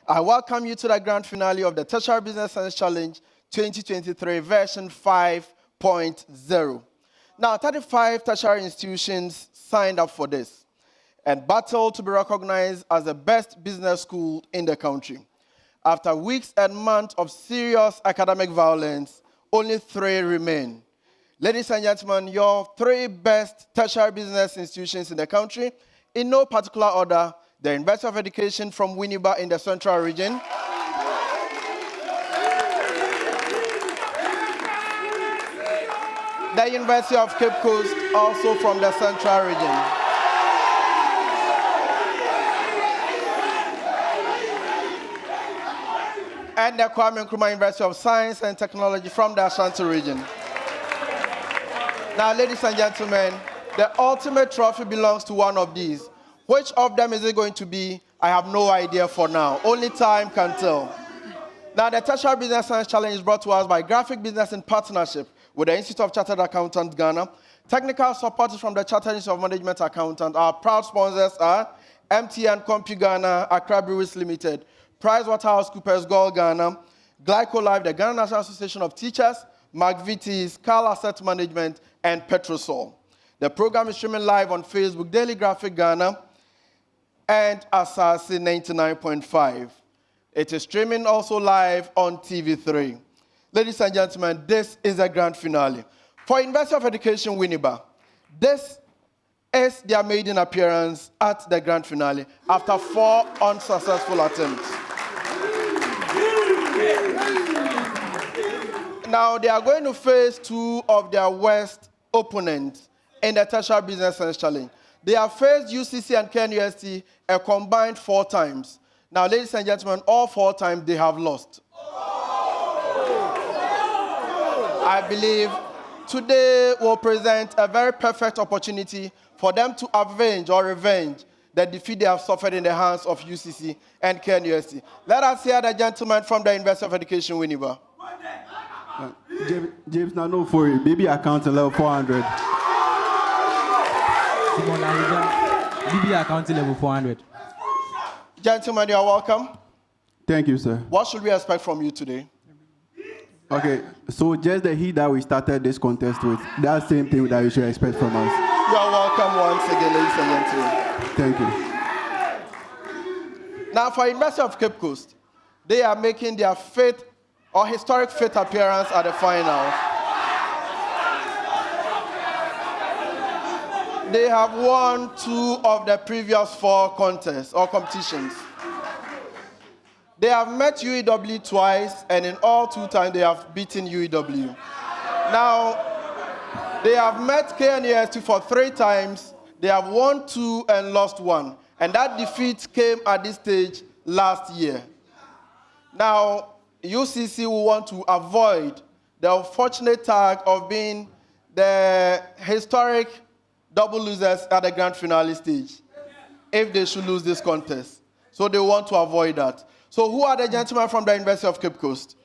I welcome you to the grand finale of the Tertiary Business Science Challenge 2023 version 5.0. Now, 35 tertiary institutions signed up for this and battled to be recognized as the best business school in the country. After weeks and months of serious academic violence, only 3 remain. Ladies and gentlemen, your 3 best tertiary business institutions in the country, in no particular order: the University of Education from Winneba in the Central Region, the University of Cape Coast, also from the Central Region, and the Kwame Nkrumah University of Science and Technology from the Ashanti Region. Now, ladies and gentlemen, the ultimate trophy belongs to one of these. Which of them is it going to be? I have no idea for now. Only time can tell. Now, the Tertiary Business Science Challenge is brought to us by Graphic Business in partnership with the Institute of Chartered Accountants, Ghana. Technical support is from the Chartered Institute of Management Accountants. Our proud sponsors are MTN Compu Ghana, Accra Breweries Limited, PricewaterhouseCoopers Gold Ghana, Glycolife, the Ghana National Association of Teachers, McVitie's, Carl Asset Management, and Petrosol. The program is streaming live on Facebook, Daily Graphic Ghana, and Asasi 99.5. It is streaming also live on TV3. Ladies and gentlemen, this is a grand finale. For University of Education Winneba, this is their maiden appearance at the grand finale after 4 unsuccessful attempts. Now, they are going to face 2 of their worst opponents in the Tertiary Business Science Challenge. They have faced UCC and KNUST a combined 4 times. Now, ladies and gentlemen, all 4 times they have lost. I believe today will present a very perfect opportunity for them to avenge or revenge the defeat they have suffered in the hands of UCC and KNUST. Let us hear the gentleman from the University of Education Winneba. James, now no for it. Baby account level 400. BB account level 400. Gentlemen, you are welcome. Thank you, sir. What should we expect from you today? Okay, so just the heat that we started this contest with, that same thing that you should expect from us. You are welcome once again, ladies and gentlemen. Thank you. Now, for University of Cape Coast, they are making their 5th or historic 5th appearance at the final. They have won 2 of the previous 4 contests or competitions. They have met UEW twice, and in all 2 times they have beaten UEW. Now, they have met KNUST for 3 times. They have won 2 and lost 1. And that defeat came at this stage last year. Now, UCC will want to avoid the unfortunate tag of being the historic double losers at the grand finale stage if they should lose this contest. So they want to avoid that. So who are the gentlemen from the University of Cape Coast?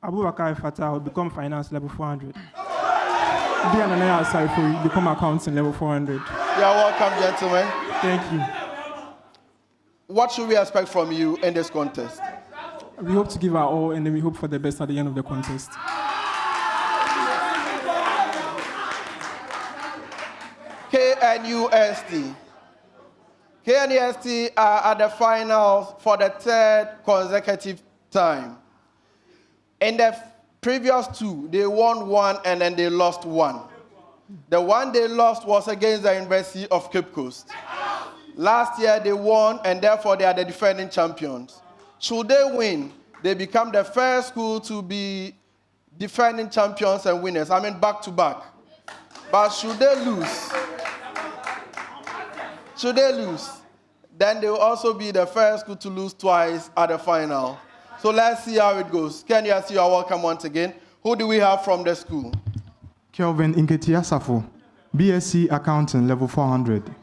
Abubakar Fatah will become finance level 400. Diana Saifo will become accounting level 400. You are welcome, gentlemen. Thank you. What should we expect from you in this contest? We hope to give our all, and then we hope for the best at the end of the contest. KNUST. KNUST are at the finals for the 3rd consecutive time. In the previous 2, they won 1 and then they lost 1. The one they lost was against the University of Cape Coast. Last year they won, and therefore they are the defending champions. Should they win, they become the first school to be defending champions and winners. I mean, back to back. But should they lose, then they will also be the first school to lose twice at the final. So let's see how it goes. KNUST, you are welcome once again. Who do we have from the school? Kelvin Nketiasafo, BSc Accounting level 400.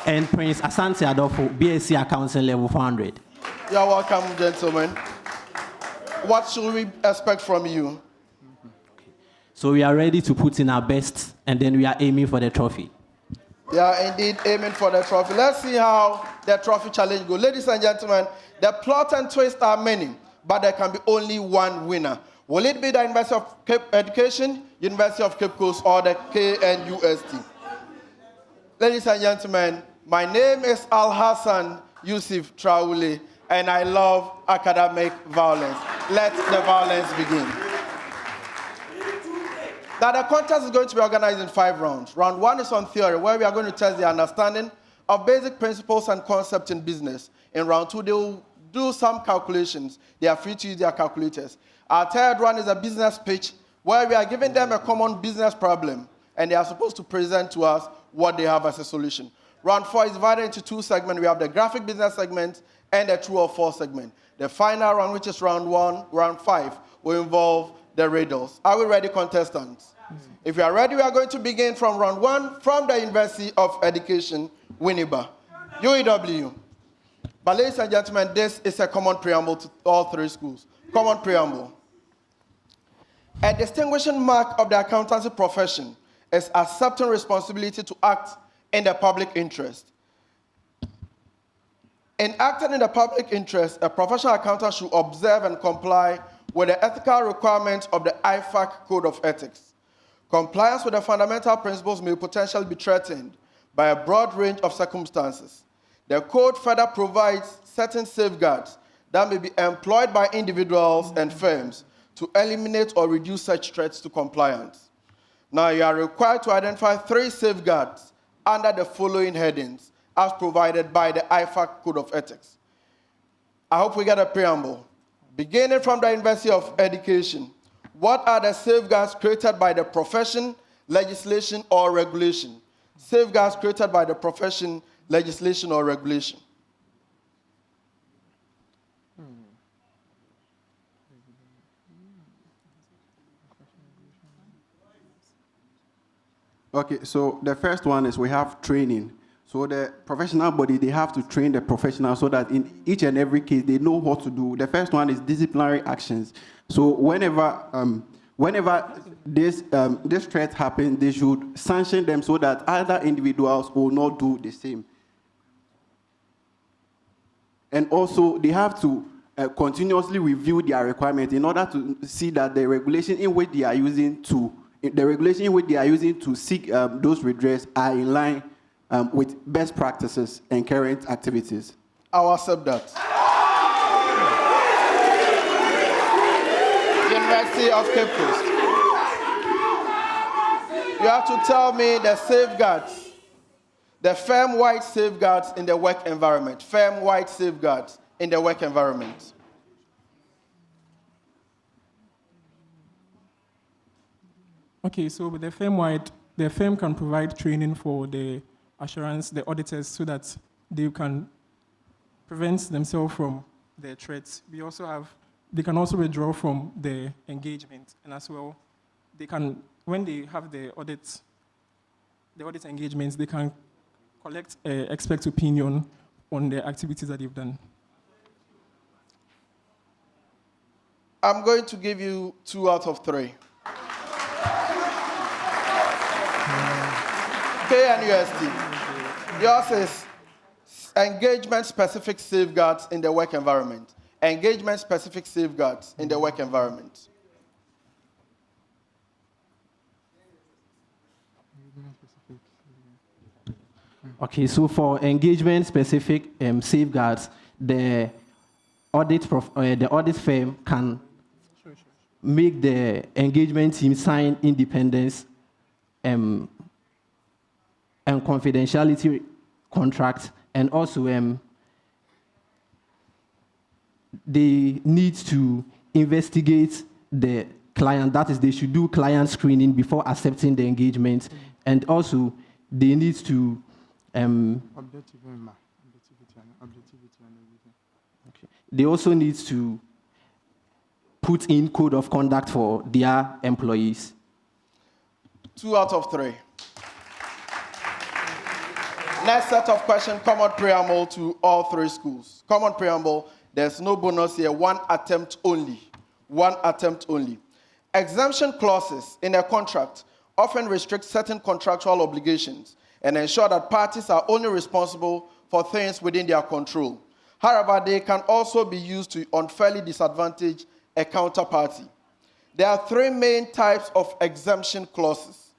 And Prince Asante Adolfo, BSc Accounting level 400. You are welcome, gentlemen. What should we expect from you? So we are ready to put in our best, and then we are aiming for the trophy. They are indeed aiming for the trophy. Let's see how the trophy challenge goes. Ladies and gentlemen, the plot and twist are many, but there can be only one winner. Will it be the University of Cape Education, University of Cape Coast, or the KNUST? Ladies and gentlemen, my name is Al Hassan Yusuf Traule, and I love academic violence. Let the violence begin. Now, the contest is going to be organized in 5 rounds. Round 1 is on theory, where we are going to test the understanding of basic principles and concepts in business. In round 2, they will do some calculations. They are free to use their calculators. Our third one is a business pitch, where we are giving them a common business problem, and they are supposed to present to us what they have as a solution. Round 4 is divided into 2 segments. We have the graphic business segment and the true or false segment. The final round, which is round 5, will involve the riddles. Are we ready, contestants? If you are ready, we are going to begin from round 1 from the University of Education Winneba, UEW. But ladies and gentlemen, this is a common preamble to all 3 schools. Common preamble. A distinguishing mark of the accountancy profession is accepting responsibility to act in the public interest. In acting in the public interest, a professional accountant should observe and comply with the ethical requirements of the IFAC Code of Ethics. Compliance with the fundamental principles may potentially be threatened by a broad range of circumstances. The code further provides certain safeguards that may be employed by individuals and firms to eliminate or reduce such threats to compliance. Now, you are required to identify 3 safeguards under the following headings as provided by the IFAC Code of Ethics. I hope we get a preamble. Beginning from the University of Education, what are the safeguards created by the profession, legislation, or regulation? Safeguards created by the profession, legislation, or regulation. Okay, so the first one is we have training. So the professional body, they have to train the professional so that in each and every case, they know what to do. The first one is disciplinary actions. So whenever this threat happens, they should sanction them so that other individuals will not do the same. And also, they have to continuously review their requirements in order to see that the regulation in which they are using to seek those redress are in line with best practices and current activities. I'll accept that. University of Cape Coast. You have to tell me the safeguards, the firm-wide safeguards in the work environment. Firm-wide safeguards in the work environment. Okay, so with the firm-wide, the firm can provide training for the assurance, the auditors, so that they can prevent themselves from the threats. They can also withdraw from the engagement, and as well, they can, when they have the audit engagements, they can collect expert opinion on the activities that they've done. I'm going to give you 2 out of 3. KNUST. Yours is engagement-specific safeguards in the work environment. Engagement-specific safeguards in the work environment. Okay, so for engagement-specific safeguards, the audit firm can make the engagement team sign independence and confidentiality contracts, and also they need to investigate the client. That is, they should do client screening before accepting the engagement, and also they need to they also need to put in code of conduct for their employees. 2 out of 3. Next set of questions, common preamble to all 3 schools. Common preamble, there's no bonus here, 1 attempt only. 1 attempt only. Exemption clauses in a contract often restrict certain contractual obligations and ensure that parties are only responsible for things within their control. However, they can also be used to unfairly disadvantage a counterparty. There are three main types of exemption clauses.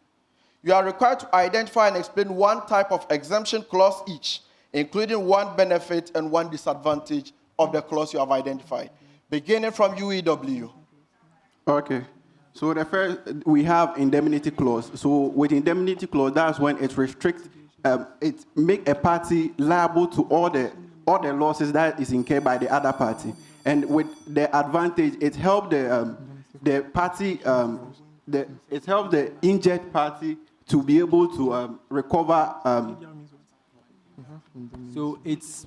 You are required to identify and explain one type of exemption clause each, including one benefit and one disadvantage of the clause you have identified. Beginning from UEW. Okay. So the first, we have indemnity clause. So with indemnity clause, that's when it restricts, it make a party liable to all the losses that is incurred by the other party. And with the advantage, it helps the party, it helps the injured party to be able to recover. So it's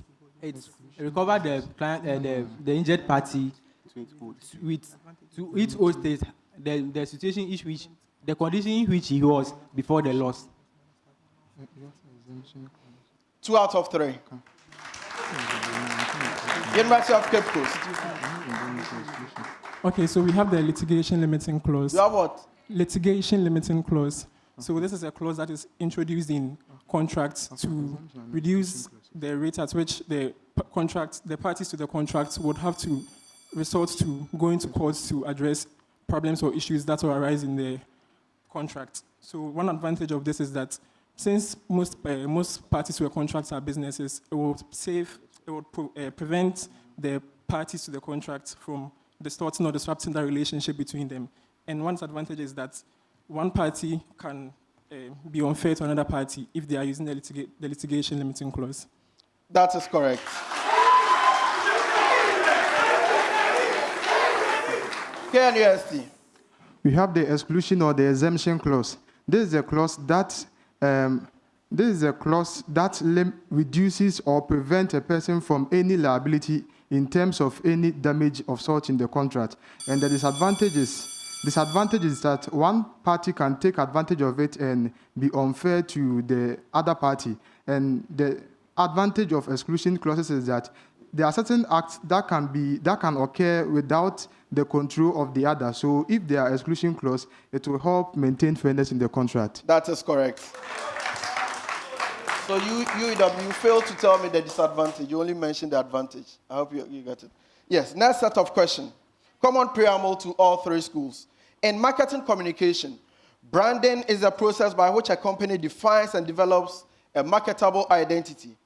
recover the injured party to its own state, the situation in which the condition in which he was before the loss. 2 out of 3. University of Cape Coast. Okay, so we have the litigation limiting clause. You have what? Litigation limiting clause. So this is a clause that is introduced in contracts to reduce the rate at which the parties to the contract would have to resort to going to courts to address problems or issues that will arise in the contract. So one advantage of this is that since most parties to a contract are businesses, it will prevent the parties to the contract from distorting or disrupting the relationship between them. And one advantage is that one party can be unfair to another party if they are using the litigation limiting clause. That is correct. KNUST. We have the exclusion or the exemption clause. This is a clause that reduces or prevents a person from any liability in terms of any damage of such in the contract. And the disadvantage is that one party can take advantage of it and be unfair to the other party. And the advantage of exclusion clauses is that there are certain acts that can occur without the control of the other. So if there are exclusion clause, it will help maintain fairness in the contract. That is correct. So you failed to tell me the disadvantage. You only mentioned the advantage. I hope you got it. Yes, next set of questions. Common preamble to all three schools. In marketing communication, branding is a process by which a company defines and develops a marketable identity.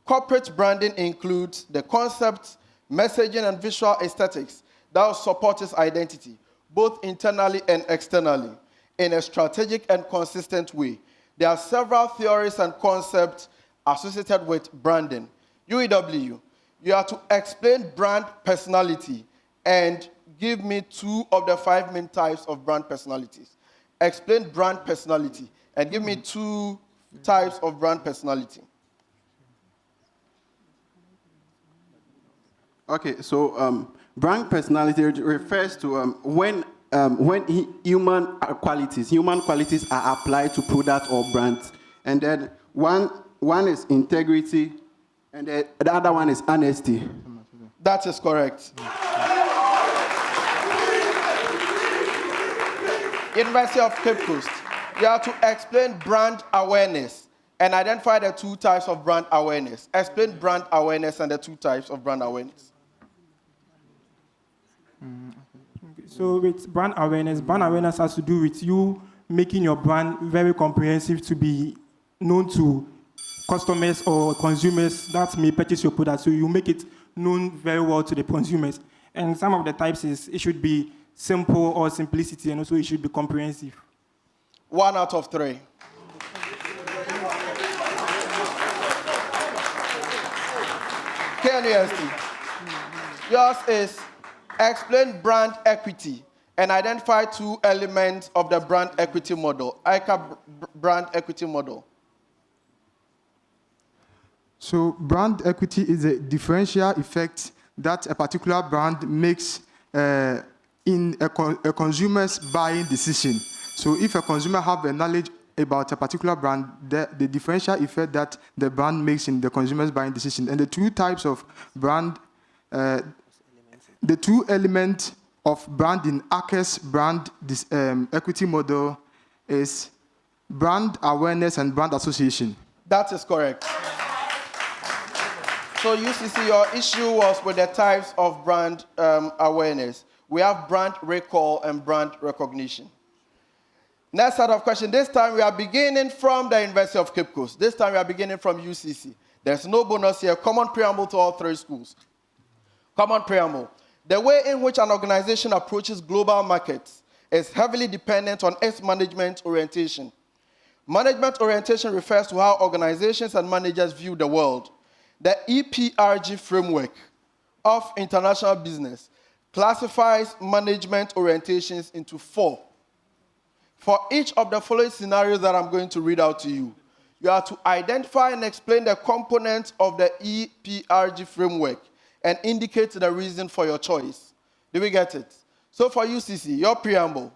Corporate branding includes the concept, messaging, and visual aesthetics that will support its identity, both internally and externally, in a strategic and consistent way. There are several theories and concepts associated with branding. UEW, you have to explain brand personality and give me 2 of the 5 main types of brand personalities. Explain brand personality and give me 2 types of brand personality. Okay, so brand personality refers to when human qualities are applied to product or brands. And then one is integrity, and the other one is honesty. That is correct. University of Cape Coast, you have to explain brand awareness and identify the 2 types of brand awareness. Explain brand awareness and the 2 types of brand awareness. So with brand awareness has to do with you making your brand very comprehensive to be known to customers or consumers that may purchase your product. So you make it known very well to the consumers. And some of the types is it should be simple or simplicity, and also it should be comprehensive. 1 out of 3. KNUST. Yours is explain brand equity and identify 2 elements of the brand equity model. ICA brand equity model. So brand equity is a differential effect that a particular brand makes in a consumer's buying decision. So if a consumer have a knowledge about a particular brand, the differential effect that the brand makes in the consumer's buying decision. And the 2 types of brand, the 2 elements of brand in ACE's brand equity model is brand awareness and brand association. That is correct. So UCC, your issue was with the types of brand awareness. We have brand recall and brand recognition. Next set of questions. This time we are beginning from the University of Cape Coast. This time we are beginning from UCC. There's no bonus here. Common preamble to all three schools. Common preamble. The way in which an organization approaches global markets is heavily dependent on its management orientation. Management orientation refers to how organizations and managers view the world. The EPRG framework of international business classifies management orientations into 4. For each of the following scenarios that I'm going to read out to you, you are to identify and explain the components of the EPRG framework and indicate the reason for your choice. Do we get it? So for UCC, your preamble.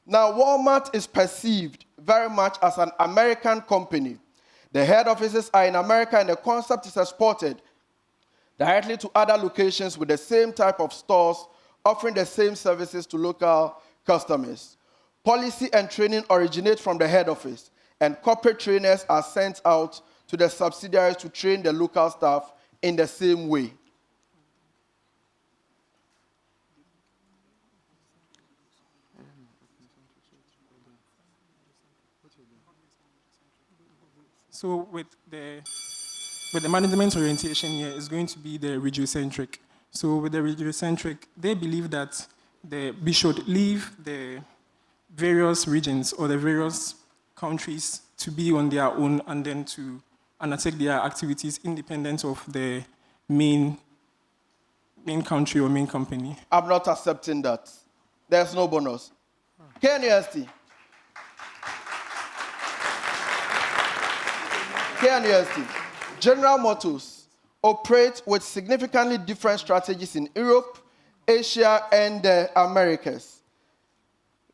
Now, Walmart is perceived very much as an American company. The head offices are in America, and the concept is exported directly to other locations with the same type of stores, offering the same services to local customers. Policy and training originate from the head office, and corporate trainers are sent out to the subsidiaries to train the local staff in the same way. So with the management orientation here, it's going to be the regiocentric. So with the regiocentric, they believe that we should leave the various regions or the various countries to be on their own and then to undertake their activities independent of the main country or main company. I'm not accepting that. There's no bonus. KNUST. KNUST. General Motors operate with significantly different strategies in Europe, Asia, and the Americas.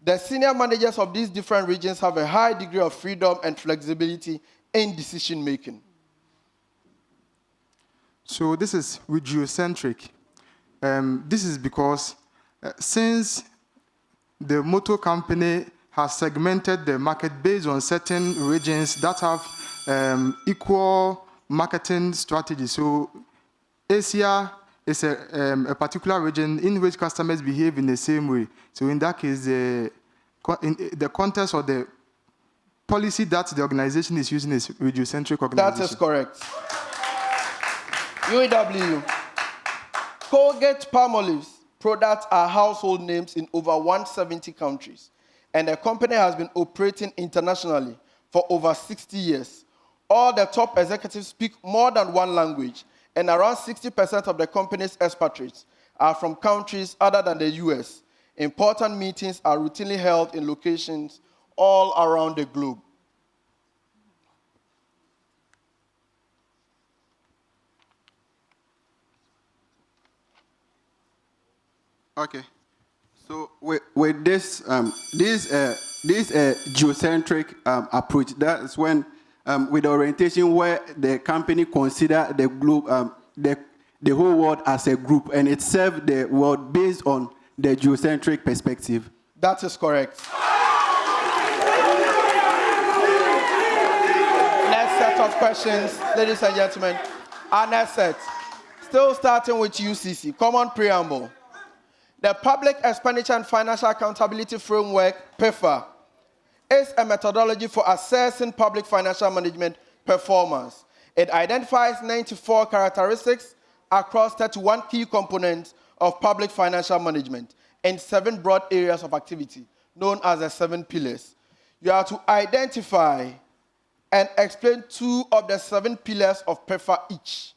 The senior managers of these different regions have a high degree of freedom and flexibility in decision making. So this is regiocentric. This is because since the motor company has segmented the market based on certain regions that have equal marketing strategy. So Asia is a particular region in which customers behave in the same way. So in that case, in the context of the policy that the organization is using is regiocentric organization. That is correct. UEW. Colgate-Palmolive's products are household names in over 170 countries, and the company has been operating internationally for over 60 years. All the top executives speak more than one language, and around 60% of the company's expatriates are from countries other than the US. Important meetings are routinely held in locations all around the globe. Okay. So with this geocentric approach, that is when with the orientation where the company consider the globe, the whole world as a group, and it serves the world based on the geocentric perspective. That is correct. Next set of questions, ladies and gentlemen. Our next set, still starting with UCC, common preamble. The Public Expenditure and Financial Accountability Framework, PEFA, is a methodology for assessing public financial management performance. It identifies 94 characteristics across 31 key components of public financial management and 7 broad areas of activity, known as the 7 pillars. You are to identify and explain 2 of the 7 pillars of PEFA each.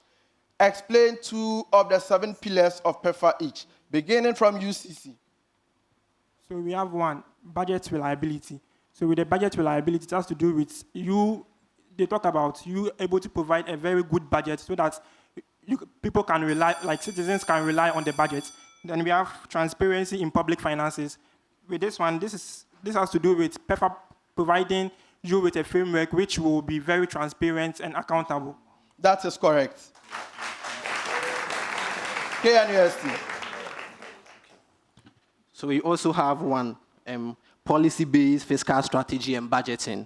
Explain 2 of the 7 pillars of PEFA each, beginning from UCC. So we have 1, budget reliability. So with the budget reliability, it has to do with you, they talk about you able to provide a very good budget so that people can rely, like citizens can rely on the budget. Then we have transparency in public finances. With this one, this has to do with PEFA providing you with a framework which will be very transparent and accountable. That is correct. KNUST. So we also have one, policy-based fiscal strategy and budgeting.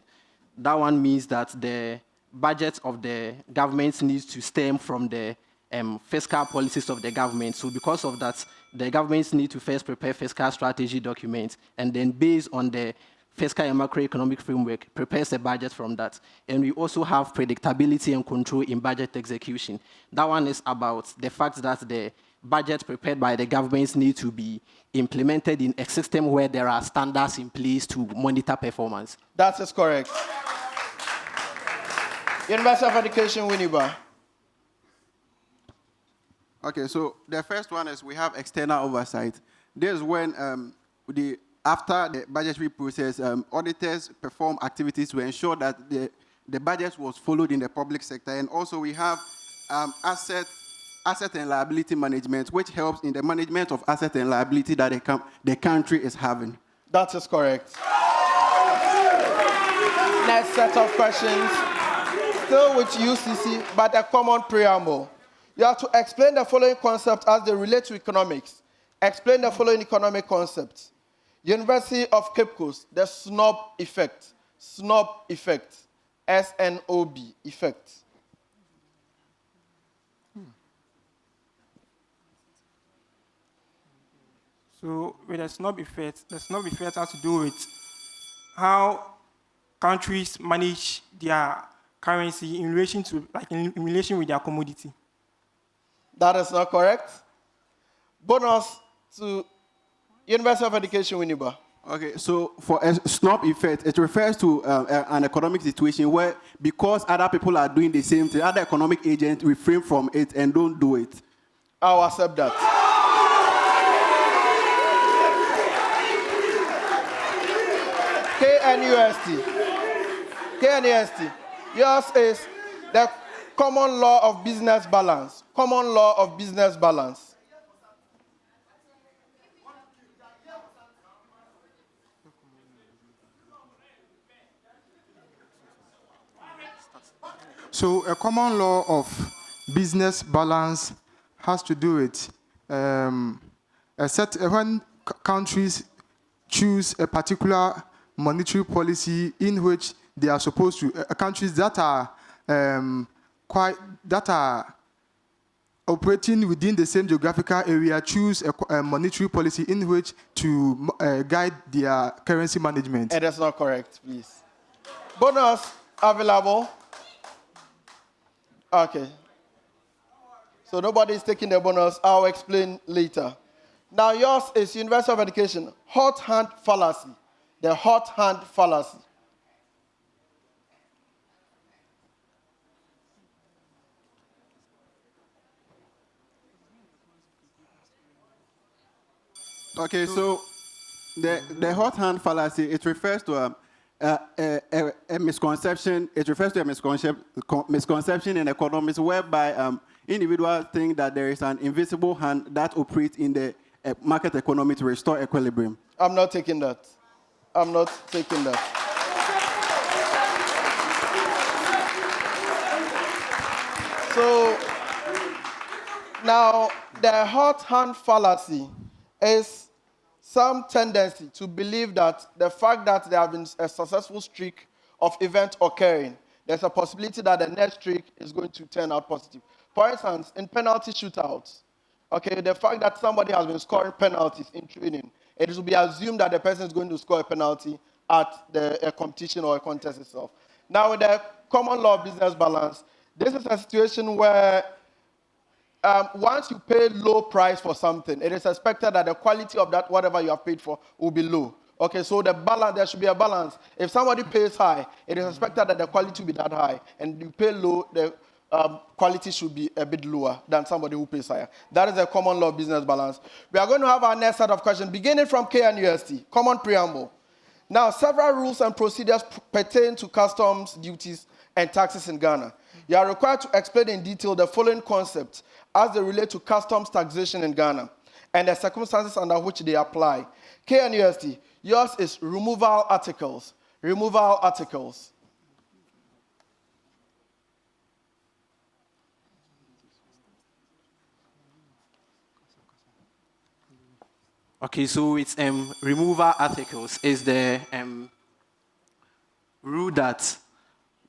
that one means that the budget of the government needs to stem from the fiscal policies of the government. So because of that, the governments need to first prepare fiscal strategy documents, and then based on the fiscal and macroeconomic framework, prepares a budget from that. And we also have predictability and control in budget execution. That one is about the fact that the budget prepared by the governments need to be implemented in a system where there are standards in place to monitor performance. That is correct. University of Education Winneba. Okay, so the first one is we have external oversight. This is when after the budgetary process, auditors perform activities to ensure that the budget was followed in the public sector. And also we have asset and liability management, which helps in the management of asset and liability that the country is having. That is correct. Next set of questions, still with UCC, but a common preamble. You have to explain the following concepts as they relate to economics. Explain the following economic concepts. University of Cape Coast, the snob effect. Snob effect. S-N-O-B, effect. So with the snob effect has to do with how countries manage their currency in relation to, in relation with their commodity. That is not correct. Bonus to University of Education Winneba. Okay, so for a snob effect, it refers to an economic situation where, because other people are doing the same thing, other economic agents refrain from it and don't do it. I'll accept that. KNUST. Yours is the common law of business balance. Common law of business balance. So a common law of business balance has to do with when countries choose a particular monetary policy in which they are supposed to, countries that are operating within the same geographical area choose a monetary policy in which to guide their currency management. It is not correct, please. Bonus available. Okay. So nobody is taking the bonus. I'll explain later. Now yours is University of Education, hot hand fallacy. The hot hand fallacy. Okay, so the hot hand fallacy, it refers to a misconception. It refers to a misconception in economics whereby individuals think that there is an invisible hand that operates in the market economy to restore equilibrium. I'm not taking that. I'm not taking that. So now the hot hand fallacy is some tendency to believe that the fact that there have been a successful streak of events occurring, there's a possibility that the next streak is going to turn out positive. For instance, in penalty shootouts, okay, the fact that somebody has been scoring penalties in training, it will be assumed that the person is going to score a penalty at a competition or a contest itself. Now, with the common law of business balance, this is a situation where once you pay low price for something, it is expected that the quality of that, whatever you have paid for, will be low. Okay, so the balance, there should be a balance. If somebody pays high, it is expected that the quality will be that high, and you pay low, the quality should be a bit lower than somebody who pays higher. That is a common law of business balance. We are going to have our next set of questions, beginning from KNUST, common preamble. Now, several rules and procedures pertain to customs, duties, and taxes in Ghana. You are required to explain in detail the following concepts as they relate to customs taxation in Ghana and the circumstances under which they apply. KNUST, yours is removal articles. Removal articles. Okay, so it's removal articles is the rule that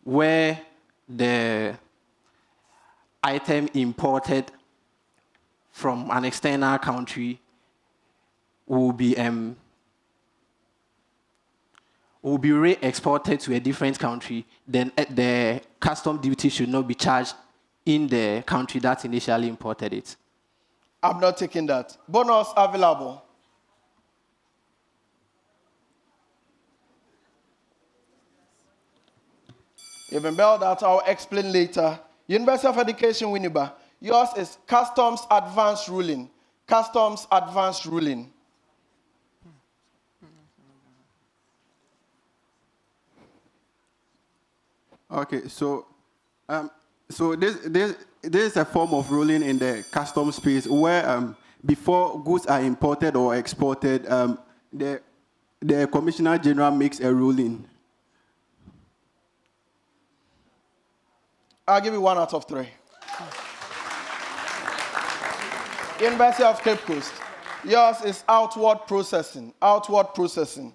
where the item imported from an external country will be re-exported to a different country, then the custom duty should not be charged in the country that initially imported it. I'm not taking that. Bonus available. You've been bailed out, I'll explain later. University of Education Winneba. Yours is Customs Advanced Ruling. Customs Advanced Ruling. Okay, so this is a form of ruling in the customs space where before goods are imported or exported, the Commissioner General makes a ruling. I'll give you 1 out of 3. University of Cape Coast. Yours is outward processing. Outward processing.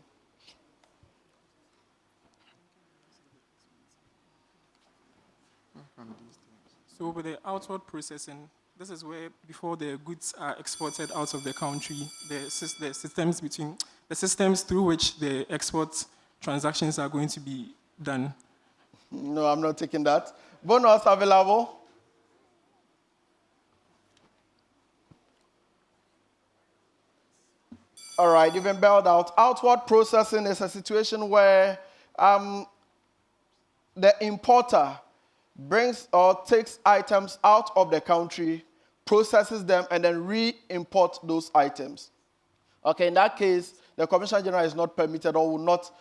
So with the outward processing, this is where before the goods are exported out of the country, the systems through which the export transactions are going to be done. No, I'm not taking that. Bonus available. All right, you've been bailed out. Outward processing is a situation where the importer brings or takes items out of the country, processes them, and then re-import those items. Okay, in that case, the Commissioner General is not permitted or will not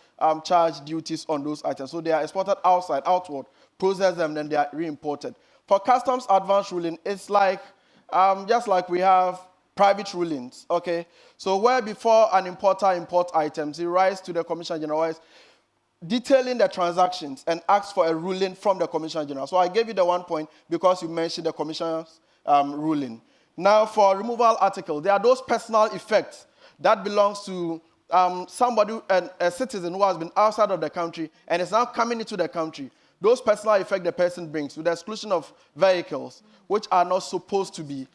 charge duties on those items. So they are exported outside, outward, process them, then they are re-imported. For customs advanced ruling, it's like, just like we have private rulings, okay? So where before an importer imports items, he writes to the Commissioner General detailing the transactions and asks for a ruling from the Commissioner General. So I gave you the 1 point because you mentioned the Commissioner's ruling. Now for removal article, there are those personal effects that belongs to somebody, a citizen who has been outside of the country and is now coming into the country. Those personal effects the person brings, with the exclusion of vehicles, which are not supposed to be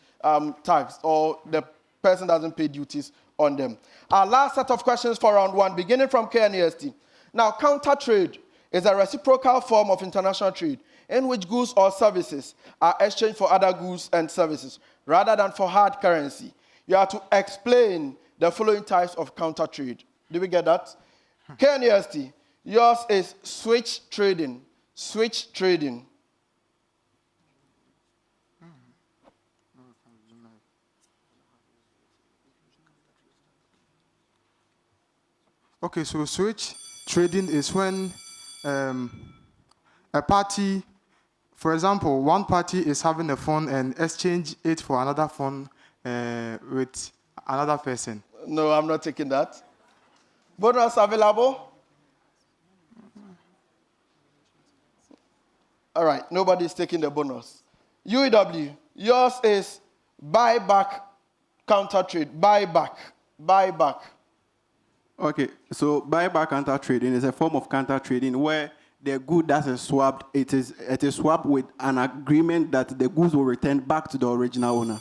taxed, or the person doesn't pay duties on them. Our last set of questions for round 1, beginning from KNUST. Now, counter trade is a reciprocal form of international trade in which goods or services are exchanged for other goods and services, rather than for hard currency. You have to explain the following types of counter trade. Did we get that? KNUST, yours is switch trading. Switch trading. Okay, so switch trading is when a party, for example, one party is having a fund and exchange it for another fund with another person. No, I'm not taking that. Bonus available? All right, nobody's taking the bonus. UEW, yours is buyback counter trade. Buyback. Buyback. Okay, so buyback counter trading is a form of counter trading where the good that is swapped, it is swapped with an agreement that the goods will return back to the original owner.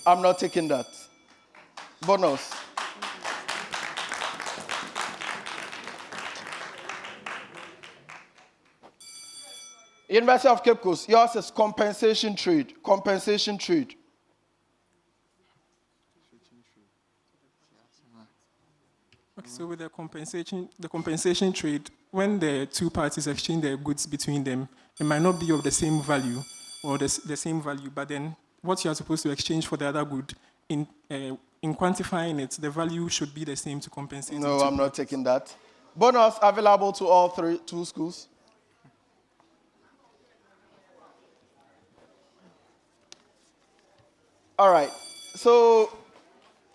I'm not taking that. Bonus. University of Cape Coast, yours is compensation trade. Compensation trade. Okay, so with the compensation trade, when the two parties exchange their goods between them, it might not be of the same value or the same value, but then what you are supposed to exchange for the other good, in quantifying it, the value should be the same to compensate. No, I'm not taking that. Bonus available to all two schools. All right, so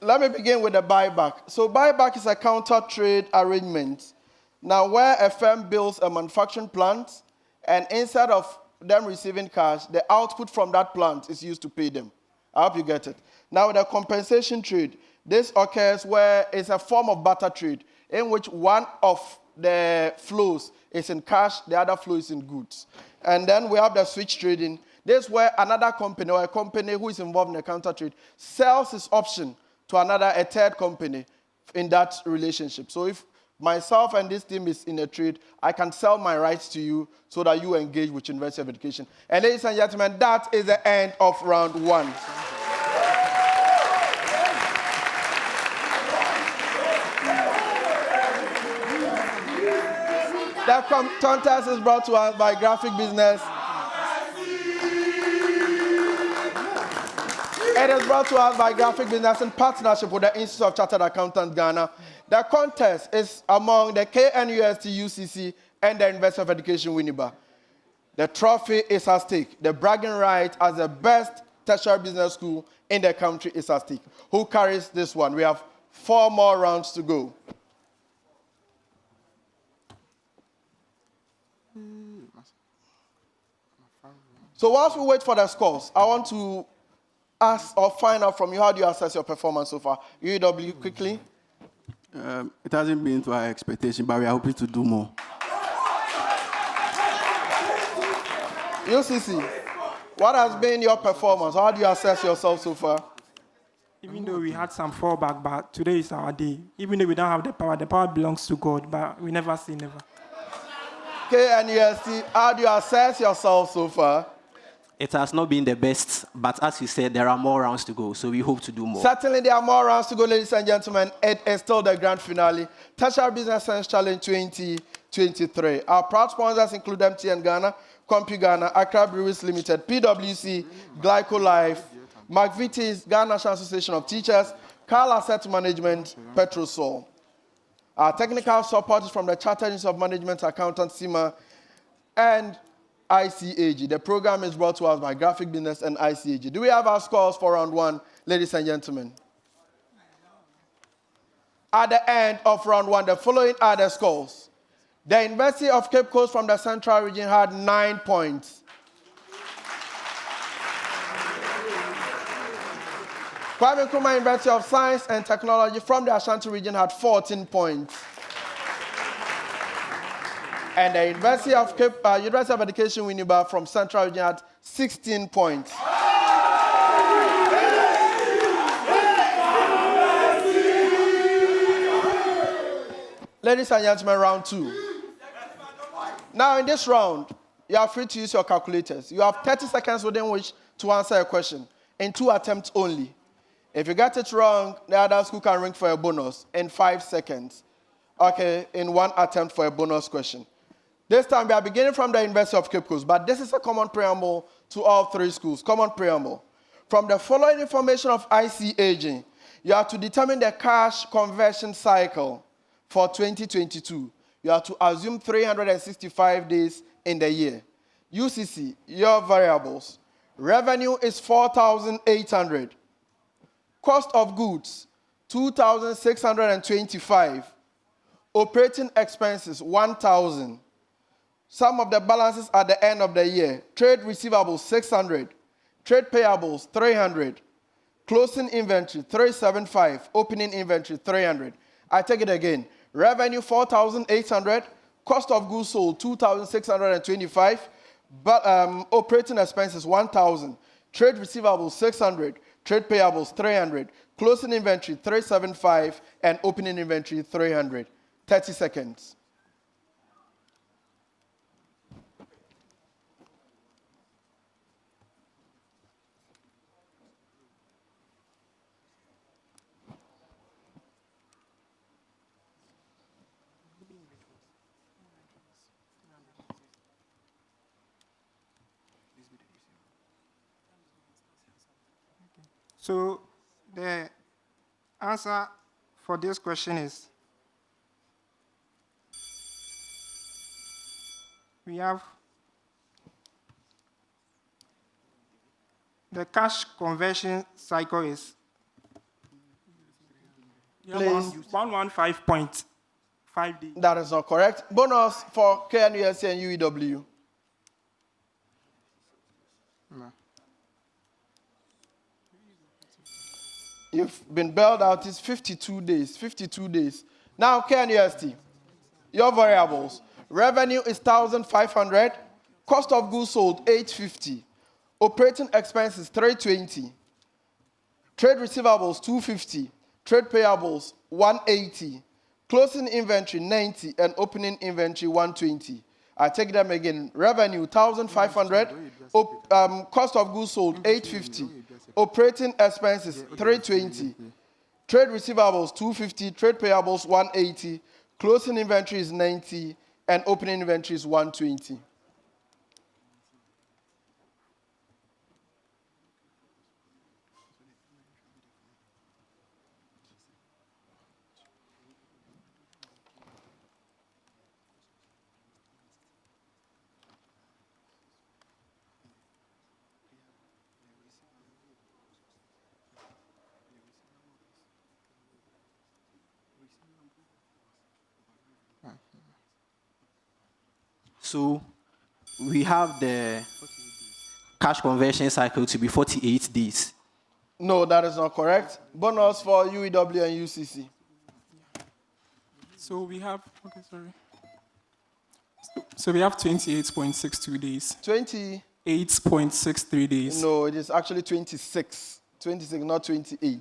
let me begin with the buyback. So buyback is a counter trade arrangement. Now where a firm builds a manufacturing plant and instead of them receiving cash, the output from that plant is used to pay them. I hope you get it. Now with the compensation trade, this occurs where it's a form of barter trade in which one of the flows is in cash, the other flow is in goods. And then we have the switch trading. This is where another company or a company who is involved in a counter trade sells its option to a third company in that relationship. So if myself and this team is in a trade, I can sell my rights to you so that you engage with University of Education. And ladies and gentlemen, that is the end of round one. The contest is brought to us by Graphic Business. It is brought to us by Graphic Business in partnership with the Institute of Chartered Accountants Ghana. The contest is among the KNUST UCC and the University of Education Winneba. The trophy is at stake. The bragging right as the best tertiary business school in the country is at stake. Who carries this one? We have 4 more rounds to go. So whilst we wait for the scores, I want to ask or find out from you, how do you assess your performance so far? UEW, quickly. It hasn't been to our expectation, but we are hoping to do more. UCC, what has been your performance? How do you assess yourself so far? Even though we had some fallback, but today is our day. Even though we don't have the power belongs to God, but we never say never. KNUST, how do you assess yourself so far? It has not been the best, but as you said, there are more rounds to go, so we hope to do more. Certainly, there are more rounds to go, ladies and gentlemen. It is still the grand finale. Tertiary Business Science Challenge 2023. Our proud sponsors include MTN Ghana, Compu Ghana, Accra Breweries Limited, PwC, Glyco Life, McVitie's, Ghana National Association of Teachers, Carl Asset Management, Petrosol. Our technical support is from the Chartered Institute of Management Accountants, CIMA, and ICAG. The program is brought to us by Graphic Business and ICAG. Do we have our scores for round one, ladies and gentlemen? At the end of round one, the following are the scores. The University of Cape Coast from the Central Region had 9 points. Kwame Nkrumah University of Science and Technology from the Ashanti Region had 14 points. And the University of Education Winneba from Central Region had 16 points. Ladies and gentlemen, round two. Now in this round, you are free to use your calculators. You have 30 seconds within which to answer a question in 2 attempts only. If you get it wrong, the other school can ring for a bonus in 5 seconds. Okay, in 1 attempt for a bonus question. This time we are beginning from the University of Cape Coast, but this is a common preamble to all 3 schools. Common preamble. From the following information of ICAG, you have to determine the cash conversion cycle for 2022. You have to assume 365 days in the year. UCC, your variables. Revenue is 4,800. Cost of goods, 2,625. Operating expenses, 1,000. Sum of the balances at the end of the year. Trade receivables, 600. Trade payables, 300. Closing inventory, 375. Opening inventory, 300. I take it again. Revenue, 4,800. Cost of goods sold, 2,625. But operating expenses, 1,000. Trade receivables, 600. Trade payables, 300. Closing inventory, 375. And opening inventory, 300. 30 seconds. So the answer for this question is, we have the cash conversion cycle is 115.5 days. That is not correct. Bonus for KNUST and UEW. No. You've been bailed out. It's 52 days. 52 days. Now, KNUST, your variables. Revenue is 1,500. Cost of goods sold 850. Operating expenses 320. Trade receivables 250. Trade payables 180. Closing inventory 90 and opening inventory 120. I take them again. Revenue 1,500. Cost of goods sold 850. Operating expenses 320. Trade receivables 250. Trade payables 180. Closing inventory is 90 and opening inventory is 120. So we have the cash conversion cycle to be 48 days. No, that is not correct. Bonus for UEW and UCC. So we have, okay, sorry. So we have 28.62 days. 20? 8.63 days. No, it is actually 26. 26, not 28.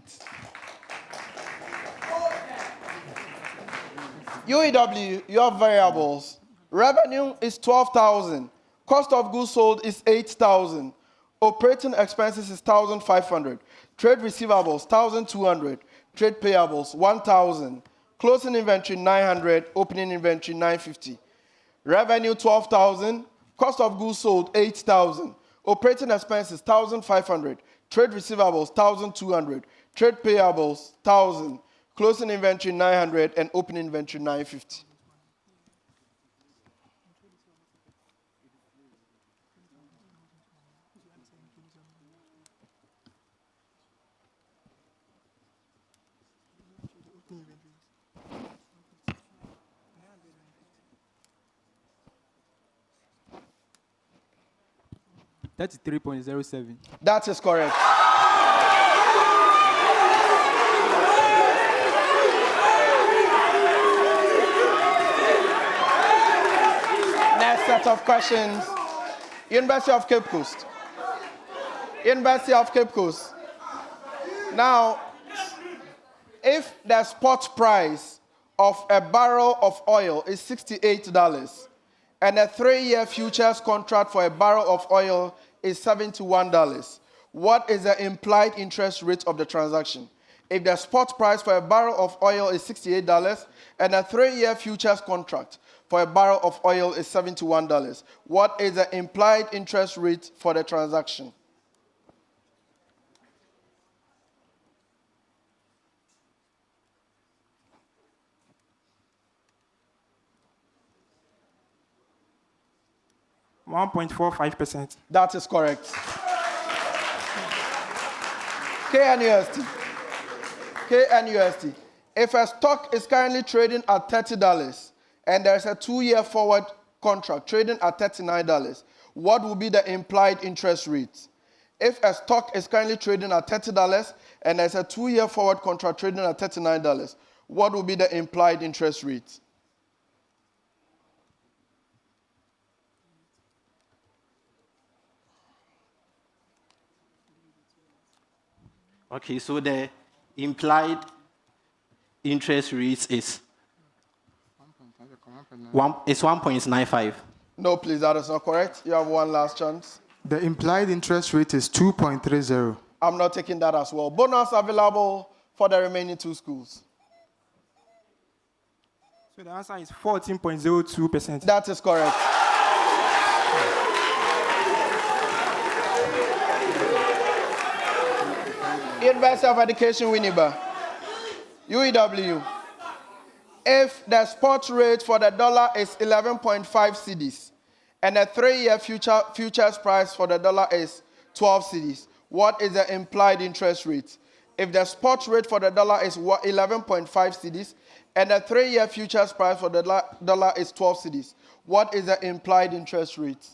UEW, your variables. Revenue is 12,000. Cost of goods sold is 8,000. Operating expenses is 1,500. Trade receivables 1,200. Trade payables 1,000. Closing inventory 900. Opening inventory 950. Revenue 12,000. Cost of goods sold 8,000. Operating expenses 1,500. Trade receivables 1,200. Trade payables 1,000. Closing inventory 900 and opening inventory 950. That's 3.07. That is correct. Next set of questions. University of Cape Coast. University of Cape Coast. Now, if the spot price of a barrel of oil is $68 and a 3-year futures contract for a barrel of oil is $71, what is the implied interest rate of the transaction? If the spot price for a barrel of oil is $68 and a 3-year futures contract for a barrel of oil is $71, what is the implied interest rate for the transaction? %1.45%. That is correct. KNUST. KNUST. If a stock is currently trading at $30 and there's a 2-year forward contract trading at $39, what will be the implied interest rate? If a stock is currently trading at $30 and there's a 2-year forward contract trading at $39, what will be the implied interest rate? Okay, so the implied interest rate is 1.95. No, please, that is not correct. You have one last chance. The implied interest rate is 2.30. I'm not taking that as well. Bonus available for the remaining 2 schools. So the answer is 14.02%. That is correct. University of Education Winneba. UEW. If the spot rate for the dollar is 11.5 cedis and the 3-year futures price for the dollar is 12 cedis, what is the implied interest rate? If the spot rate for the dollar is 11.5 cedis and the 3-year futures price for the dollar is 12 cedis, what is the implied interest rate?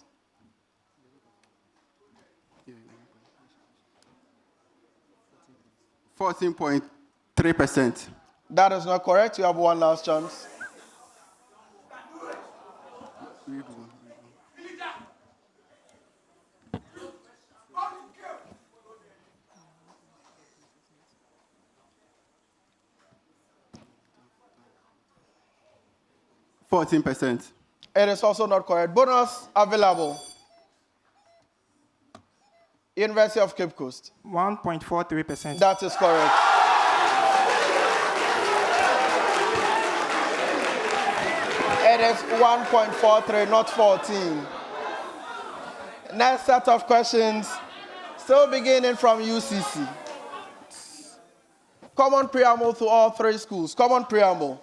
%14.3%. That is not correct. You have one last chance. Redo. 14%. It is also not correct. Bonus available. University of Cape Coast. 1.43%. That is correct. It is 1.43, not 14. Next set of questions, still beginning from UCC. Common preamble to all three schools. Common preamble.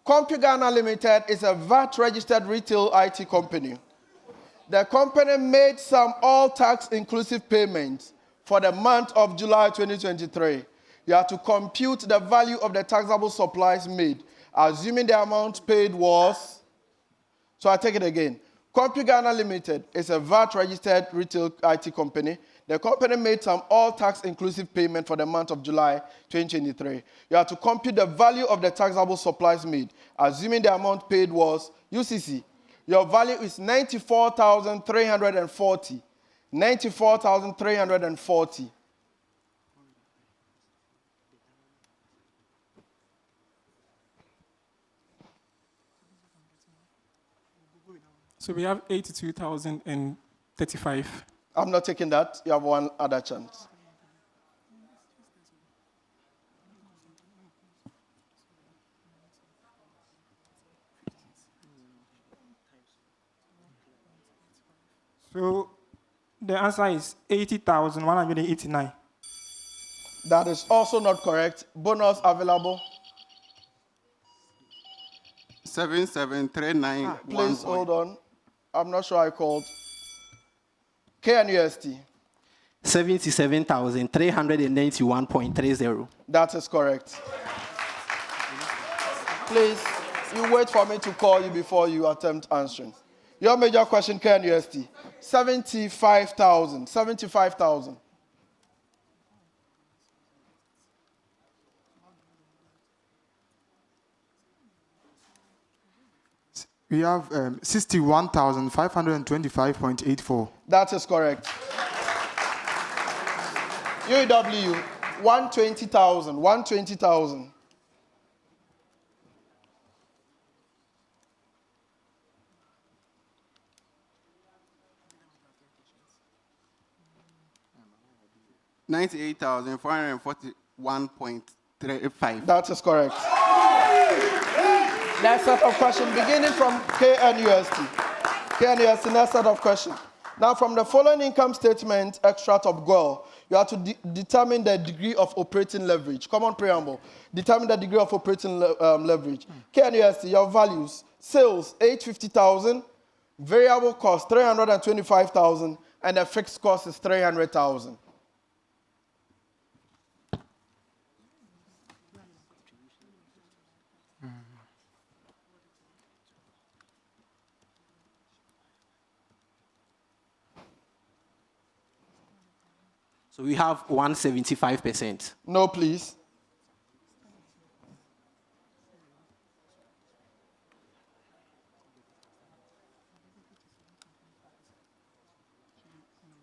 CompuGhana Limited is a VAT-registered retail IT company. The company made some all-tax inclusive payments for the month of July 2023. You have to compute the value of the taxable supplies made, assuming the amount paid was... So I take it again. CompuGhana Limited is a VAT-registered retail IT company. The company made some all-tax inclusive payment for the month of July 2023. You have to compute the value of the taxable supplies made, assuming the amount paid was UCC. Your value is 94,340. 94,340. So we have 82,035. I'm not taking that. You have one other chance. So the answer is 80,189. That is also not correct. Bonus available. 7739. Please hold on. I'm not sure I called. KNUST. 77,391.30. That is correct. Please, you wait for me to call you before you attempt answering. Your major question, KNUST. 75,000. 75,000. We have 61,525.84. That is correct. UW, 120,000. 120,000. $98,441.35. That is correct. Next set of questions, beginning from KNUST. KNUST, next set of questions. Now, from the following income statement extract of GOL, you have to determine the degree of operating leverage. Common preamble. Determine the degree of operating leverage. KNUST, your values. Sales, 850,000. Variable cost, 325,000. And the fixed cost is 300,000. So we have 175%. No, please.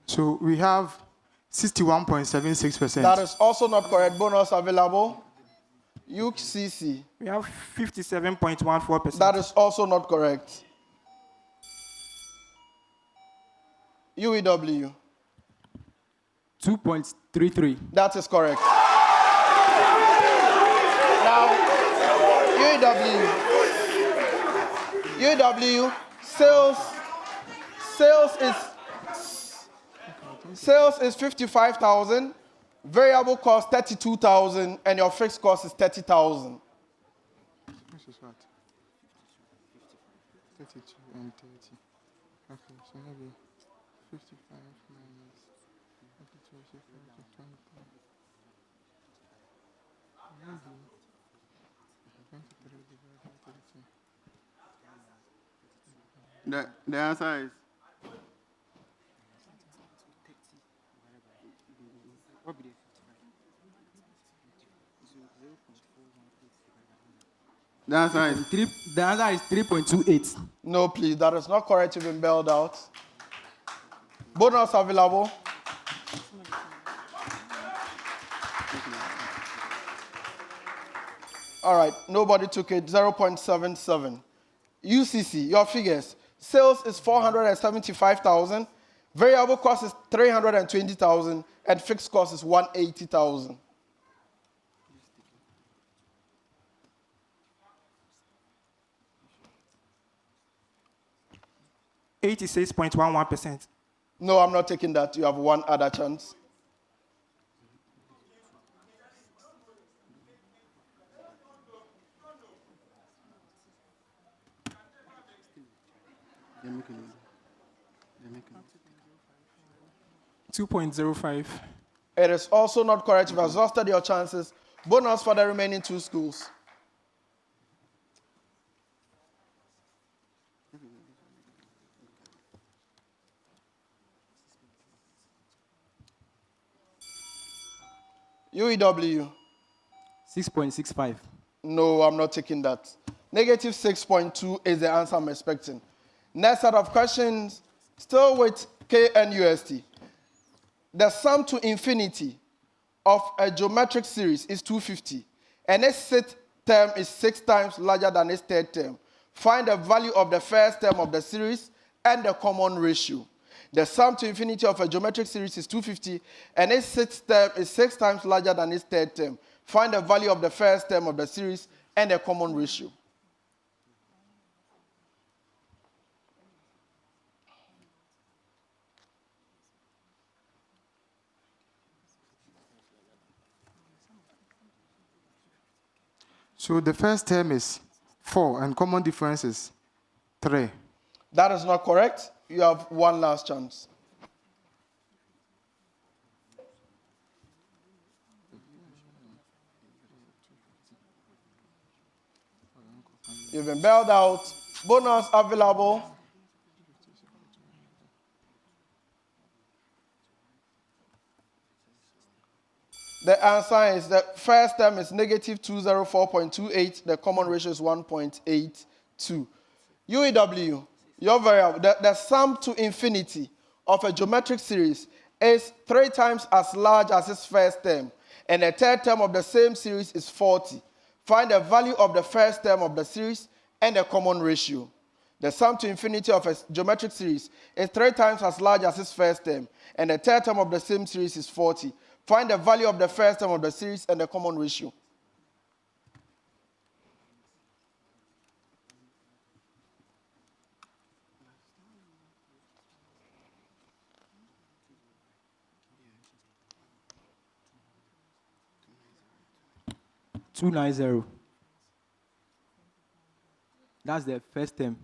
So we have 61.76%. That is also not correct. Bonus available. UCC. We have 57.14%. That is also not correct. UEW. 2.33. That is correct. Now, UEW, sales is 55,000, variable cost 32,000, and your fixed cost is 30,000. This is what? 32 and 30. Okay, so maybe 55 minus 32 is equal to 23. Maybe 23 divided by 32. The answer is What be the 55? The answer is The answer is 3.28. No, please, that is not correct. You've been bailed out. Bonus available. All right, nobody took it. 0.77. UCC, your figures. Sales is 475,000. Variable cost is 320,000. And fixed cost is 180,000. %86.11%. No, I'm not taking that. You have one other chance. they're making it. 2.05. It is also not correct. You've exhausted your chances. Bonus for the remaining two schools. UEW. 6.65. No, I'm not taking that. Negative 6.2 is the answer I'm expecting. Next set of questions, still with KNUST. The sum to infinity of a geometric series is 250, and its sixth term is 6 times larger than its third term. Find the value of the first term of the series and the common ratio. The sum to infinity of a geometric series is 250, and its sixth term is 6 times larger than its third term. Find the value of the first term of the series and the common ratio. So the first term is 4 and common difference is 3. That is not correct. You have one last chance. You've been bailed out. Bonus available. The answer is the first term is negative 204.28. The common ratio is 1.82. UEW, your variable, the sum to infinity of a geometric series is 3 times as large as its first term, and the third term of the same series is 40. Find the value of the first term of the series and the common ratio. The sum to infinity of a geometric series is 3 times as large as its first term, and the third term of the same series is 40. Find the value of the first term of the series and the common ratio. $290. That's the first term.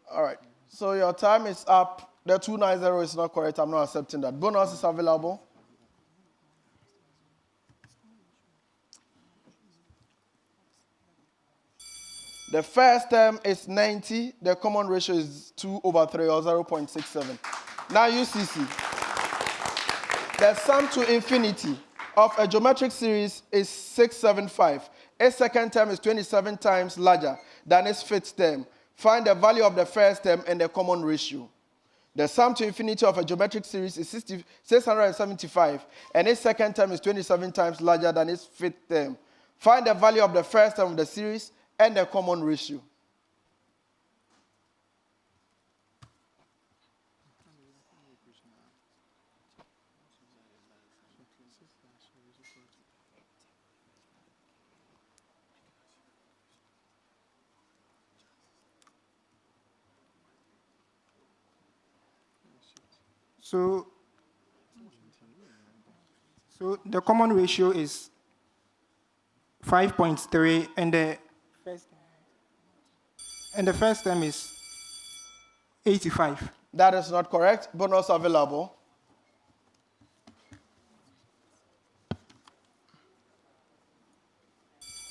All right. So your time is up. The 290 is not correct. I'm not accepting that. Bonus is available. The first term is 90. The common ratio is 2/3 or 0.67. Now UCC. The sum to infinity of a geometric series is 675. Its second term is 27 times larger than its fifth term. Find the value of the first term and the common ratio. The sum to infinity of a geometric series is 675, and its second term is 27 times larger than its fifth term. Find the value of the first term of the series and the common ratio. So the common ratio is 5.3, and the first term is 85. That is not correct. Bonus available.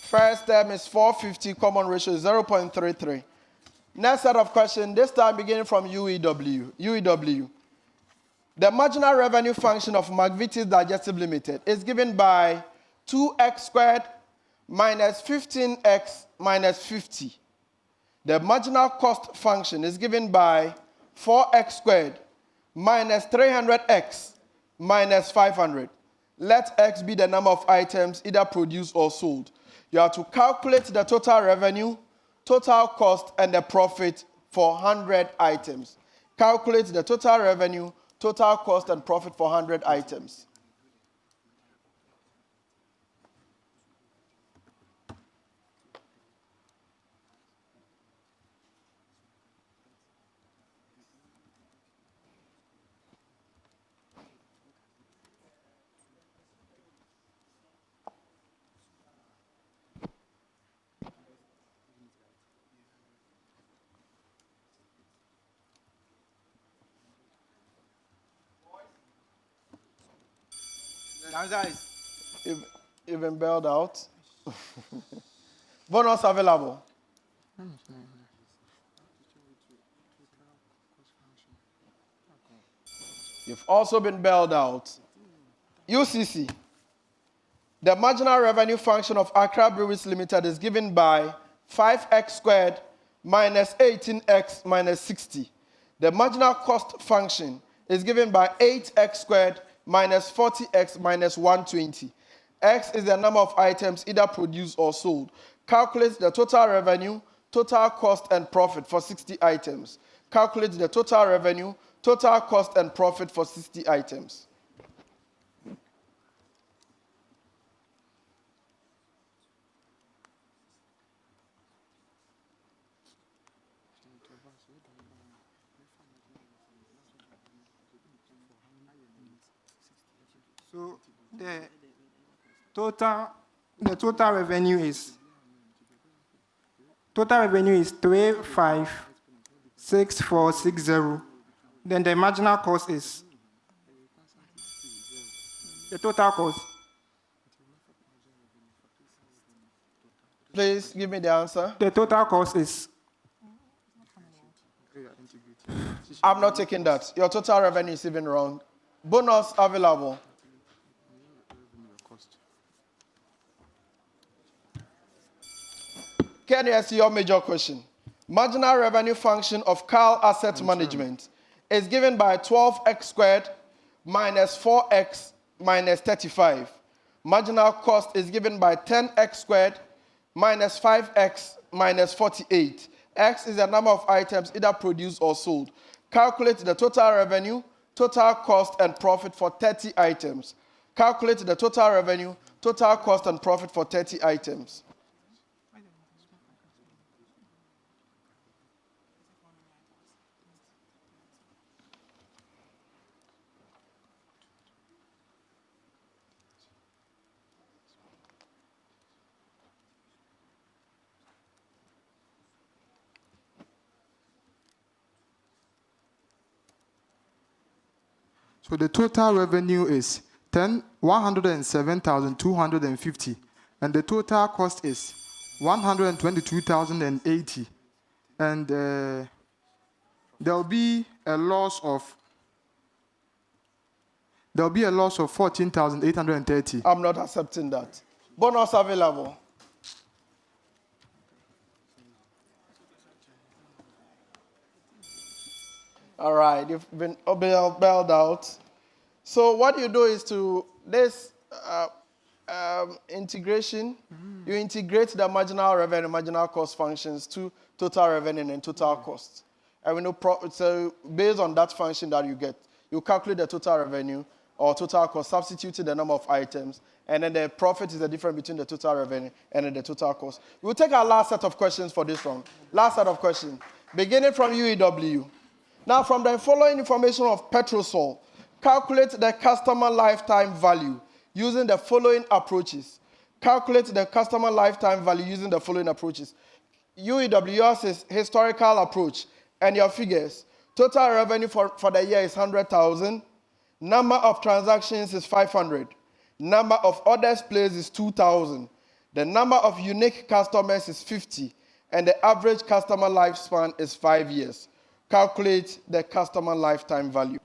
First term is 450. Common ratio is 0.33. Next set of questions, this time beginning from UEW. UEW. The marginal revenue function of McVitie's Digestive Limited is given by 2x squared minus 15x minus 50. The marginal cost function is given by 4x squared minus 300x minus 500. Let x be the number of items either produced or sold. You have to calculate the total revenue, total cost, and the profit for 100 items. Calculate the total revenue, total cost, and profit for 100 items. The answer is Even bailed out. Bonus available. You've also been bailed out. UCC. The marginal revenue function of Accra Breweries Limited is given by 5x squared minus 18x minus 60. The marginal cost function is given by 8x squared minus 40x minus 120. X is the number of items either produced or sold. Calculate the total revenue, total cost, and profit for 60 items. Calculate the total revenue, total cost, and profit for 60 items. So the total revenue is 356460. Then the marginal cost is the total cost. Please give me the answer. The total cost is I'm not taking that. Your total revenue is even wrong. Bonus available. KNUST, your major question. Marginal revenue function of Carl Asset Management is given by 12x squared minus 4x minus 35. Marginal cost is given by 10x squared minus 5x minus 48. X is the number of items either produced or sold. Calculate the total revenue, total cost, and profit for 30 items. Calculate the total revenue, total cost, and profit for 30 items. So the total revenue is 107,250, and the total cost is 122,080, and there will be a loss of 14,830. I'm not accepting that. Bonus available. All right, you've been bailed out. So what you do is to this integration, you integrate the marginal revenue, marginal cost functions to total revenue and total cost. And we know so based on that function that you get, you calculate the total revenue or total cost, substitute the number of items, and then the profit is the difference between the total revenue and then the total cost. We'll take our last set of questions for this round. Last set of questions, beginning from UEW. Now, from the following information of Petrosol, calculate the customer lifetime value using the following approaches. Calculate the customer lifetime value using the following approaches. UEW's is historical approach, and your figures. Total revenue for the year is 100,000. Number of transactions is 500. Number of orders placed is 2,000. The number of unique customers is 50. and the average customer lifespan is 5 years. Calculate the customer lifetime value.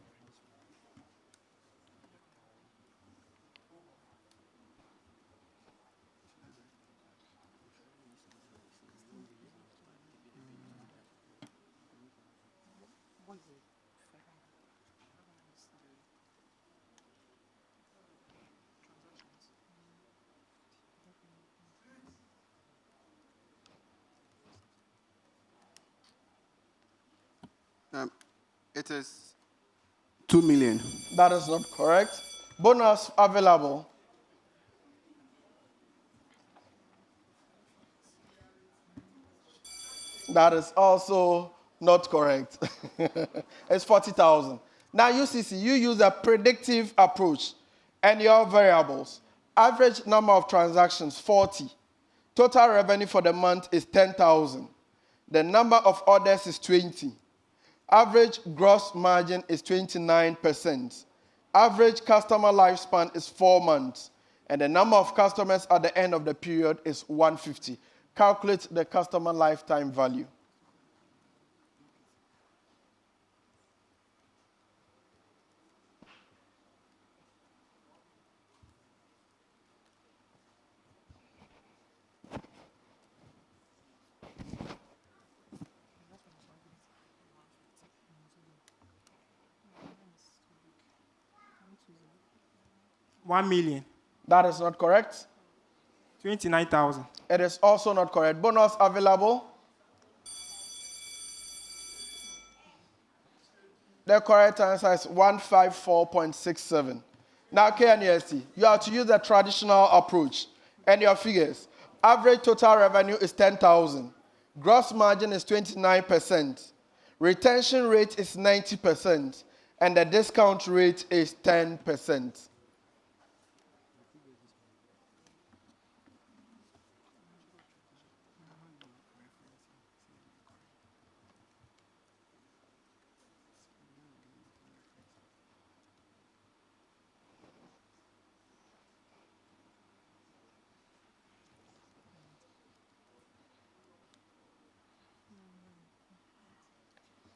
It is 2 million. That is not correct. Bonus available. That is also not correct. It's 40,000. Now, UCC, you use a predictive approach and your variables. Average number of transactions, 40. Total revenue for the month is 10,000. The number of orders is 20. Average gross margin is 29%. Average customer lifespan is 4 months. And the number of customers at the end of the period is 150. Calculate the customer lifetime value. $1 million. That is not correct. 29,000. It is also not correct. Bonus available. The correct answer is 154.67. Now, KNUST, you have to use the traditional approach and your figures. Average total revenue is 10,000. Gross margin is 29%. Retention rate is 90%. And the discount rate is 10%.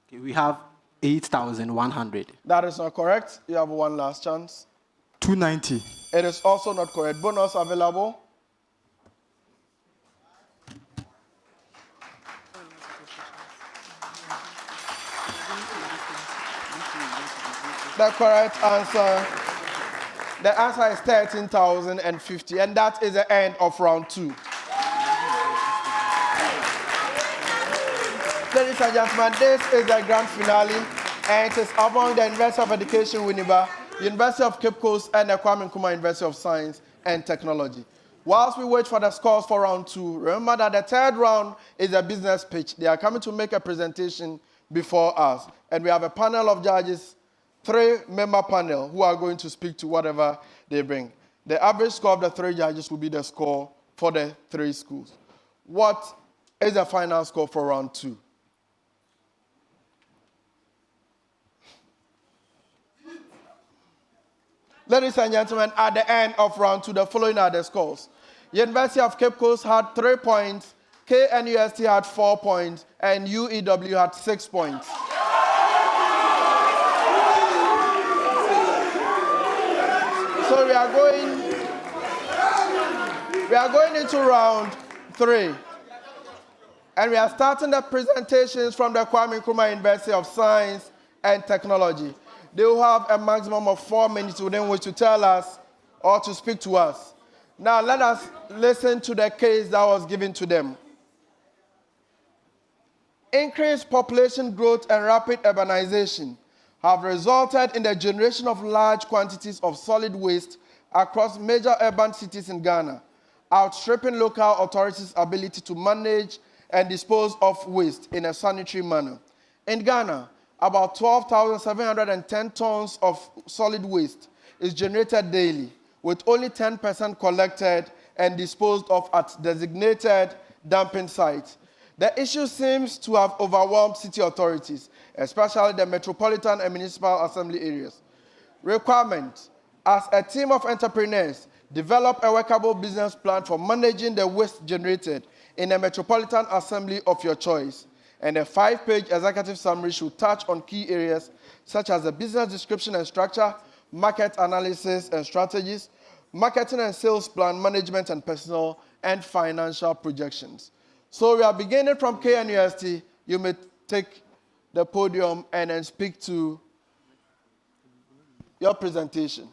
Okay, we have 8,100. That is not correct. You have one last chance. 290. It is also not correct. Bonus available. The correct answer, the answer is 13,050, and that is the end of round 2. Ladies and gentlemen, this is the grand finale, and it is among the University of Education Winneba, University of Cape Coast, and the Kwame Nkrumah University of Science and Technology. Whilst we wait for the scores for round 2, remember that the third round is a business pitch. They are coming to make a presentation before us, and we have a panel of judges, 3-member panel, who are going to speak to whatever they bring. The average score of the 3 judges will be the score for the 3 schools. What is the final score for round 2? Ladies and gentlemen, at the end of round 2, the following are the scores. University of Cape Coast had 3 points, KNUST had 4 points, and UEW had 6 points. So we are going into round 3. And we are starting the presentations from the Kwame Nkrumah University of Science and Technology. They will have a maximum of 4 minutes within which to tell us or to speak to us. Now let us listen to the case that was given to them. Increased population growth and rapid urbanization have resulted in the generation of large quantities of solid waste across major urban cities in Ghana, outstripping local authorities' ability to manage and dispose of waste in a sanitary manner. In Ghana, about 12,710 tons of solid waste is generated daily, with only 10% collected and disposed of at designated dumping sites. The issue seems to have overwhelmed city authorities, especially the metropolitan and municipal assembly areas. Requirement: as a team of entrepreneurs, Develop a workable business plan for managing the waste generated in a metropolitan assembly of your choice. And a 5-page executive summary should touch on key areas such as the business description and structure, market analysis and strategies, marketing and sales plan, management and personal, and financial projections. So we are beginning from KNUST. You may take the podium and then speak to your presentation.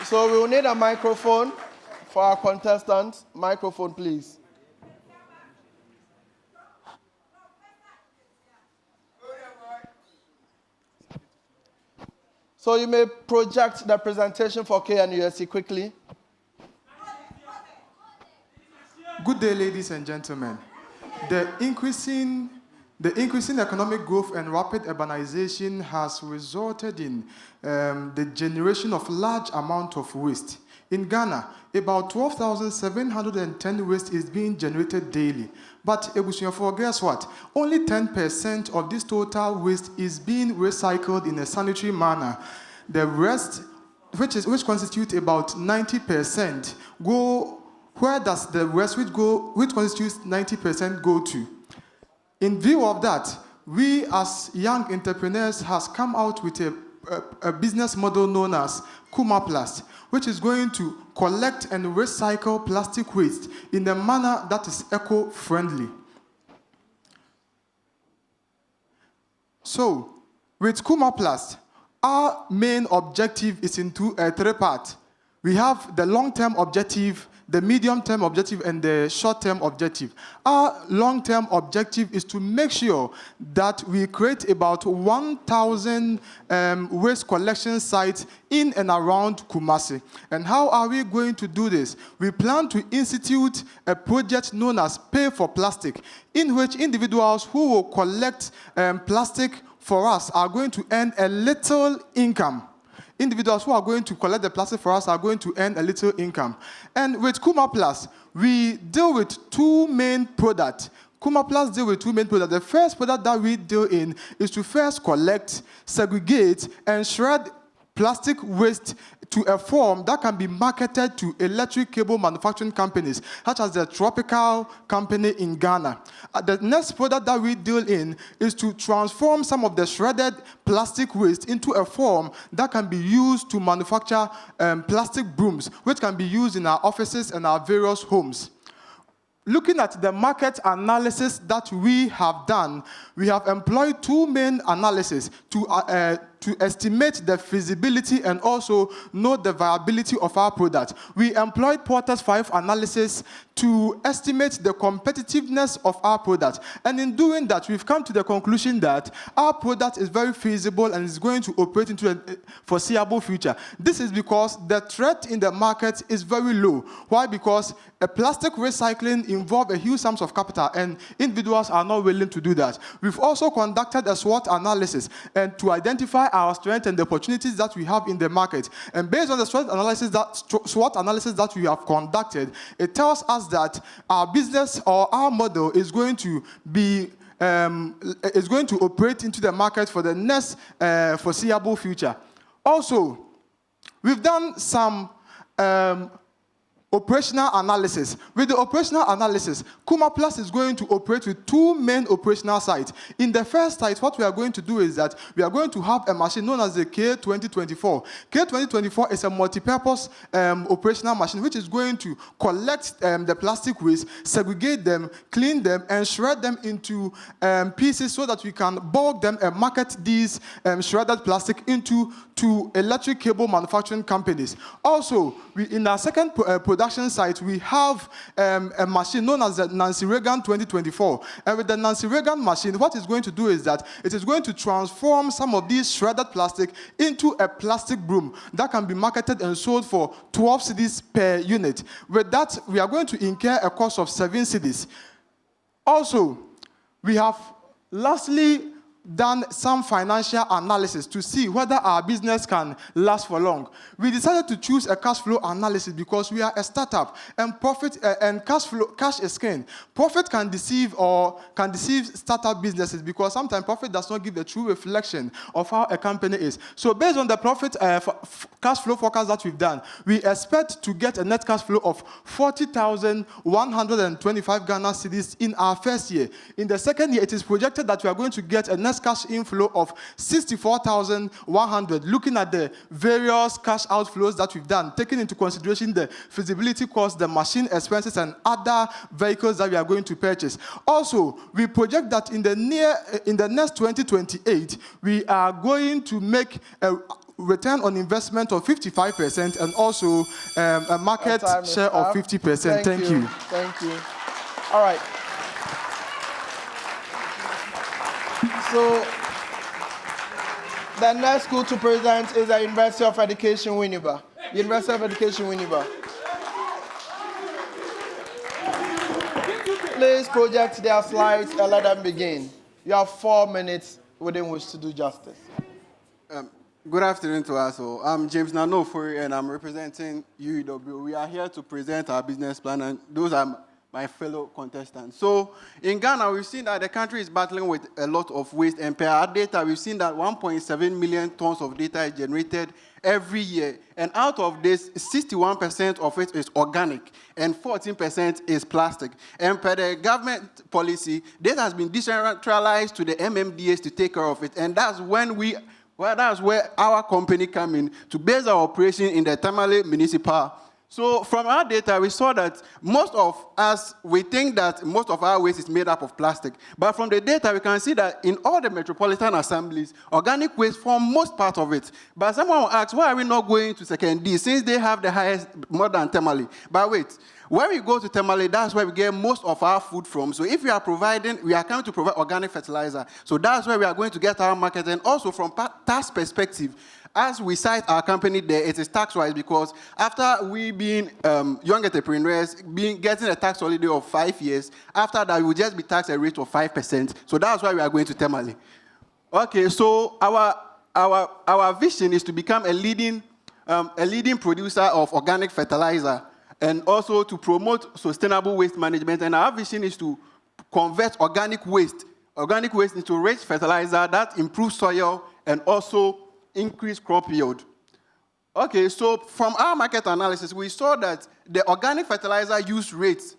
So we will need a microphone for our contestants. Microphone, please. So you may project the presentation for KNUST quickly. Good day, ladies and gentlemen. The increasing economic growth and rapid urbanization has resulted in the generation of large amount of waste. In Ghana, about 12,710 waste is being generated daily. But Ebusuafo, guess what? Only 10% of this total waste is being recycled in a sanitary manner. The rest, which constitute about 90%, go. Where does the rest, which constitutes 90%, go to? In view of that, we as young entrepreneurs has come out with a business model known as Nkrumah, which is going to collect and recycle plastic waste in a manner that is eco-friendly. So, with Nkrumah, our main objective is into three parts. We have the long-term objective, the medium-term objective, and the short-term objective. Our long-term objective is to make sure that we create about 1,000 waste collection sites in and around Kumasi. And how are we going to do this? We plan to institute a project known as Pay for Plastic, in which individuals who will collect plastic for us are going to earn a little income. Individuals who are going to collect the plastic for us are going to earn a little income. And with Nkrumah, we deal with two main products. Nkrumah deal with two main products. The first product that we deal in is to first collect, segregate, and shred plastic waste to a form that can be marketed to electric cable manufacturing companies, such as the Tropical company in Ghana. The next product that we deal in is to transform some of the shredded plastic waste into a form that can be used to manufacture plastic brooms, which can be used in our offices and our various homes. Looking at the market analysis that we have done, we have employed two main analyses to estimate the feasibility and also know the viability of our product. We employed Porter's 5 analysis to estimate the competitiveness of our product. And in doing that, we've come to the conclusion that our product is very feasible and is going to operate into a foreseeable future. This is because the threat in the market is very low. Why? Because a plastic recycling involves a huge sums of capital, and individuals are not willing to do that. We've also conducted a SWOT analysis and to identify our strengths and the opportunities that we have in the market. And based on the SWOT analysis that we have conducted, it tells us that our business or our model is going to be is going to operate into the market for the next foreseeable future. Also, we've done some operational analysis. With the operational analysis, Nkrumah is going to operate with two main operational sites. In the first site, what we are going to do is that we are going to have a machine known as the K2024. K2024 is a multi-purpose operational machine which is going to collect the plastic waste, segregate them, clean them, and shred them into pieces so that we can bulk them and market these shredded plastic into electric cable manufacturing companies. Also, in our second production site, we have a machine known as the Nancy Reagan 2024. And with the Nancy Reagan machine, what it's going to do is that it is going to transform some of these shredded plastic into a plastic broom that can be marketed and sold for 12 cedis per unit. With that, we are going to incur a cost of 7 cedis. Also, we have lastly done some financial analysis to see whether our business can last for long. We decided to choose a cash flow analysis because we are a startup, and profit and cash is king. Profit can deceive startup businesses because sometimes profit does not give a true reflection of how a company is. So based on the profit cash flow forecast that we've done, we expect to get a net cash flow of 40,125 Ghana cedis in our first year. In the second year, it is projected that we are going to get a net cash inflow of 64,100, looking at the various cash outflows that we've done, taking into consideration the feasibility cost, the machine expenses, and other vehicles that we are going to purchase. Also, we project that in the next 2028, we are going to make a return on investment of 55% and also a market share of 50%. Thank you. Thank you. All right. So, the next school to present is the University of Education Winneba. University of Education Winneba. Please project their slides and let them begin. You have 4 minutes within which to do justice. Good afternoon to us all. I'm James Nanofori and I'm representing UEW. We are here to present our business plan, and those are my fellow contestants. So in Ghana, we've seen that the country is battling with a lot of waste, and per our data, we've seen that 1.7 million tons of data is generated every year. And out of this, 61% of it is organic and 14% is plastic. And per the government policy, data has been decentralized to the MMDAs to take care of it. And that's that's where our company come in to base our operation in the Tamale municipal. So from our data, we saw that we think that most of our waste is made up of plastic. But from the data, we can see that in all the metropolitan assemblies, organic waste form most part of it. But someone will ask, why are we not going to second D, since they have the highest, more than Tamale? But wait, when we go to Tamale, that's where we get most of our food from. So if we are coming to provide organic fertilizer. So that's where we are going to get our market. And also from tax perspective, as we cite our company there, it is tax-wise because after we being young entrepreneurs, getting a tax holiday of 5 years, after that we will just be taxed at a rate of 5%. So that's why we are going to Tamale. Okay, so our vision is to become a leading producer of organic fertilizer and also to promote sustainable waste management. And our vision is to convert organic waste into rich fertilizer that improves soil and also increase crop yield. Okay, so from our market analysis, we saw that the organic fertilizer use rate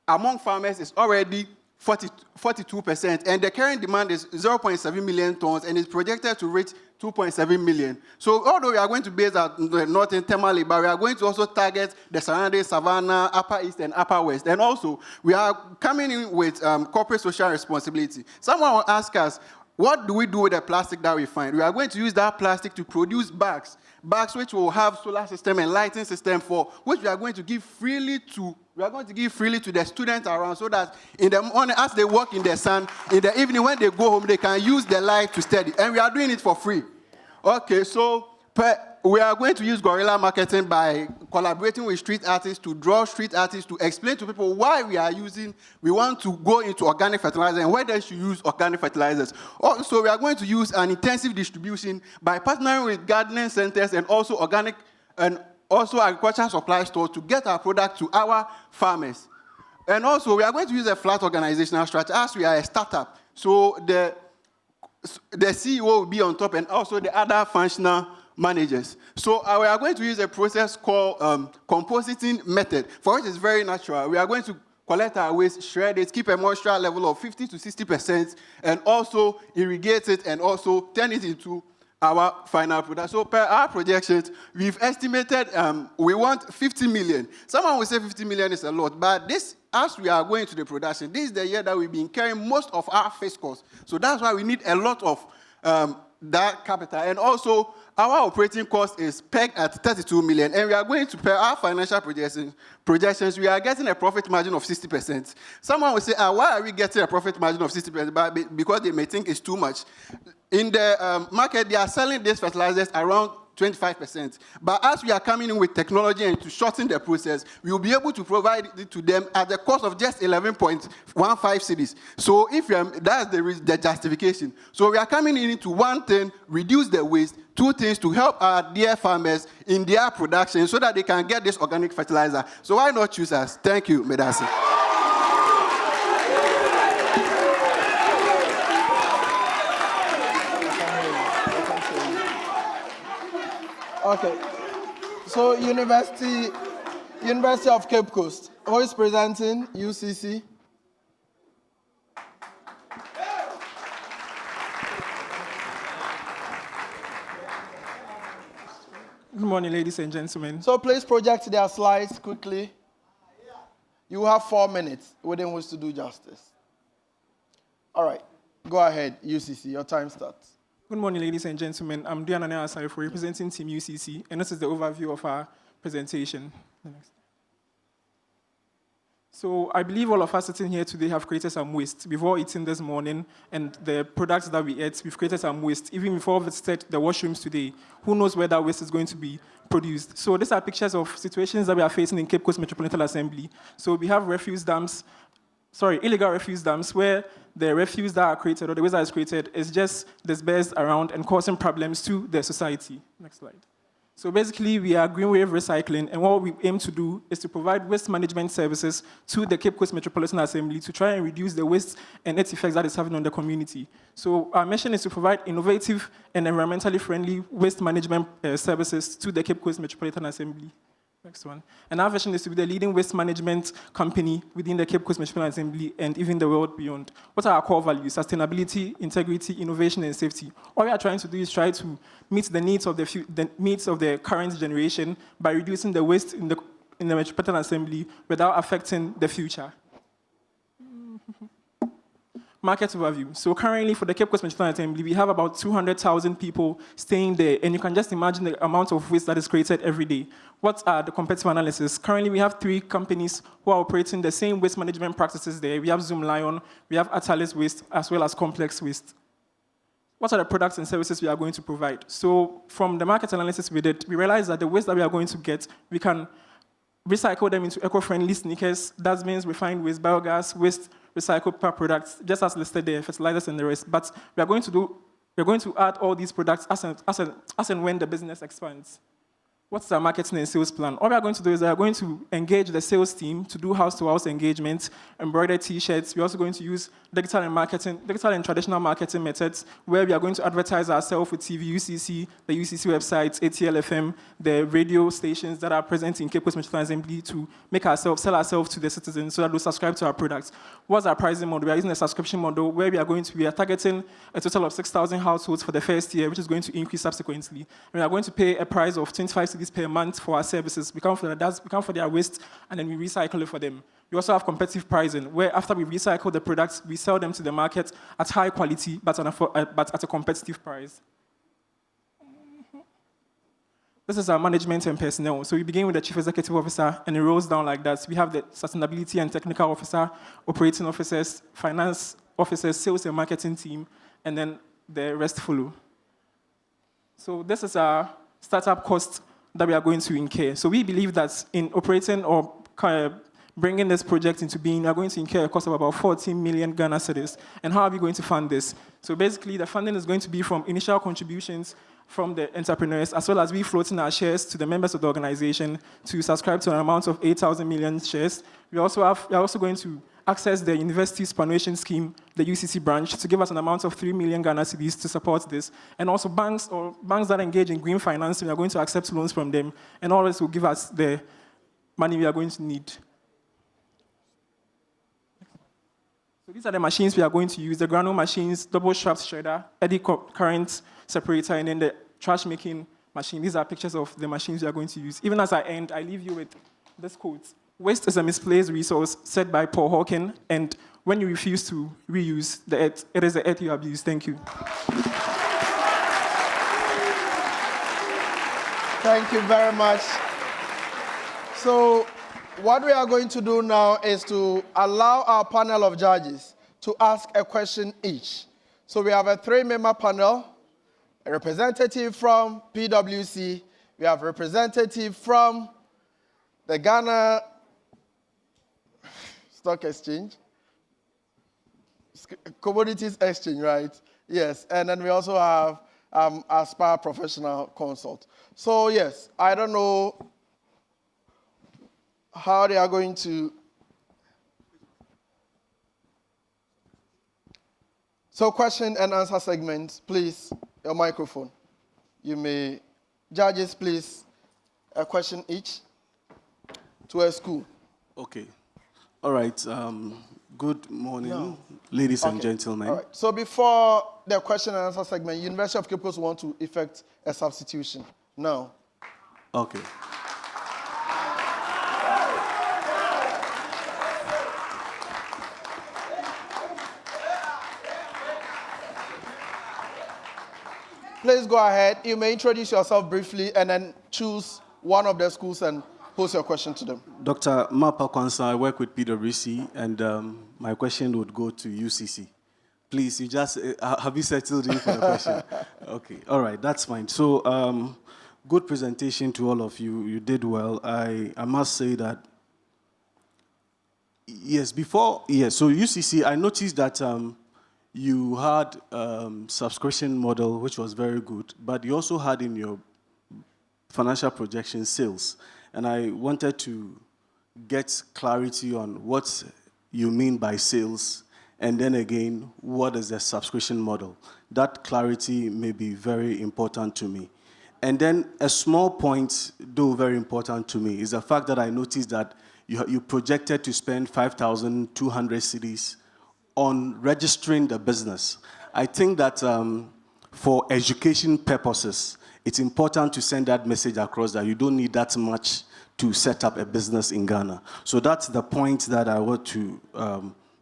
among farmers is already 42%, and the current demand is 0.7 million tons, and is projected to reach 2.7 million. So although we are going to base our northern Tamale, but we are going to also target the surrounding Savannah, Upper East, and Upper West. And also, we are coming in with corporate social responsibility. Someone will ask us, what do we do with the plastic that we find? We are going to use that plastic to produce bags which will have solar system and lighting system which we are going to give freely to the students around, so that in the morning, as they work in the sun, in the evening when they go home, they can use the light to study. And we are doing it for free. Okay, so we are going to use guerrilla marketing by collaborating with street artists to draw street artists to explain to people why we want to go into organic fertilizer and why they should use organic fertilizers. Also, we are going to use an intensive distribution by partnering with gardening centers and also agricultural supply stores to get our product to our farmers. And also, we are going to use a flat organizational structure as we are a startup. So the CEO will be on top and also the other functional managers. So we are going to use a process called compositing method, for which is very natural. We are going to collect our waste, shred it, keep a moisture level of 50 to 60%, and also irrigate it and also turn it into our final product. So per our projections, we've estimated we want 50 million. Someone will say 50 million is a lot, but as we are going to the production, this is the year that we've been carrying most of our fixed costs. So that's why we need a lot of that capital. And also, our operating cost is pegged at 32 million, and we are going to, per our financial projections, we are getting a profit margin of 60%. Someone will say, why are we getting a profit margin of 60%? Because they may think it's too much. In the market, they are selling these fertilizers around 25%. But as we are coming in with technology and to shorten the process, we will be able to provide it to them at the cost of just 11.15 cedis. So if that's the justification. So we are coming in into one thing, reduce the waste, two things to help our dear farmers in their production so that they can get this organic fertilizer. So why not choose us? Thank you, Medasi. Okay. So University of Cape Coast. Who is presenting? UCC. Good morning, ladies and gentlemen. So please project their slides quickly. You have 4 minutes within which to do justice. All right. Go ahead, UCC. Your time starts. Good morning, ladies and gentlemen. I'm Diana Asai for representing Team UCC, and this is the overview of our presentation. So I believe all of us sitting here today have created some waste. Before eating this morning, and the products that we ate, we've created some waste. Even before we visited the washrooms today, who knows where that waste is going to be produced. So these are pictures of situations that we are facing in Cape Coast Metropolitan Assembly. So we have illegal refuse dumps where the refuse that are created or the waste that is created is just dispersed around and causing problems to the society. Next slide. So basically, we are Green Wave Recycling, and what we aim to do is to provide waste management services to the Cape Coast Metropolitan Assembly to try and reduce the waste and its effects that it's having on the community. So our mission is to provide innovative and environmentally friendly waste management services to the Cape Coast Metropolitan Assembly. Next one. And our vision is to be the leading waste management company within the Cape Coast Metropolitan Assembly and even the world beyond. What are our core values? Sustainability, integrity, innovation, and safety. All we are trying to do is try to meet the needs of the current generation by reducing the waste in the Metropolitan Assembly without affecting the future. Market overview. So currently for the Cape Coast Metropolitan Assembly, we have about 200,000 people staying there, and you can just imagine the amount of waste that is created every day. What are the competitive analysis? Currently, we have 3 companies who are operating the same waste management practices there. We have Zoom Lion, we have Atalis Waste, as well as Complex Waste. What are the products and services we are going to provide? So from the market analysis we did, we realized that the waste that we are going to get, we can recycle them into eco-friendly sneakers. That means refined waste, biogas, waste, recycled paper products, just as listed there, fertilizers and the rest. But we're going to add all these products as and when the business expands. What's our marketing and sales plan? All we are going to do is we are going to engage the sales team to do house-to-house engagement, embroidered T-shirts. We're also going to use digital and traditional marketing methods, where we are going to advertise ourselves with TV, UCC, the UCC websites, ATL FM, the radio stations that are present in Cape Coast Metropolitan Assembly to sell ourselves to the citizens so that they subscribe to our products. What's our pricing model? We are using a subscription model where we are targeting a total of 6,000 households for the first year, which is going to increase subsequently. We are going to pay a price of 25 cedis per month for our services. We come for their waste, and then we recycle it for them. We also have competitive pricing, where after we recycle the products, we sell them to the market at high quality, but at a competitive price. This is our management and personnel. So we begin with the Chief Executive Officer, and it rolls down like that. We have the Sustainability and Technical Officer, Operating Officers, Finance Officers, Sales and Marketing Team, and then the rest follow. So this is our startup cost that we are going to incur. So we believe that in operating or bringing this project into being, we are going to incur a cost of about 14 million Ghana cedis. And how are we going to fund this? So basically, the funding is going to be from initial contributions from the entrepreneurs, as well as we floating our shares to the members of the organization to subscribe to an amount of 8,000 million shares. We are also going to access the University Superannuation Scheme, the UCC branch, to give us an amount of 3 million Ghana cedis to support this. And also banks that engage in green finance, we are going to accept loans from them, and all this will give us the money we are going to need. So these are the machines we are going to use: the granule machines, double shaft shredder, eddy current separator, and then the trash making machine. These are pictures of the machines we are going to use. Even as I end, I leave you with this quote: "Waste is a misplaced resource," said by Paul Hawken, and when you refuse to reuse the earth, it is the earth you abuse. Thank you. Thank you very much. So what we are going to do now is to allow our panel of judges to ask a question each. So we have a 3-member panel, a representative from PwC. We have a representative from the Ghana Stock Exchange, Commodities Exchange, right? Yes, and then we also have Aspire Professional Consult. So yes, I don't know how they are going to. So question and answer segment, please, your microphone. You may, judges, please, a question each to a school. Okay. All right. Good morning, ladies and gentlemen. All right. So before the question and answer segment, University of Cape Coast want to effect a substitution. No. Okay. Please go ahead. You may introduce yourself briefly and then choose one of the schools and pose your question to them. Dr. Mapa Kwansa, I work with PwC, and my question would go to UCC. Please, you just, have you settled in for the question? Okay, all right, that's fine. So, good presentation to all of you. You did well. I must say that, yes, so UCC, I noticed that you had subscription model, which was very good, but you also had in your financial projection sales. And I wanted to get clarity on what you mean by sales, and then again, what is the subscription model? That clarity may be very important to me. And then a small point, though very important to me, is the fact that I noticed that you projected to spend 5,200 cedis on registering the business. I think that for education purposes, it's important to send that message across that you don't need that much to set up a business in Ghana. So that's the point that I want to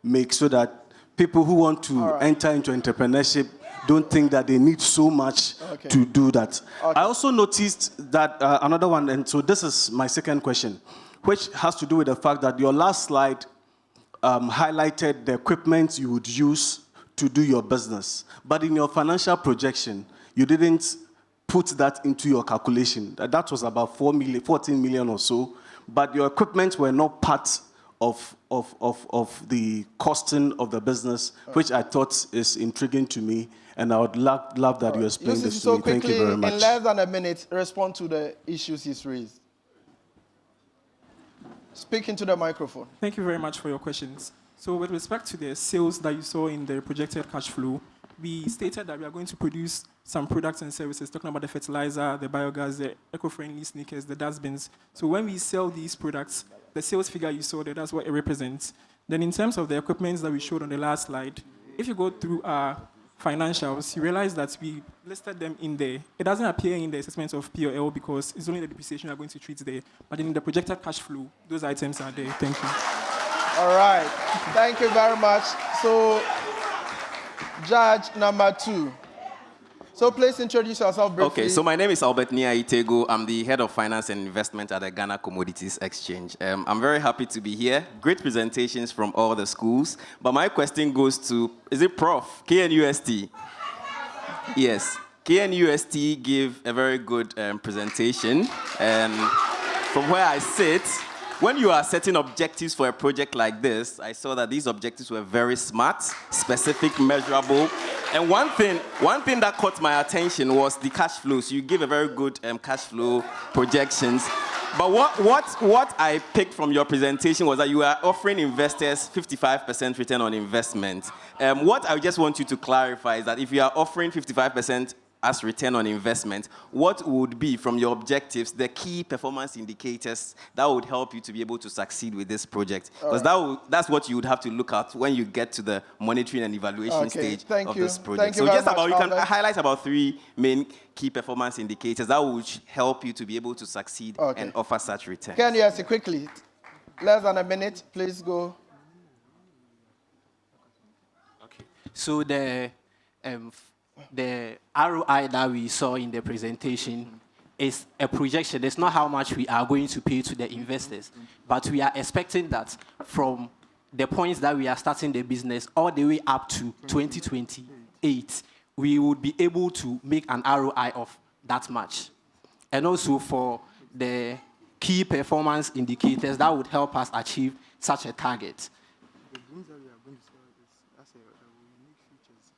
make, so that people who want to enter into entrepreneurship don't think that they need so much to do that. I also noticed that another one, and so this is my second question, which has to do with the fact that your last slide highlighted the equipment you would use to do your business. But in your financial projection, you didn't put that into your calculation. That was about 14 million or so, but your equipment were not part of the costing of the business, which I thought is intriguing to me, and I would love that you explain this to me. Quickly, thank you very much. In less than a minute, respond to the issues he's raised. Speak into the microphone. Thank you very much for your questions. So with respect to the sales that you saw in the projected cash flow, we stated that we are going to produce some products and services, talking about the fertilizer, the biogas, the eco-friendly sneakers, the dustbins. So when we sell these products, the sales figure you saw there, that's what it represents. Then in terms of the equipment that we showed on the last slide, if you go through our financials, you realize that we listed them in there. It doesn't appear in the assessment of P&L because it's only the depreciation we are going to treat there. But in the projected cash flow, those items are there. Thank you. All right. Thank you very much. So, Judge number 2. So please introduce yourself briefly. Okay, so my name is Albert Nia Itego. I'm the head of finance and investment at the Ghana Commodities Exchange. I'm very happy to be here. Great presentations from all the schools. But my question goes to, is it Prof? KNUST? Yes. KNUST gave a very good presentation. And from where I sit, when you are setting objectives for a project like this, I saw that these objectives were very smart, specific, measurable. And one thing that caught my attention was the cash flow. So you give a very good cash flow projections. But what I picked from your presentation was that you are offering investors 55% return on investment. What I just want you to clarify is that if you are offering 55% as return on investment, what would be, from your objectives, the key performance indicators that would help you to be able to succeed with this project? Because that's what you would have to look at when you get to the monitoring and evaluation stage of this project. So just about, you can highlight about 3 main key performance indicators that would help you to be able to succeed and offer such returns. Can you answer quickly? Less than a minute, please go. Okay. So the ROI that we saw in the presentation is a projection. It's not how much we are going to pay to the investors, but we are expecting that from the points that we are starting the business all the way up to 2028, we would be able to make an ROI of that much. And also for the key performance indicators that would help us achieve such a target.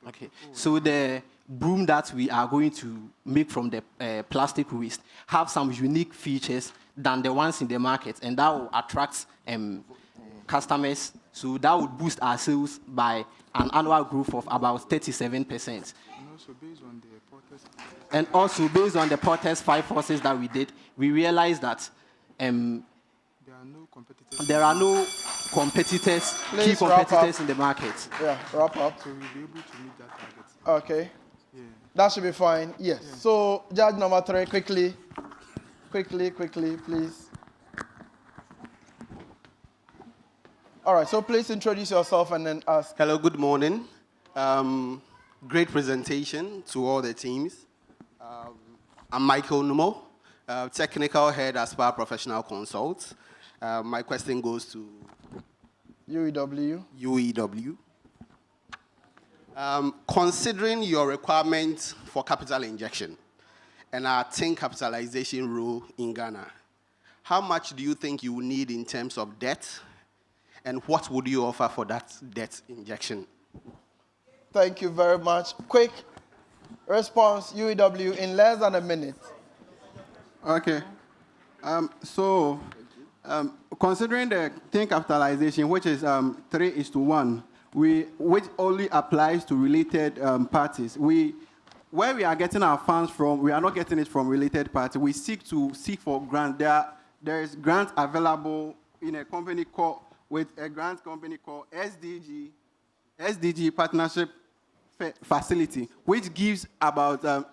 Okay, so the broom that we are going to make from the plastic waste have some unique features than the ones in the market, and that will attract customers. So that would boost our sales by an annual growth of about 37%. And also based on the protest 5 forces that we did, we realized that there are no competitors, key competitors in the market. Yeah, wrap up. So we'll be able to meet that target. Okay. Yeah. That should be fine. Yes. Yeah. So, judge number 3, quickly, please. All right. So, please introduce yourself and then ask. Hello. Good morning. Great presentation to all the teams. I'm Michael Numo, technical head as Aspire Professional Consult. My question goes to UEW. Considering your requirements for capital injection and our 10 capitalization rule in Ghana, how much do you think you will need in terms of debt, and what would you offer for that debt injection? Thank you very much. Quick response, UEW, in less than a minute. Okay. Considering the 10 capitalization, which is 3:1, which only applies to related parties, where we are getting our funds from, we are not getting it from related parties. We seek for grant. There is grant available in a company called SDG Partnership Facility, which gives about a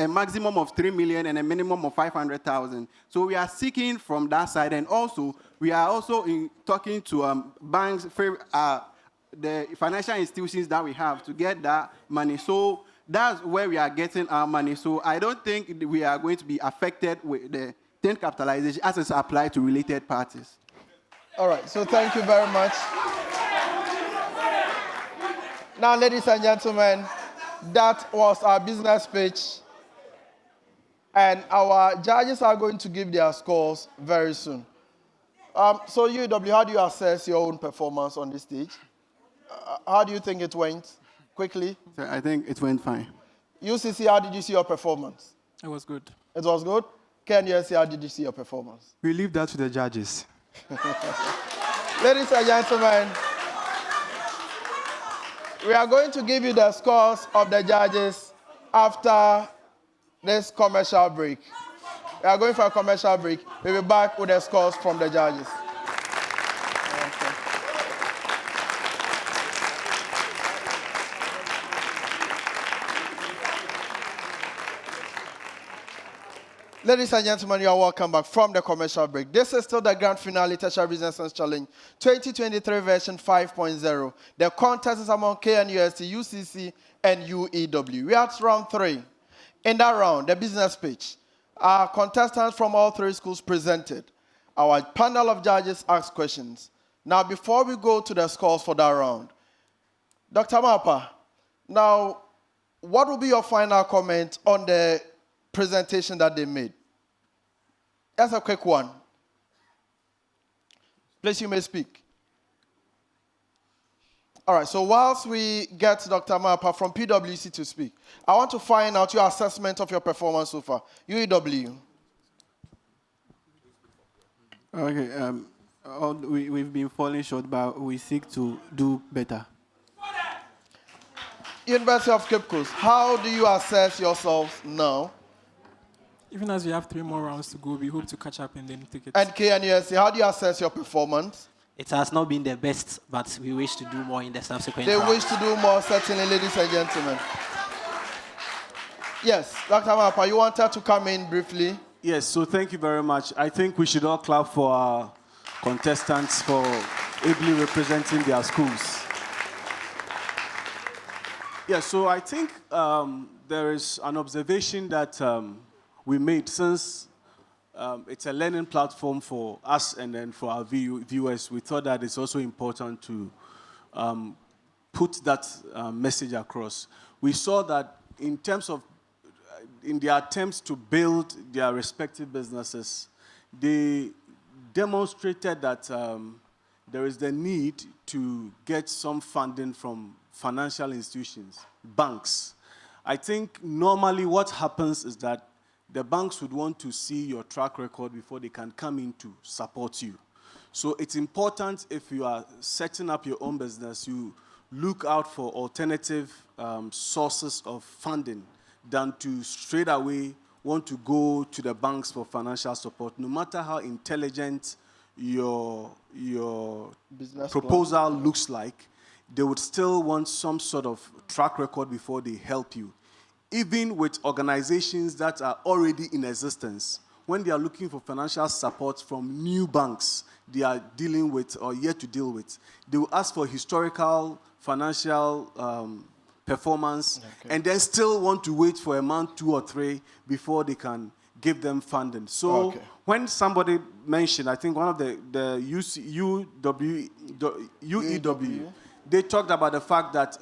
maximum of 3 million and a minimum of 500,000. So we are seeking from that side, and also we are also talking to banks, the financial institutions that we have to get that money. So that's where we are getting our money. So I don't think we are going to be affected with the 10 capitalization as it's applied to related parties. All right. So thank you very much. Now, ladies and gentlemen, that was our business pitch. And our judges are going to give their scores very soon. So, UW, how do you assess your own performance on this stage? How do you think it went? Quickly. So I think it went fine. UCC, how did you see your performance? It was good. It was good? KNUST, how did you see your performance? We leave that to the judges. Ladies and gentlemen, we are going to give you the scores of the judges after this commercial break. We are going for a commercial break. We'll be back with the scores from the judges. Ladies and gentlemen, you are welcome back from the commercial break. This is still the grand finale Tertiary Business Science Challenge 2023 version 5.0. The contest is among KNUST, UCC, and UEW. We are at round 3. In that round, the business pitch, our contestants from all 3 schools presented. Our panel of judges asked questions. Now, before we go to the scores for that round, Dr. Mapa, now, what will be your final comment on the presentation that they made? That's a quick one. Please, you may speak. All right, so whilst we get Dr. Mapa from PwC to speak, I want to find out your assessment of your performance so far. UEW. Okay, we've been falling short, but we seek to do better. University of Cape Coast, how do you assess yourselves now? Even as we have 3 more rounds to go, we hope to catch up and then take it. And KNUST, how do you assess your performance? It has not been the best, but we wish to do more in the subsequent They rounds. wish to do more, certainly, ladies and gentlemen. Yes, Dr. Mapa, you wanted to come in briefly? Yes, so thank you very much. I think we should all clap for our contestants for ably representing their schools. Yes, so I think there is an observation that we made since it's a learning platform for us and then for our viewers. We thought that it's also important to put that message across. We saw that in terms of, in their attempts to build their respective businesses, they demonstrated that there is the need to get some funding from financial institutions, banks. I think normally what happens is that the banks would want to see your track record before they can come in to support you. So it's important, if you are setting up your own business, you look out for alternative sources of funding than to straight away want to go to the banks for financial support. No matter how intelligent your Business proposal looks like, they would still want some sort of track record before they help you. Even with organizations that are already in existence, when they are looking for financial support from new banks they are dealing with or yet to deal with, they will ask for historical financial performance, and then still want to wait for a month, 2 or 3, before they can give them funding. So when somebody mentioned, I think one of the UEW, they talked about the fact that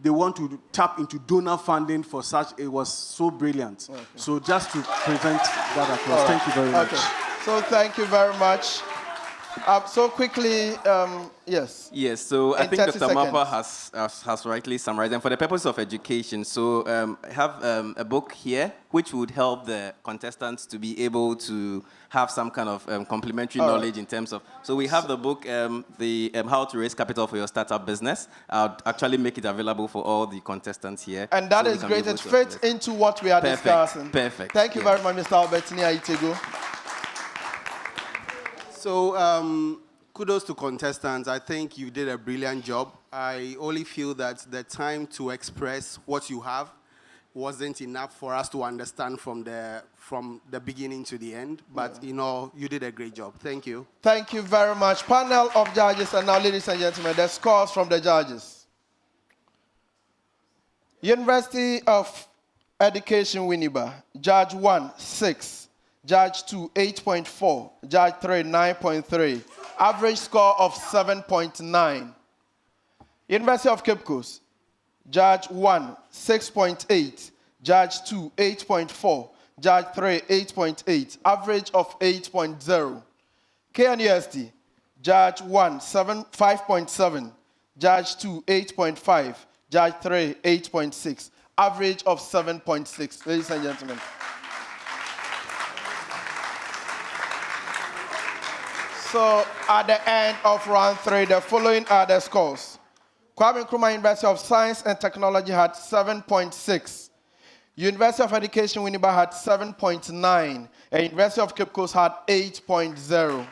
they want to tap into donor funding for such. It was so brilliant. So just to prevent that across. Thank you very much. So thank you very much. So quickly, yes. Yes, so I In think 30 Dr. Mapa seconds. has rightly summarized. And for the purpose of education, so I have a book here which would help the contestants to be able to have some kind of complementary knowledge in terms of. So we have the book, How to Raise Capital for Your Startup Business. I'll actually make it available for all the contestants here. And that so is great. It fits into what we are discussing. Perfect. Thank you very much, Mr. Albertini Aitego. So kudos to contestants. I think you did a brilliant job. I only feel that the time to express what you have wasn't enough for us to understand from the beginning to the end. But, you know, you did a great job. Thank you. Thank you very much. Panel of judges, and now, ladies and gentlemen, the scores from the judges. University of Education Winneba, Judge 1, 6. Judge 2, 8.4. Judge 3, 9.3. Average score of 7.9. University of Cape Coast, Judge 1, 6.8. Judge 2, 8.4. Judge 3, 8.8. Average of 8.0. KNUST, Judge 1, 5.7. Judge 2, 8.5. Judge 3, 8.6. Average of 7.6. Ladies and gentlemen. So at the end of round 3, the following are the scores. Kwame Nkrumah University of Science and Technology had 7.6. University of Education Winneba had 7.9. And University of Cape Coast had 8.0.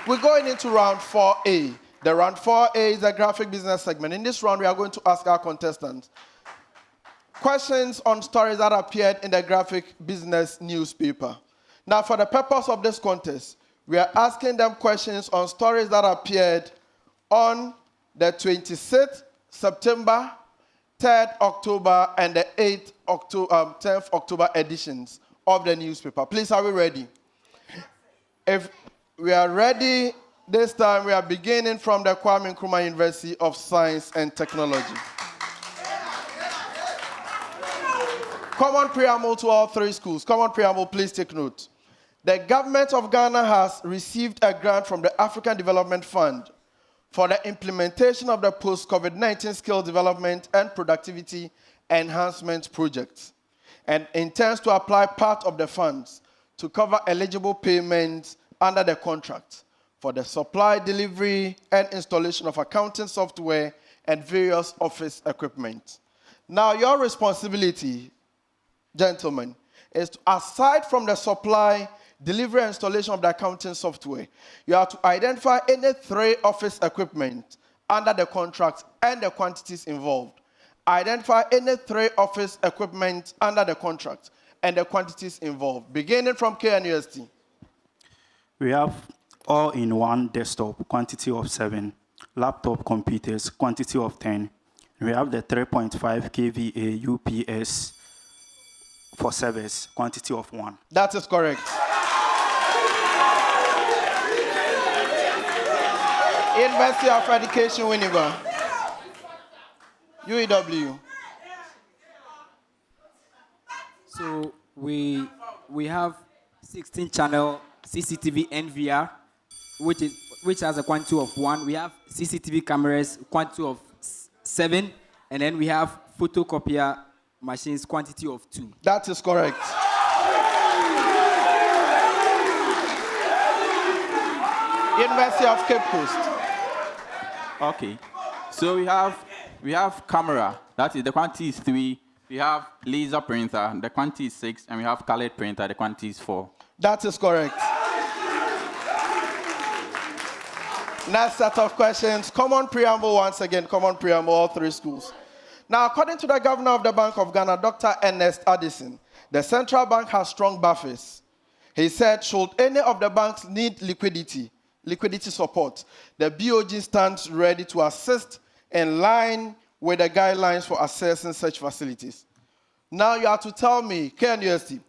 We're going into round 4A. The round 4A is the graphic business segment. In this round, we are going to ask our contestants questions on stories that appeared in the graphic business newspaper. Now, for the purpose of this contest, we are asking them questions on stories that appeared on the 26th September, 3rd October, and the 10th October editions of the newspaper. Please, are we ready? If we are ready, this time we are beginning from the Kwame Nkrumah University of Science and Technology. Common preamble to all 3 schools. Common preamble, please take note. The government of Ghana has received a grant from the African Development Fund for the implementation of the post-COVID-19 skill development and productivity enhancement project, and intends to apply part of the funds to cover eligible payments under the contract for the supply, delivery, and installation of accounting software and various office equipment. Now, your responsibility, gentlemen, is to, aside from the supply, delivery, and installation of the accounting software, you have to identify any 3 office equipment under the contract and the quantities involved. Identify any 3 office equipment under the contract and the quantities involved. Beginning from KNUST. We have all-in-one desktop, quantity of 7. Laptop computers, quantity of 10. We have the 3.5 kVA UPS for servers, quantity of 1. That is correct. University of Education Winneba. UEW. So we have 16 channel CCTV NVR, which has a quantity of 1. We have CCTV cameras quantity of 7, and then we have photocopier machines quantity of 2. That is correct. University of Cape Coast. Okay. So we have camera. That is, the quantity is 3. We have laser printer, the quantity is 6, and we have colored printer, the quantity is 4. That is correct. Next set of questions. Common preamble once again. Common preamble, all 3 schools. Now, according to the governor of the Bank of Ghana, Dr. Ernest Addison, the central bank has strong buffers. He said, should any of the banks need liquidity support, the BOG stands ready to assist in line with the guidelines for accessing such facilities. Now you have to tell me, KNUST,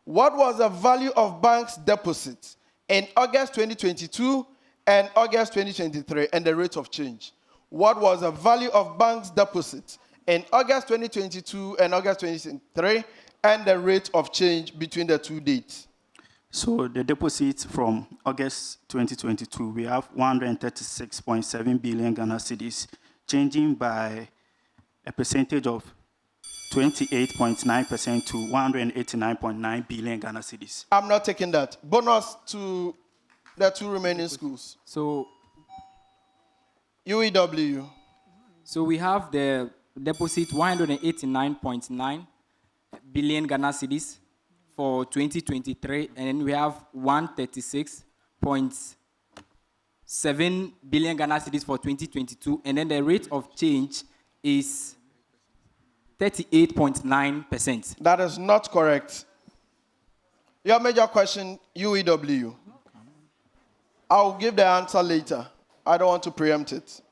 what was the value of banks' deposits in August 2022 and August 2023 and the rate of change? What was the value of banks' deposits in August 2022 and August 2023 and the rate of change between the 2 dates? So the deposits from August 2022, we have 136.7 billion Ghana cedis, changing by a percentage of 28.9% to 189.9 billion Ghana cedis. I'm not taking that. Bonus to the 2 remaining schools. So UEW. So we have the deposit 189.9 billion Ghana cedis for 2023, and then we have 136.7 billion Ghana cedis for 2022, and then the rate of change is 38.9%. That is not correct. Your major question, UEW. I'll give the answer later. I don't want to preempt it.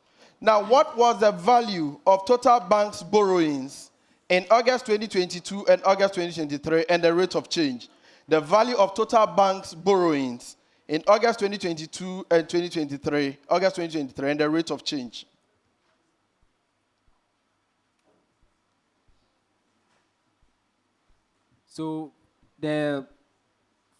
Now, what was the value of total banks' borrowings in August 2022 and August 2023 and the rate of change? The value of total banks' borrowings in August 2022 and August 2023 and the rate of change. So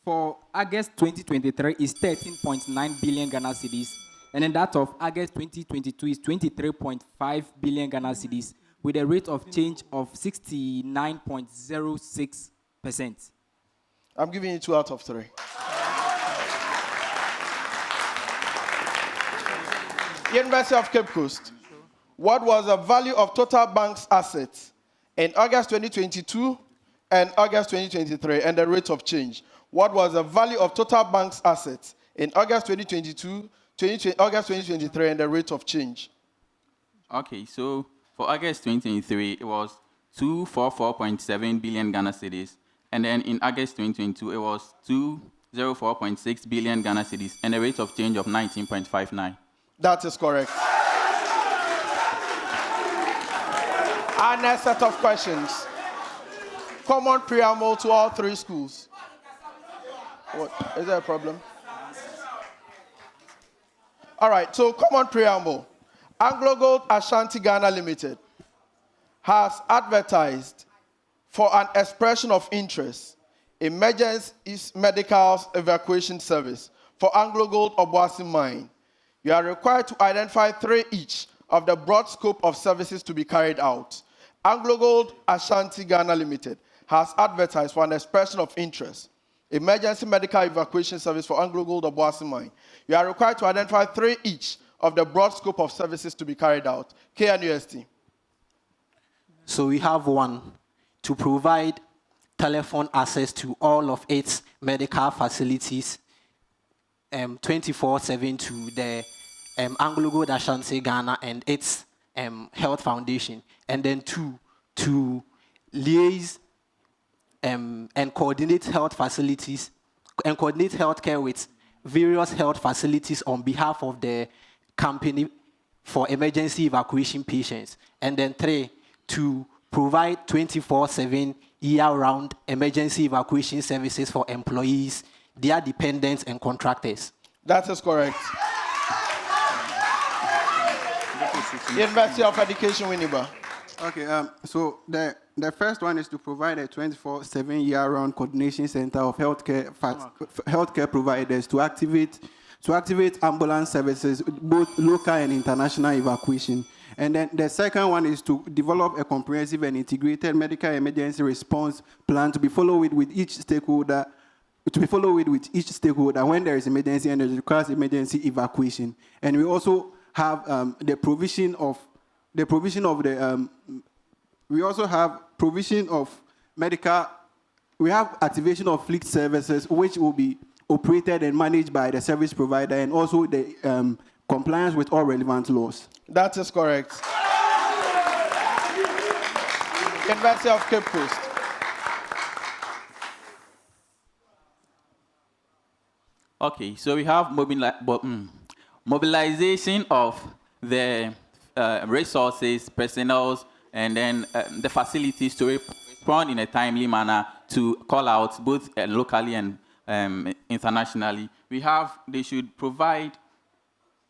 for August 2023 is 13.9 billion Ghana cedis, and then that of August 2022 is 23.5 billion Ghana cedis, with a rate of change of 69.06%. I'm giving you 2 out of 3. University of Cape Coast. What was the value of total banks' assets in August 2022 and August 2023 and the rate of change? What was the value of total banks' assets in August 2022, August 2023 and the rate of change? Okay, so for August 2023, it was 244.7 billion Ghana cedis. And then in August 2022, it was 204.6 billion Ghana cedis and a rate of change of 19.59. That is correct. Our next set of questions. Common preamble to all 3 schools. What? Is there a problem? All right, so common preamble. AngloGold Ashanti Ghana Limited has advertised for an expression of interest, emergency medical evacuation service for AngloGold Obuasi Mine. You are required to identify 3 each of the broad scope of services to be carried out. AngloGold Ashanti Ghana Limited has advertised for an expression of interest, emergency medical evacuation service for AngloGold Obuasi Mine. You are required to identify 3 each of the broad scope of services to be carried out. KNUST. So we have 1, to provide telephone access to all of its medical facilities 24/7 to the AngloGold Ashanti Ghana and its health foundation. And then 2, to liaise and coordinate health facilities and coordinate healthcare with various health facilities on behalf of the company for emergency evacuation patients. And then 3, to provide 24/7 year-round emergency evacuation services for employees, their dependents, and contractors. That is correct. University of Education Winneba. Okay, so the first one is to provide a 24/7 year-round coordination center of healthcare providers to activate ambulance services, both local and international evacuation. And then the second one is to develop a comprehensive and integrated medical emergency response plan to be followed with each stakeholder. When there is emergency and it requires emergency evacuation. And we also have the provision of medical. We have activation of fleet services, which will be operated and managed by the service provider, and also the compliance with all relevant laws. That is correct. University of Cape Coast. Okay, so we have mobilization of the resources, personnel, and then the facilities to respond in a timely manner to call outs both locally and internationally. They should provide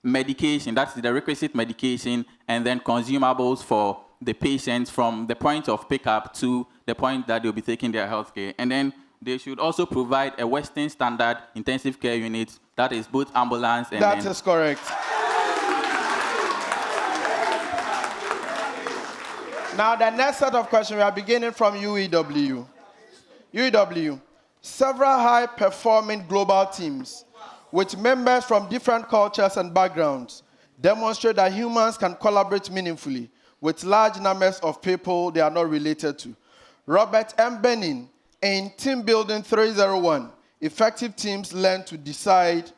medication, that's the requisite medication, and then consumables for the patients from the point of pickup to the point that they'll be taking their health care. And then they should also provide a Western standard intensive care unit that is both ambulance and... That is correct. Now, the next set of questions, we are beginning from UEW. UEW, several high-performing global teams with members from different cultures and backgrounds demonstrate that humans can collaborate meaningfully with large numbers of people they are not related to. Robert M. Benin, in Team Building 301, effective teams learn to decode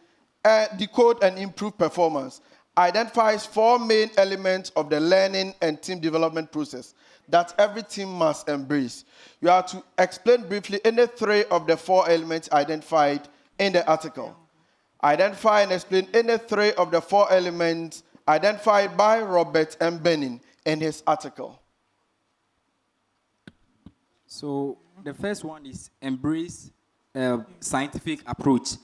and improve performance, identifies 4 main elements of the learning and team development process that every team must embrace. You have to explain briefly any 3 of the 4 elements identified in the article. Identify and explain any 3 of the 4 elements identified by Robert M. Benin in his article. So the first one is embrace scientific approach.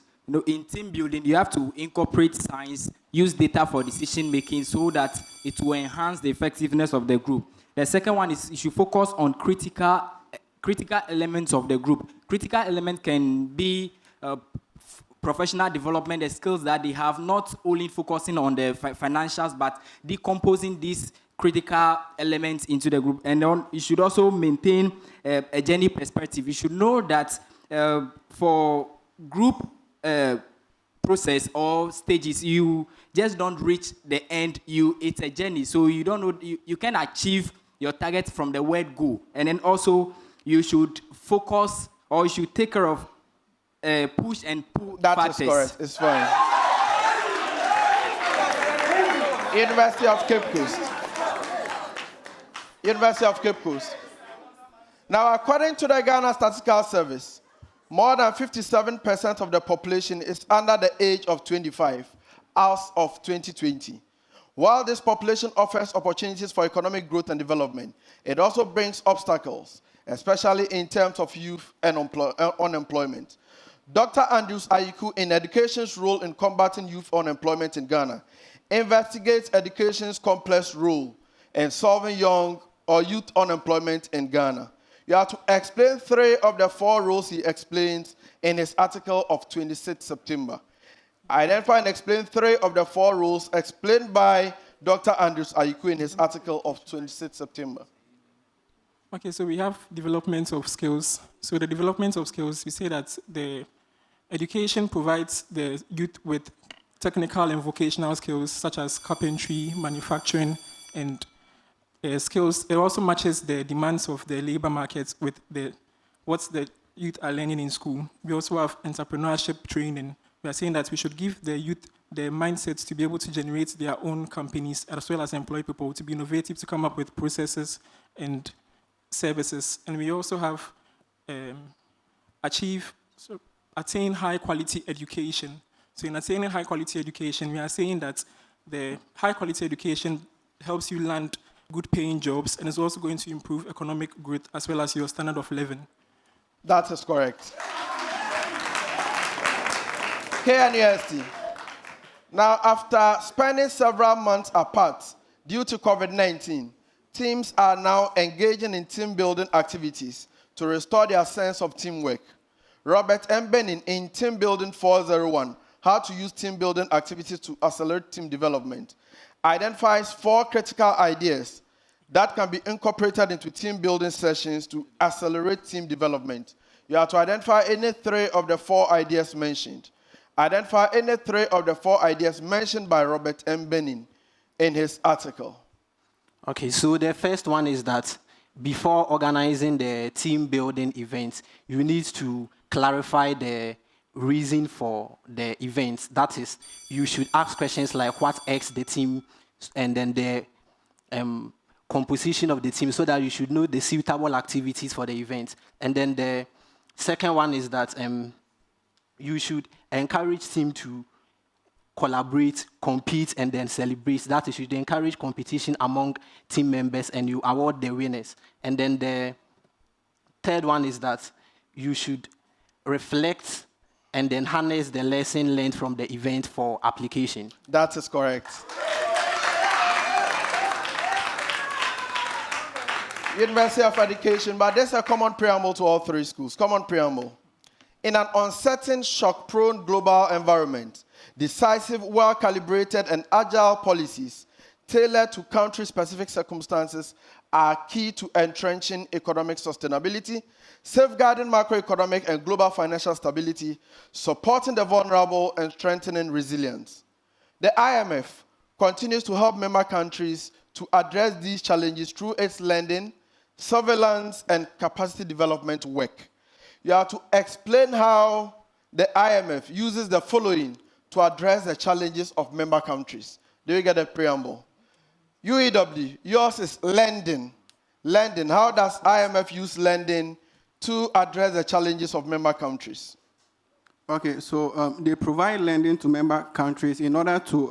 In team building, you have to incorporate science, use data for decision making so that it will enhance the effectiveness of the group. The second one is you should focus on critical elements of the group. Critical element can be professional development, the skills that they have, not only focusing on the financials, but decomposing these critical elements into the group. And then you should also maintain a journey perspective. You should know that for group process or stages, you just don't reach the end. It's a journey, so you don't know you can achieve your target from the word go. And then also you should focus, or you should take care of push and pull factors. That is correct. It's fine. University of Cape Coast. University of Cape Coast. Now, according to the Ghana Statistical Service, more than 57% of the population is under the age of 25 as of 2020. While this population offers opportunities for economic growth and development, it also brings obstacles, especially in terms of youth and unemployment. Dr. Andrews Ayiku, in education's role in combating youth unemployment in Ghana, investigates education's complex role in solving young or youth unemployment in Ghana. You have to explain 3 of the 4 roles he explains in his article of 26 September. Identify and explain 3 of the 4 roles explained by Dr. Andrews Ayiku in his article of 26 September. Okay, so we have development of skills. So the development of skills, we say that the education provides the youth with technical and vocational skills such as carpentry, manufacturing, and skills. It also matches the demands of the labor markets with what the youth are learning in school. We also have entrepreneurship training. We are saying that we should give the youth the mindsets to be able to generate their own companies as well as employ people, to be innovative, to come up with processes and services. And we also have attain high quality education. So in attaining high quality education, we are saying that the high quality education helps you land good paying jobs and is also going to improve economic growth as well as your standard of living. That is correct. KNUST. Now, after spending several months apart due to COVID-19, teams are now engaging in team building activities to restore their sense of teamwork. Robert M. Benin in Team Building 401, How to Use Team Building Activities to Accelerate Team Development, identifies 4 critical ideas that can be incorporated into team building sessions to accelerate team development. You have to identify any 3 of the 4 ideas mentioned. Identify any 3 of the 4 ideas mentioned by Robert M. Benin in his article. Okay, so the first one is that before organizing the team building events, you need to clarify the reason for the events. That is, you should ask questions like what X the team, and then the composition of the team, so that you should know the suitable activities for the event. And then the second one is that you should encourage team to collaborate, compete, and then celebrate. That is, you should encourage competition among team members and you award the winners. And then the third one is that you should reflect and then harness the lesson learned from the event for application. That is correct. University of Education, but there's a common preamble to all 3 schools. Common preamble. In an uncertain, shock-prone global environment, decisive, well-calibrated, and agile policies tailored to country-specific circumstances are key to entrenching economic sustainability, safeguarding macroeconomic and global financial stability, supporting the vulnerable, and strengthening resilience. The IMF continues to help member countries to address these challenges through its lending, surveillance, and capacity development work. You have to explain how the IMF uses the following to address the challenges of member countries. Do you get the preamble? UEW, yours is lending. Lending, how does IMF use lending to address the challenges of member countries? Okay, so they provide lending to member countries in order to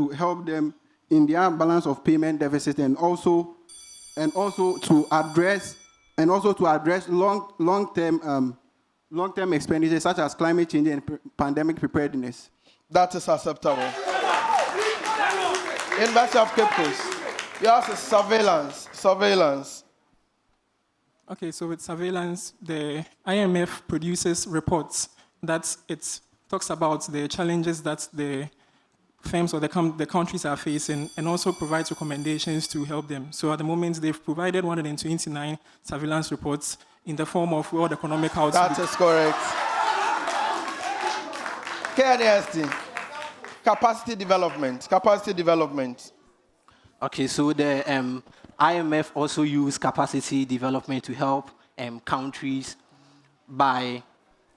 help them in their balance of payment deficit, and also to address long-term expenditures such as climate change and pandemic preparedness. That is acceptable. University of Cape Coast, yours is surveillance. Okay, so with surveillance, the IMF produces reports that it talks about the challenges that the firms or the countries are facing, and also provides recommendations to help them. So at the moment, they've provided 129 surveillance reports in the form of World Economic Outlook. That is correct. KNUST, capacity development. Okay, so the IMF also use capacity development to help countries by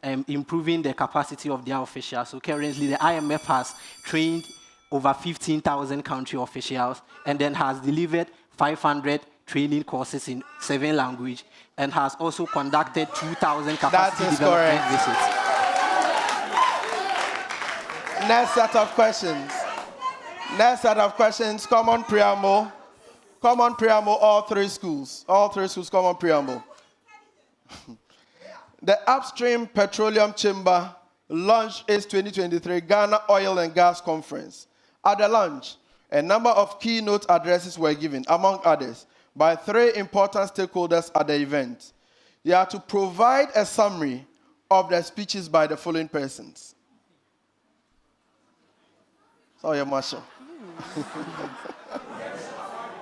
improving the capacity of their officials. So currently, the IMF has trained over 15,000 country officials and then has delivered 500 training courses in 7 languages and has also conducted 2,000 capacity development visits. Next set of questions. Common preamble, all 3 schools, common preamble. The Upstream Petroleum Chamber launched its 2023 Ghana Oil and Gas Conference. At the launch, a number of keynote addresses were given, among others, by 3 important stakeholders at the event. You are to provide a summary of the speeches by the following persons. Sorry, Marshall.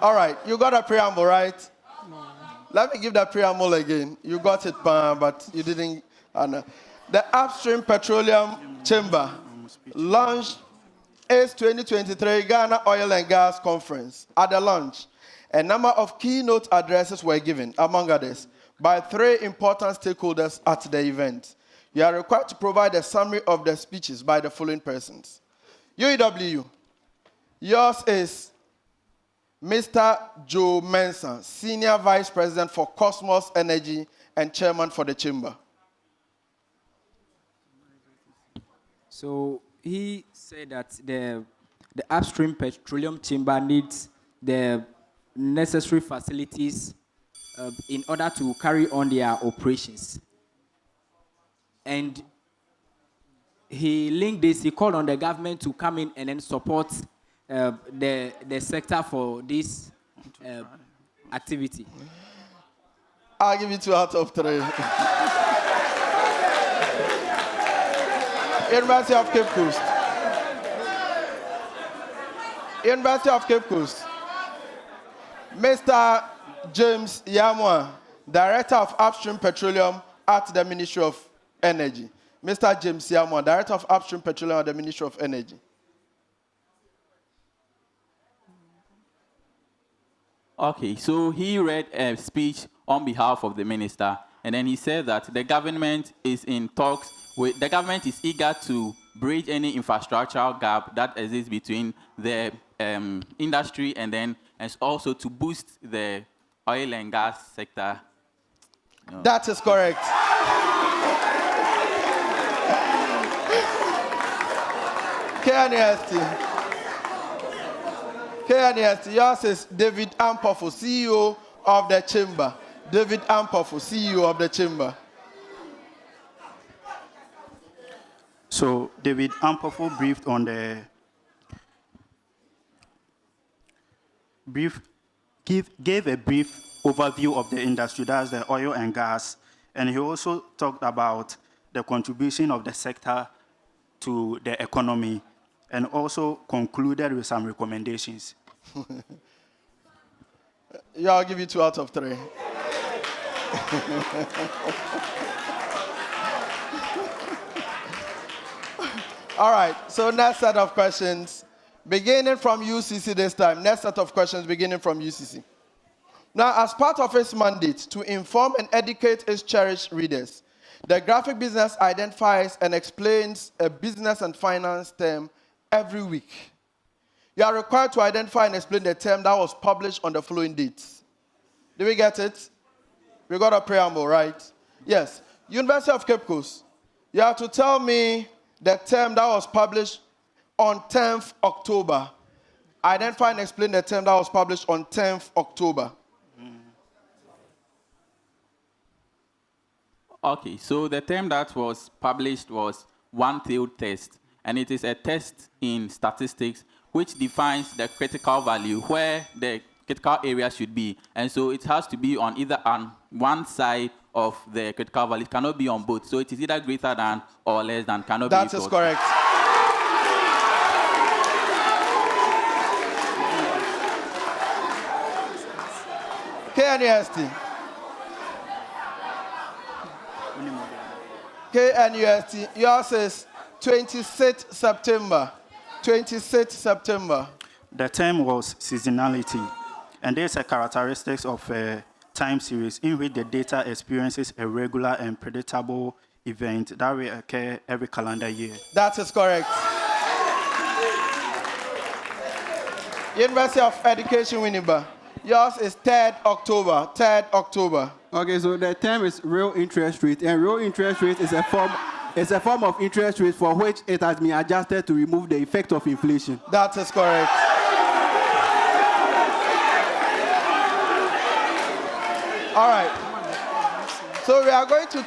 All right, you got a preamble, right? Let me give that preamble again. You got it, but you didn't. The Upstream Petroleum Chamber launched its 2023 Ghana Oil and Gas Conference. At the launch, a number of keynote addresses were given, among others, by 3 important stakeholders at the event. You are required to provide a summary of the speeches by the following persons. UEW, yours is Mr. Joe Mensah, Senior Vice President for Cosmos Energy and Chairman for the Chamber. So he said that the Upstream Petroleum Chamber needs the necessary facilities in order to carry on their operations. And he linked this, he called on the government to come in and then support the sector for this activity? I'll give you 2 out of 3. University of Cape Coast. University of Cape Coast. Mr. James Yamwa, Director of Upstream Petroleum at the Ministry of Energy. Mr. James Yamwa, Director of Upstream Petroleum at the Ministry of Energy. Okay, so he read a speech on behalf of the minister, and then he said that the government is in talks with, the government is eager to bridge any infrastructural gap that exists between the industry and then and also to boost the oil and gas sector. No. That is correct. KNUST, yours is David Ampofo, CEO of the Chamber. David Ampofo, CEO of the Chamber. So David Ampofo briefed on the gave a brief overview of the industry, that's the oil and gas, and he also talked about the contribution of the sector to the economy, and also concluded with some recommendations. Yeah, I'll give you 2 out of 3. All right, so next set of questions, beginning from UCC this time. Next set of questions beginning from UCC. Now, as part of its mandate to inform and educate its cherished readers, the graphic business identifies and explains a business and finance term every week. You are required to identify and explain the term that was published on the following dates. Did we get it? We got a preamble, right? Yes. University of Cape Coast, you have to tell me the term that was published on 10th October. Identify and explain the term that was published on 10th October. Okay, so the term that was published was one-field test, and it is a test in statistics which defines the critical value, where the critical area should be. And so it has to be on either on one side of the critical value. It cannot be on both. So it is either greater than or less than, cannot be equal. That is correct. KNUST. KNUST, yours is 26th September. 26th September. The term was seasonality, and there's a characteristics of a time series in which the data experiences a regular and predictable event that will occur every calendar year. That is correct. University of Education Winneba, yours is 3rd October. 3rd October. Okay, so the term is real interest rate, and real interest rate is a form of interest rate for which it has been adjusted to remove the effect of inflation. That is correct. All right. So we are going to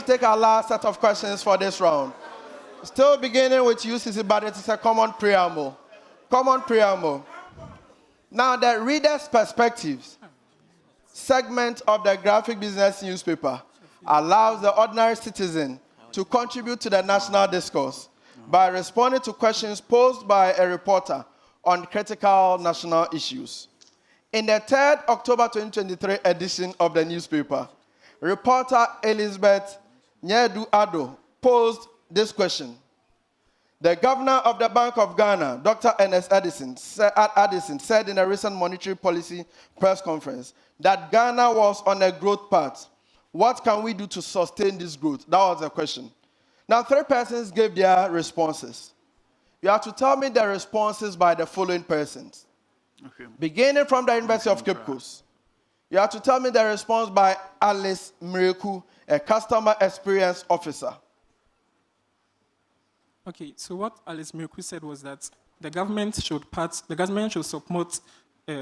take our last set of questions for this round. Still beginning with UCC, but it is a common preamble. Common preamble. Now, the reader's perspectives segment of the graphic business newspaper allows the ordinary citizen to contribute to the national discourse by responding to questions posed by a reporter on critical national issues. In the 3rd October 2023 edition of the newspaper, reporter Elizabeth Nyedu-Ado posed this question. The governor of the Bank of Ghana, Dr. Ernest Addison, said in a recent monetary policy press conference that Ghana was on a growth path. What can we do to sustain this growth? That was the question. Now, 3 persons gave their responses. You have to tell me the responses by the following persons. Okay. Beginning from the University of Cape Coast, you have to tell me the response by Alice Mreku, a customer experience officer. Okay, so what Alice Mreku said was that the government should support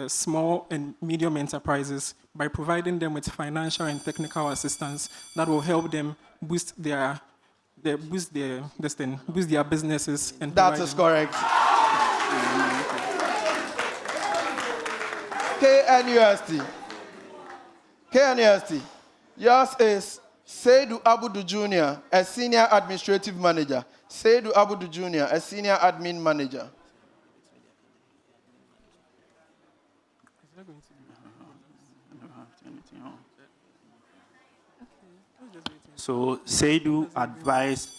small and medium enterprises by providing them with financial and technical assistance that will help them boost their they boost their businesses and That is correct. KNUST. KNUST. Yours is Seydou Abudu Jr., a senior administrative manager. Seydou Abudu Jr., a senior admin manager. So Seydou advised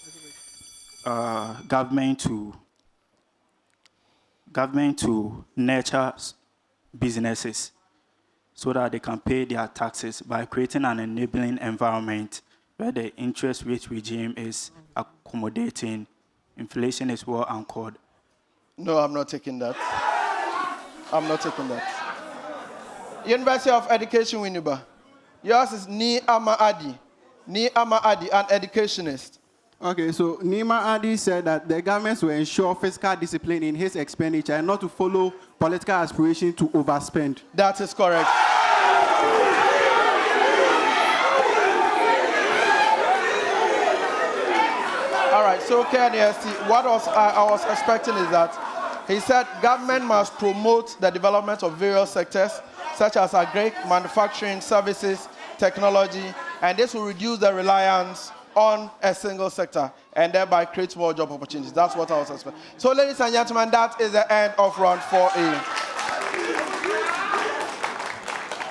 government to nurture businesses so that they can pay their taxes by creating an enabling environment where the interest rate regime is accommodating, inflation is well anchored. No, I'm not taking that. I'm not taking that. University of Education Winneba. Yours is Nkrumah Adi. Nkrumah Adi, an educationist. Okay, so Nkrumah Adi said that the governments will ensure fiscal discipline in his expenditure and not to follow political aspiration to overspend. That is correct. All right, so KNUST, what I was expecting is that he said government must promote the development of various sectors such as agri, manufacturing, services, technology, and this will reduce the reliance on a single sector and thereby create more job opportunities. That's what I was expecting. So, ladies and gentlemen, that is the end of round 4A.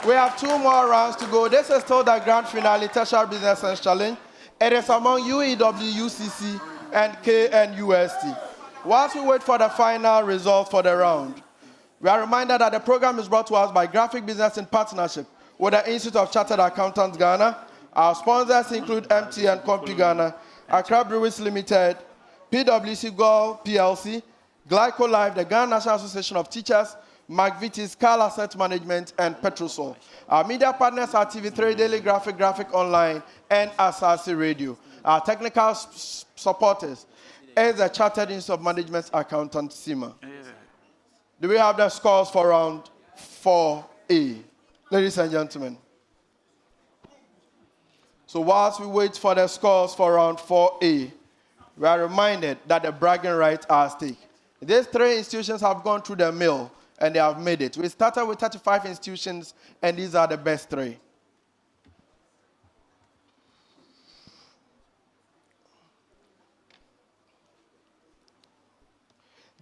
We have 2 more rounds to go. This is still the grand finale, Tertiary Business Science Challenge. It is among UEW, UCC, and KNUST. Whilst we wait for the final result for the round, we are reminded that the program is brought to us by Graphic Business in partnership with the Institute of Chartered Accountants Ghana. Our sponsors include MTN Compu Ghana, Accra Breweries Limited, PwC Gold PLC, Glyco Life, the Ghana National Association of Teachers, McVitie's Cal Asset Management, and Petrosol. Our media partners are TV3 Daily Graphic, Graphic Online, and Asasi Radio. Our technical supporters is the Chartered Institute of Management Accountant, CIMA. Do we have the scores for round 4A? Ladies and gentlemen. So whilst we wait for the scores for round 4A, we are reminded that the bragging rights are at stake. These 3 institutions have gone through the mill and they have made it. We started with 35 institutions and these are the best 3.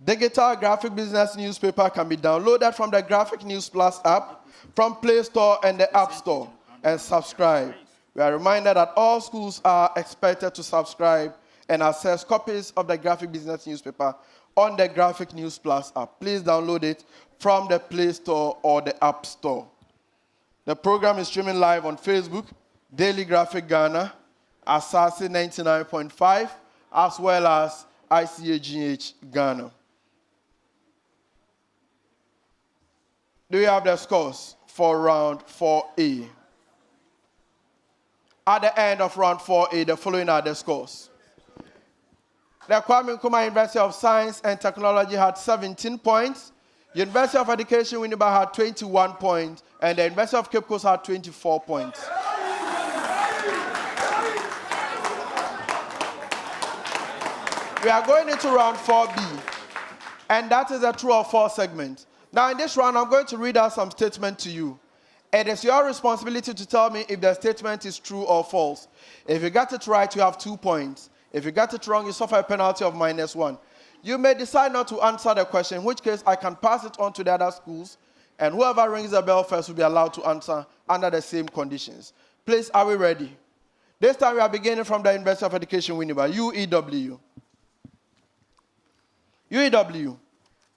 Digital graphic business newspaper can be downloaded from the Graphic News Plus app, from Play Store and the App Store, and subscribe. We are reminded that all schools are expected to subscribe and access copies of the Graphic Business newspaper on the Graphic News Plus app. Please download it from the Play Store or the App Store. The program is streaming live on Facebook, Daily Graphic Ghana, Asasi 99.5, as well as ICAGH Ghana. Do you have the scores for round 4A? At the end of round 4A, the following are the scores. The Kwame Nkrumah University of Science and Technology had 17 points. University of Education Winneba had 21 points. And the University of Cape Coast had 24 points. We are going into round 4B. And that is a true or false segment. Now, in this round, I'm going to read out some statements to you. It is your responsibility to tell me if the statement is true or false. If you got it right, you have 2 points. If you got it wrong, you suffer a penalty of -1. You may decide not to answer the question, in which case I can pass it on to the other schools, and whoever rings the bell first will be allowed to answer under the same conditions. Please, are we ready? This time we are beginning from the University of Education Winneba, UEW. UEW,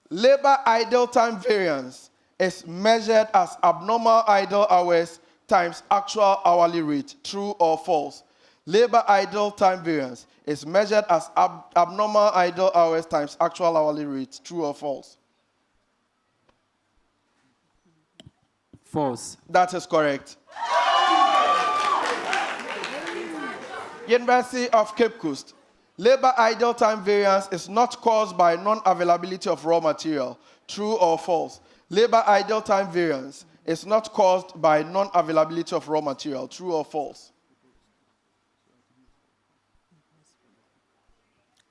labor idle time variance is measured as abnormal idle hours times actual hourly rate. True or false? Labor idle time variance is measured as abnormal idle hours times actual hourly rate. True or false? False. That is correct. University of Cape Coast. Labor idle time variance is not caused by non-availability of raw material. True or false? Labor idle time variance is not caused by non-availability of raw material. True or false?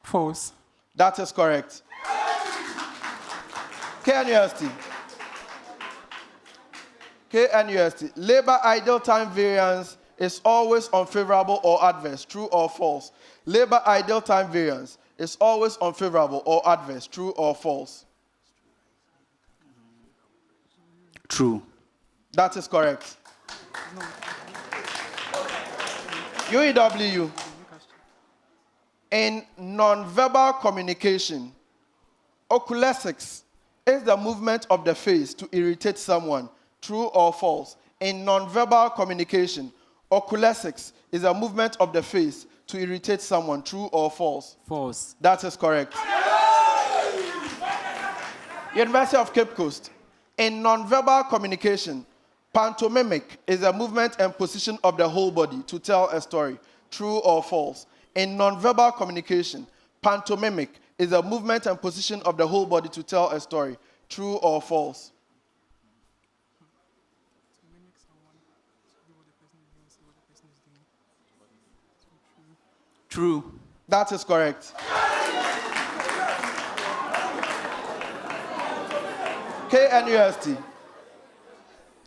False. That is correct. KNUST. KNUST. Labor idle time variance is always unfavorable or adverse. True or false? Labor idle time variance is always unfavorable or adverse. True or false? True. That is correct. UEW. In nonverbal communication, oculesics is the movement of the face to irritate someone. True or false? In nonverbal communication, oculesics is a movement of the face to irritate someone. True or false? False. That is correct. University of Cape Coast. In nonverbal communication, pantomimic is a movement and position of the whole body to tell a story. True or false? In nonverbal communication, pantomimic is a movement and position of the whole body to tell a story. True or false? True. That is correct. KNUST.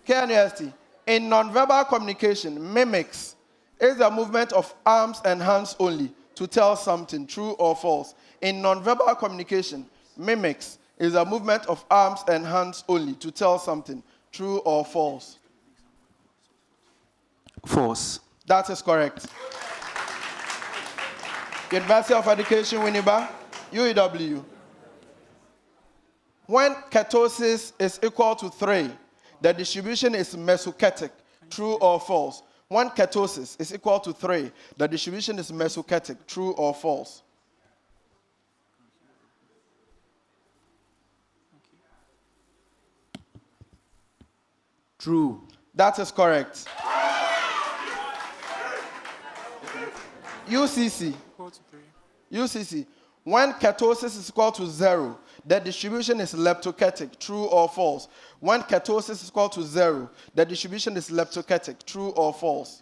KNUST. In nonverbal communication, mimics is the movement of arms and hands only to tell something. True or false? In nonverbal communication, mimics is a movement of arms and hands only to tell something. True or false? False. That is correct. University of Education Winneba, UEW. When ketosis is equal to 3, the distribution is mesochatic. True or false? When ketosis is equal to 3, the distribution is mesochatic. True or false? True. That is correct. UCC. UCC. When ketosis is equal to 0, the distribution is leptochatic. True or false? When ketosis is equal to 0, the distribution is leptochatic. True or false?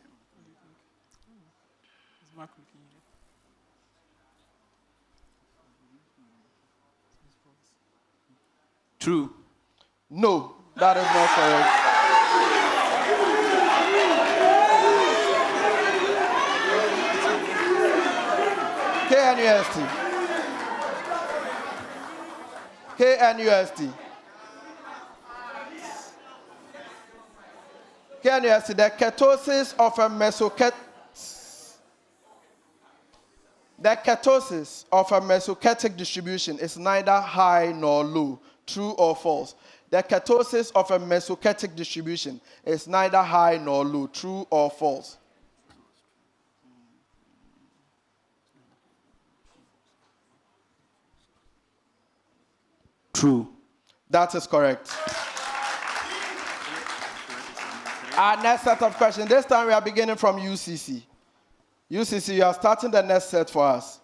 True. No, that is not correct. KNUST. KNUST. KNUST. The ketosis of a mesochatic distribution is neither high nor low. True or false? The ketosis of a mesochatic distribution is neither high nor low. True or false? True. That is correct. Our next set of questions. This time we are beginning from UCC. UCC, you are starting the next set for us.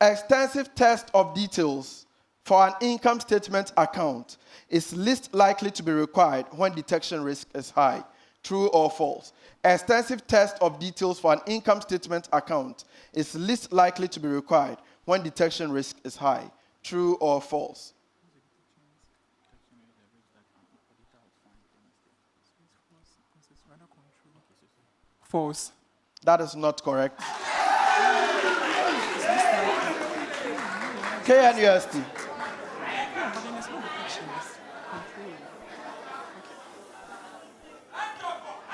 Extensive test of details for an income statement account is least likely to be required when detection risk is high. True or false? Extensive test of details for an income statement account is least likely to be required when detection risk is high. True or false? False. That is not correct. KNUST.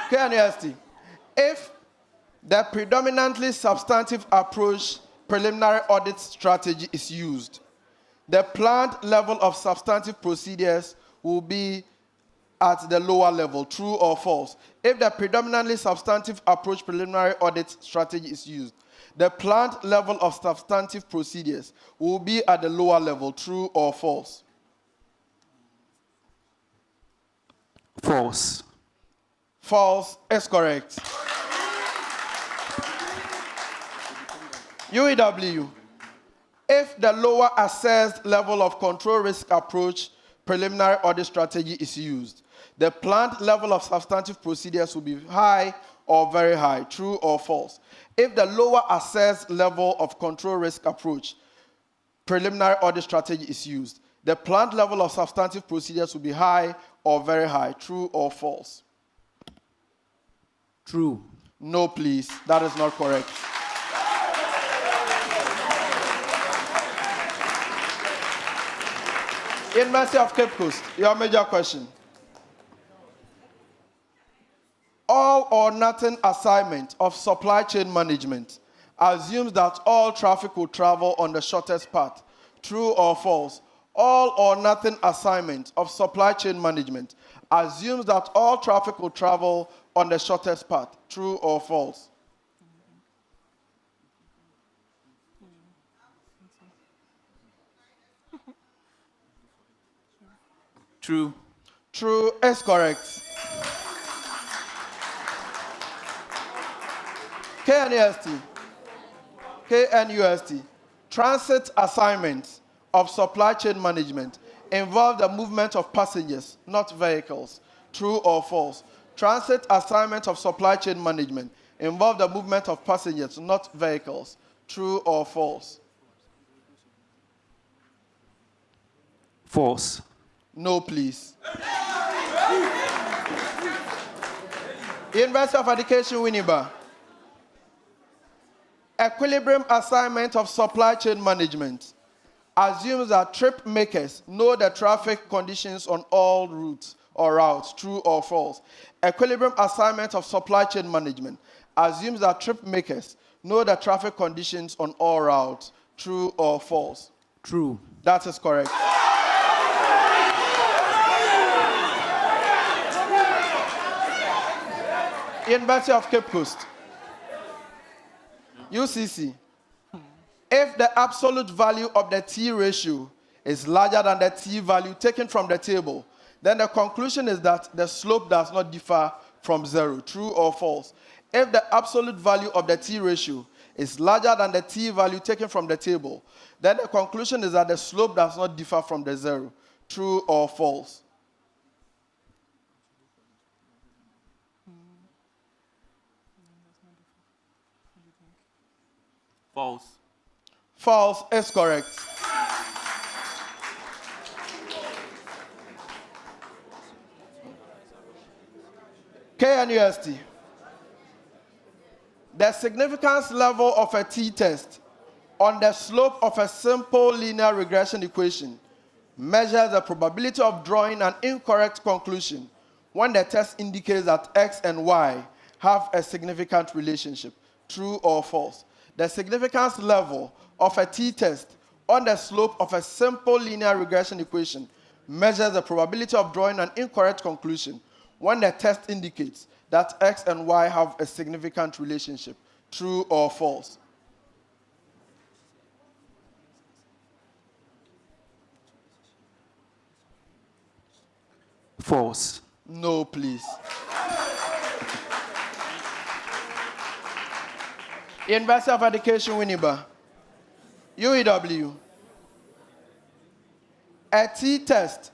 KNUST. If the predominantly substantive approach preliminary audit strategy is used, the planned level of substantive procedures will be at the lower level. True or false? If the predominantly substantive approach preliminary audit strategy is used, the planned level of substantive procedures will be at the lower level. True or false? False. False is correct. UEW. If the lower assessed level of control risk approach preliminary audit strategy is used, the planned level of substantive procedures will be high or very high. True or false? If the lower assessed level of control risk approach, preliminary audit strategy is used, the planned level of substantive procedures will be high or very high. True or false? True. No, please. That is not correct. University of Cape Coast, your major question. All or nothing assignment of supply chain management assumes that all traffic will travel on the shortest path. True or false? All or nothing assignment of supply chain management assumes that all traffic will travel on the shortest path. True or false? True. True is correct. KNUST. Transit assignments of supply chain management involve the movement of passengers, not vehicles. True or false? Transit assignments of supply chain management involve the movement of passengers, not vehicles. True or false? False. No, please. University of Education Winneba. Equilibrium assignment of supply chain management assumes that trip makers know the traffic conditions on all routes or routes. True or false? Equilibrium assignment of supply chain management assumes that trip makers know the traffic conditions on all routes. True or false? True. That is correct. University of Cape Coast. UCC. If the absolute value of the T ratio is larger than the T value taken from the table, then the conclusion is that the slope does not differ from zero. True or false? If the absolute value of the T ratio is larger than the T value taken from the table, then the conclusion is that the slope does not differ from the zero. True or false? False. False is correct. KNUST. The significance level of a t-test on the slope of a simple linear regression equation measures the probability of drawing an incorrect conclusion when the test indicates that x and y have a significant relationship. True or false? The significance level of a t-test on the slope of a simple linear regression equation measures the probability of drawing an incorrect conclusion when the test indicates that x and y have a significant relationship. True or false? False. No, please. University of Education Winneba. UEW. A t-test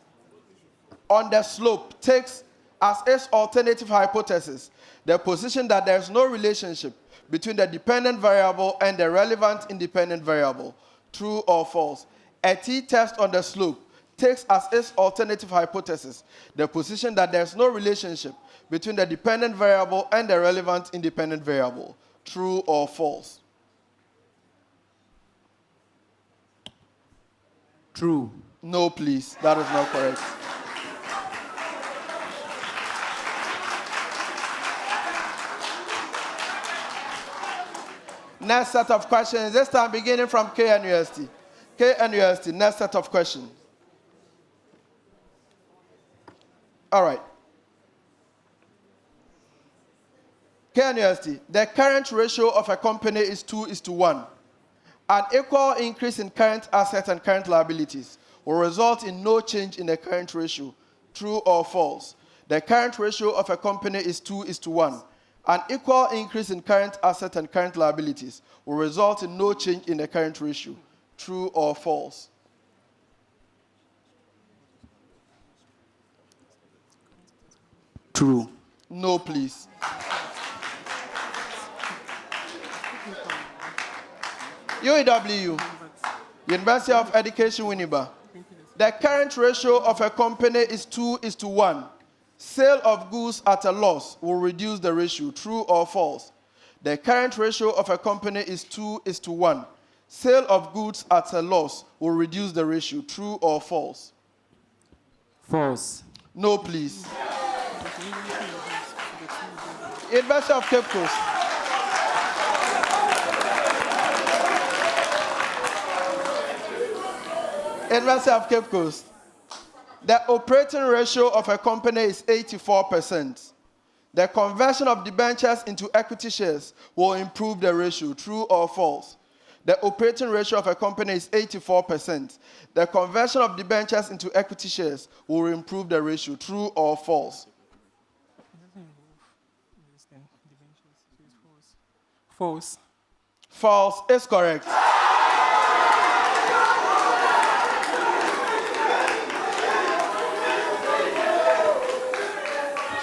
on the slope takes as its alternative hypothesis the position that there is no relationship between the dependent variable and the relevant independent variable. True or false? A t-test on the slope takes as its alternative hypothesis the position that there is no relationship between the dependent variable and the relevant independent variable. True or false? True. No, please. That is not correct. Next set of questions, this time beginning from KNUST. KNUST, next set of questions. All right. KNUST, the current ratio of a company is 2:1. An equal increase in current assets and current liabilities will result in no change in the current ratio. True or false? The current ratio of a company is 2:1. An equal increase in current assets and current liabilities will result in no change in the current ratio. True or false? True. No, please. UEW, University of Education Winneba. The current ratio of a company is 2:1. Sale of goods at a loss will reduce the ratio. True or false? The current ratio of a company is 2:1. Sale of goods at a loss will reduce the ratio. True or false? False. No, please. University of Cape Coast. University of Cape Coast. The operating ratio of a company is 84%. The conversion of debentures into equity shares will improve the ratio. True or false? The operating ratio of a company is 84%. The conversion of debentures into equity shares will improve the ratio. True or false? False. False is correct.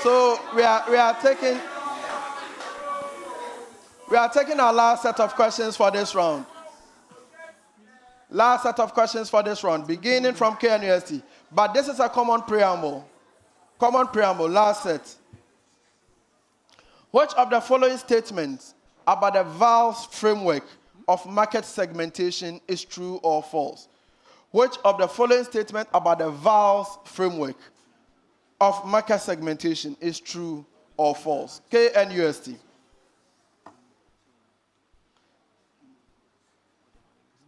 So we are taking our last set of questions for this round. Last set of questions for this round, beginning from KNUST. But this is a common preamble. Common preamble, last set. Which of the following statements about the VALS framework of market segmentation is true or false? Which of the following statements about the VALS framework of market segmentation is true or false? KNUST.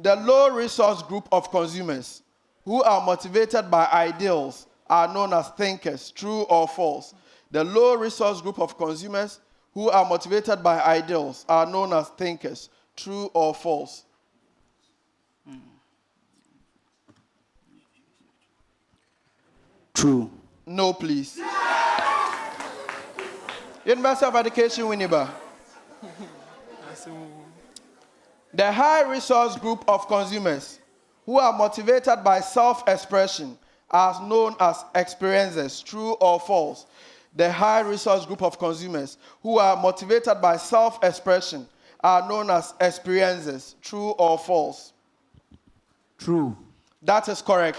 The low resource group of consumers who are motivated by ideals are known as thinkers. True or false? The low resource group of consumers who are motivated by ideals are known as thinkers. True or false? True. No, please. University of Education Winneba. The high resource group of consumers who are motivated by self-expression are known as experiencers. True or false? The high resource group of consumers who are motivated by self-expression are known as experiencers. True or false? True. That is correct.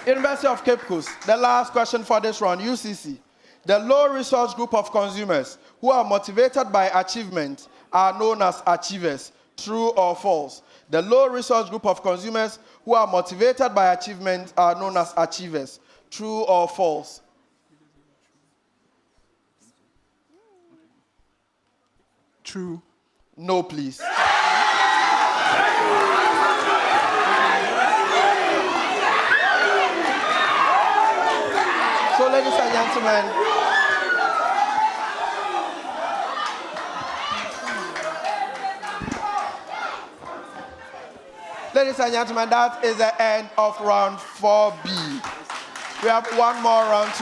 University of Cape Coast, the last question for this round, UCC. The low resource group of consumers who are motivated by achievement are known as achievers. True or false? The low resource group of consumers who are motivated by achievement are known as achievers. True or false? True. No, please. So, ladies and gentlemen, that is the end of round 4B. We have one more round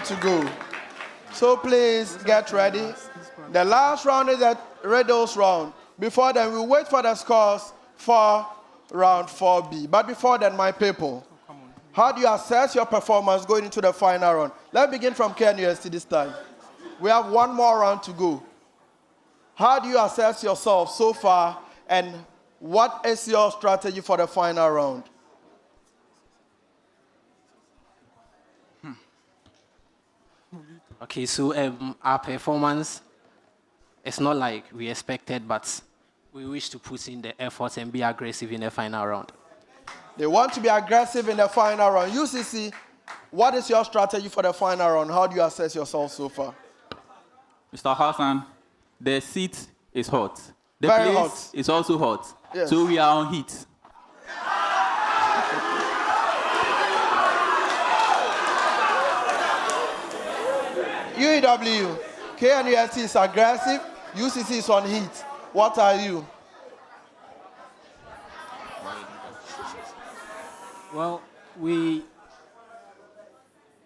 to go. So please get ready. The last round is a riddles round. Before then, we wait for the scores for round 4B. But before then, my people, how do you assess your performance going into the final round? Let's begin from KNUST this time. We have one more round to go. How do you assess yourself so far, and what is your strategy for the final round? Okay, so our performance is not like we expected, but we wish to put in the effort and be aggressive in the final round. They want to be aggressive in the final round. UCC, what is your strategy for the final round? How do you assess yourself so far? Mr. Hassan, the seat is hot. The Very place hot. is also hot. Yes. So we are on heat. UEW, KNUST is aggressive, UCC is on heat. What are you? Well, we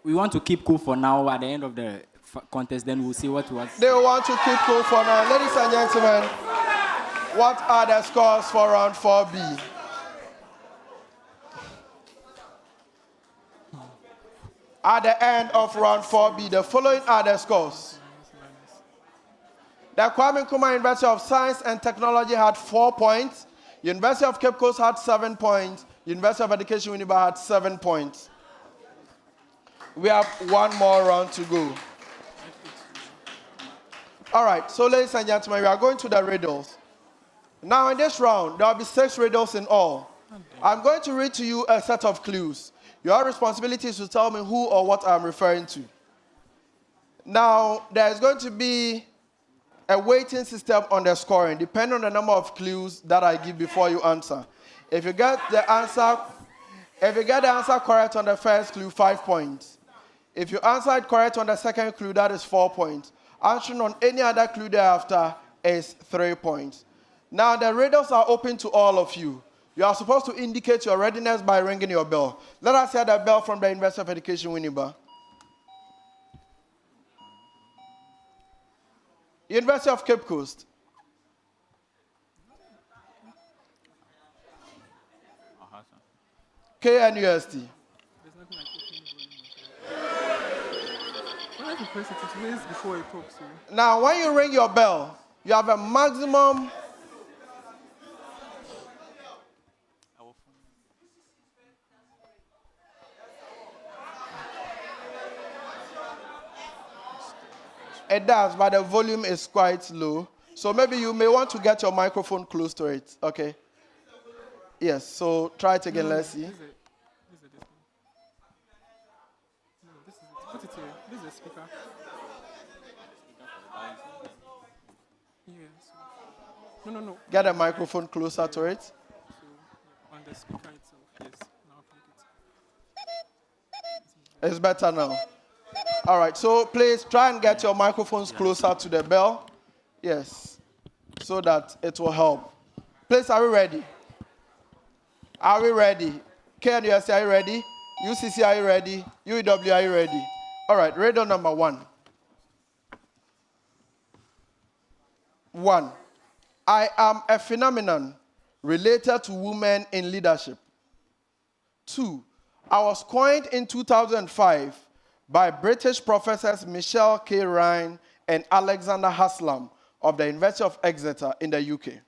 want to keep cool for now. At the end of the contest, then we'll see what was. They want to keep cool for now. Ladies and gentlemen, what are the scores for round 4B? At the end of round 4B, the following are the scores. The Kwame Nkrumah University of Science and Technology had 4 points. University of Cape Coast had 7 points. University of Education Winneba had 7 points. We have one more round to go. All right, so ladies and gentlemen, we are going to the riddles. Now in this round, there will be 6 riddles in all. I'm going to read to you a set of clues. Your responsibility is to tell me who or what I'm referring to. Now, there's going to be a weighting system on the scoring, depending on the number of clues that I give before you answer. If you get the answer correct on the first clue, 5 points. If you answer it correct on the second clue, that is 4 points. Answering on any other clue thereafter is 3 points. Now, the riddles are open to all of you. You are supposed to indicate your readiness by ringing your bell. Let us hear the bell from the University of Education Winneba. University of Cape Coast. KNUST. Now, when you ring your bell, you have a maximum It does, but the volume is quite low. So maybe you may want to get your microphone close to it. Okay? Yes, so try it again, let's see. Put it here. This is a speaker. Yes. No. Get a microphone closer to it. So, on the speaker itself, yes. Now click it. It's better now. All right, so please try and get your microphones closer to the bell. Yes, so that it will help. Please, are we ready? Are we ready? KNUST, are you ready? UCC, are you ready? UEW, are you ready? All right, riddle number 1. 1. I am a phenomenon related to women in leadership. 2. I was coined in 2005 by British professors Michelle K. Ryan and Alexander Haslam of the University of Exeter in the UK.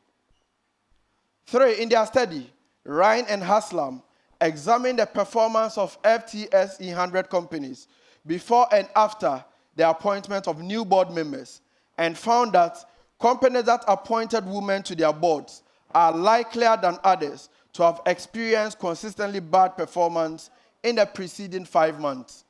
3. In their study, Ryan and Haslam examined the performance of FTSE 100 companies before and after the appointment of new board members and found that companies that appointed women to their boards are likelier than others to have experienced consistently bad performance in the preceding 5 months.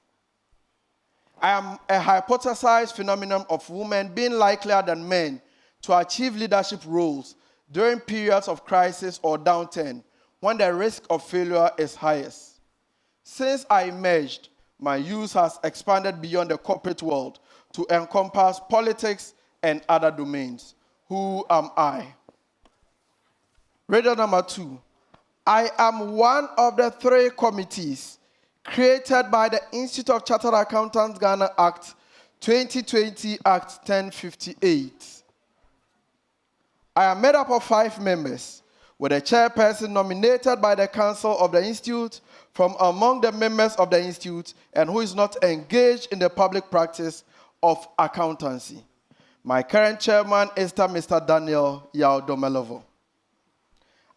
I am a hypothesized phenomenon of women being likelier than men to achieve leadership roles during periods of crisis or downturn when the risk of failure is highest. Since I emerged, my use has expanded beyond the corporate world to encompass politics and other domains. Who am I? Riddle number 2. I am one of the 3 committees created by the Institute of Chartered Accountants Ghana Act 2020 Act 1058. I am made up of 5 members, with a chairperson nominated by the Council of the Institute from among the members of the Institute and who is not engaged in the public practice of accountancy. My current chairman is Mr. Daniel Yao-Domelovo.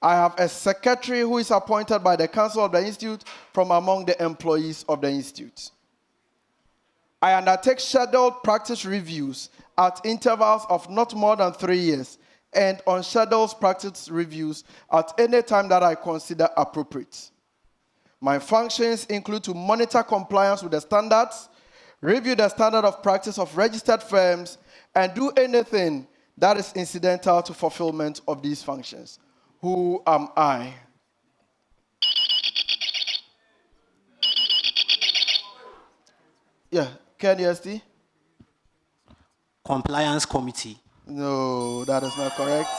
I have a secretary who is appointed by the Council of the Institute from among the employees of the Institute. I undertake scheduled practice reviews at intervals of not more than 3 years and unscheduled practice reviews at any time that I consider appropriate. My functions include to monitor compliance with the standards, review the standard of practice of registered firms, and do anything that is incidental to fulfillment of these functions. Who am I? Yeah, KNUST? Compliance Committee. No, that is not correct.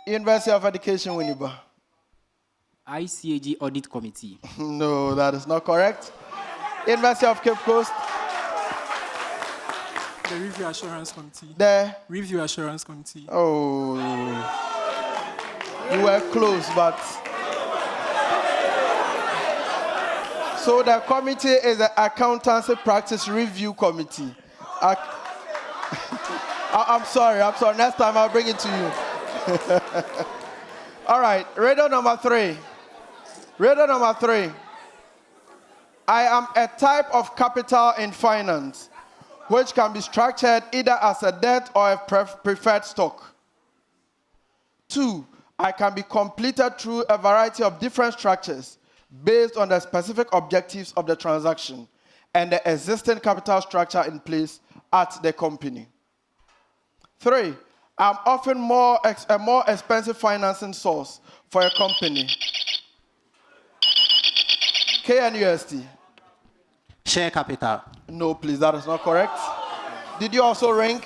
University of Education Winneba. ICAG Audit Committee. No, that is not correct. University of Cape Coast. The Review Assurance Committee. The Review Assurance Committee. Oh, you were close, but So the committee is the Accountancy Practice Review Committee. I'm sorry. Next time I'll bring it to you. All right, riddle number 3. Riddle number 3. I am a type of capital in finance, which can be structured either as a debt or a preferred stock. 2, I can be completed through a variety of different structures based on the specific objectives of the transaction and the existing capital structure in place at the company. 3, I'm often a more expensive financing source for a company. KNUST. Share capital. No, please, that is not correct. Did you also ring?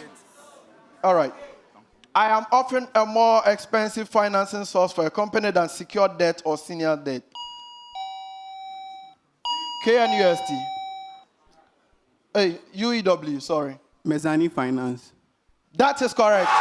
All right. I am often a more expensive financing source for a company than secured debt or senior debt. KNUST. Hey, UEW, sorry. Mezzanine finance. That is correct.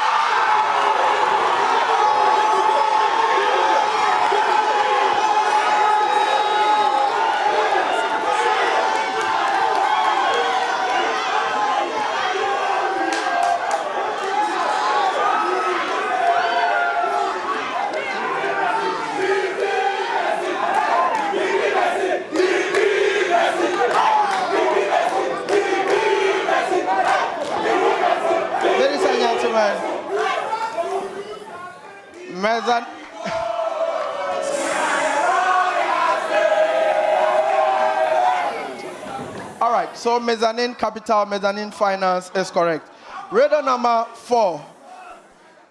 All right, so mezzanine capital, mezzanine finance is correct. Riddle number 4.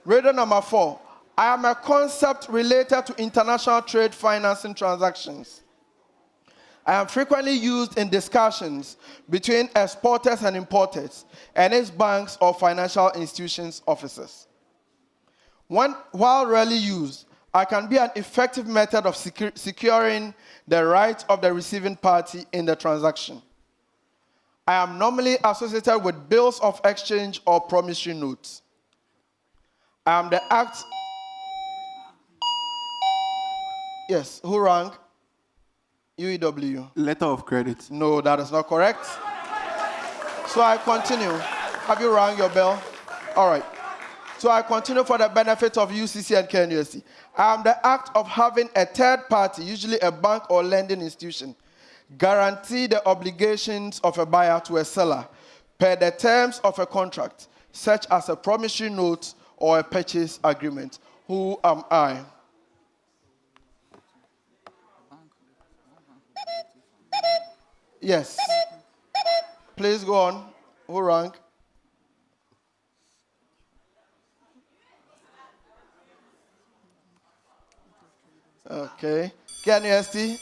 Riddle number 4. I am a concept related to international trade financing transactions. I am frequently used in discussions between exporters and importers, and its banks or financial institutions officers. While rarely used, I can be an effective method of securing the rights of the receiving party in the transaction. I am normally associated with bills of exchange or promissory notes. I am the act. Yes, who rang? UEW. Letter of credit. No, that is not correct. So I continue. Have you rang your bell? All right. So I continue for the benefit of UCC and KNUST. I am the act of having a third party, usually a bank or lending institution, guarantee the obligations of a buyer to a seller per the terms of a contract, such as a promissory note or a purchase agreement. Who am I? Yes. Please go on. Who rang? Okay. KNUST,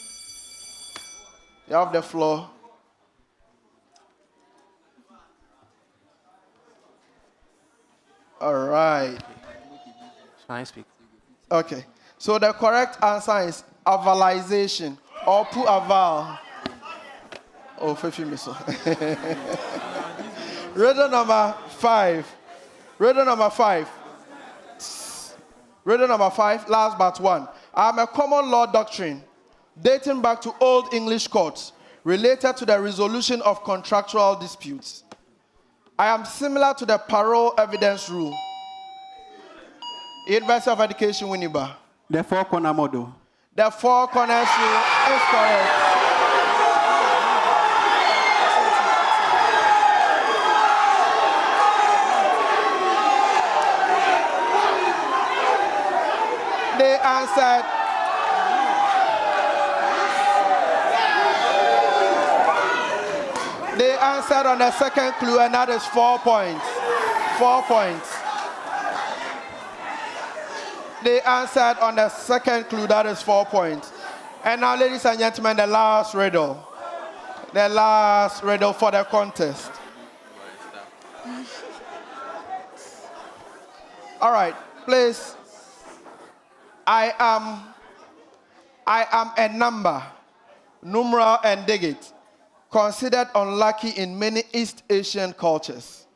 you have the floor. All right. Can I speak? Okay. So the correct answer is avalization or pu aval. Oh, Fefi Miso. Riddle number 5. Riddle number 5. Riddle number 5, last but one. I am a common law doctrine dating back to Old English courts related to the resolution of contractual disputes. I am similar to the parole evidence rule. University of Education Winneba. The four-corner model. The four corners rule is correct. They answered. They answered on the second clue, and that is 4 points. 4 points. They answered on the second clue, that is 4 points. And now, ladies and gentlemen, the last riddle. The last riddle for the contest. All right, please. I am a number, numeral and digit, considered unlucky in many East Asian cultures.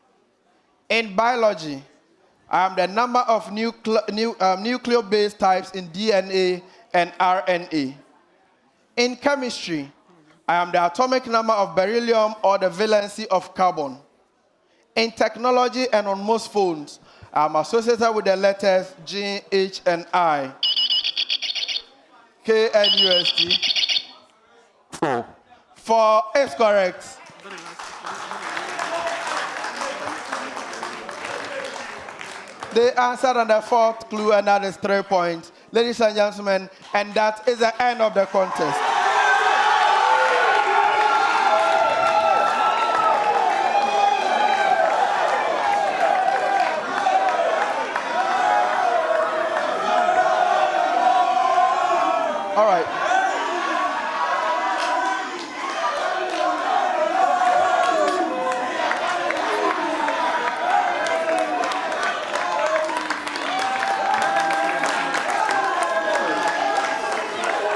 In biology, I am the number of nucleobase types in DNA and RNA. In chemistry, I I am the atomic number of beryllium or the valency of carbon. In technology and on most phones, I am associated with the letters G, H, and I. KNUST. 4. 4 is correct. They answered on the 4th clue, and that is 3 points. Ladies and gentlemen, and that is the end of the contest. All right.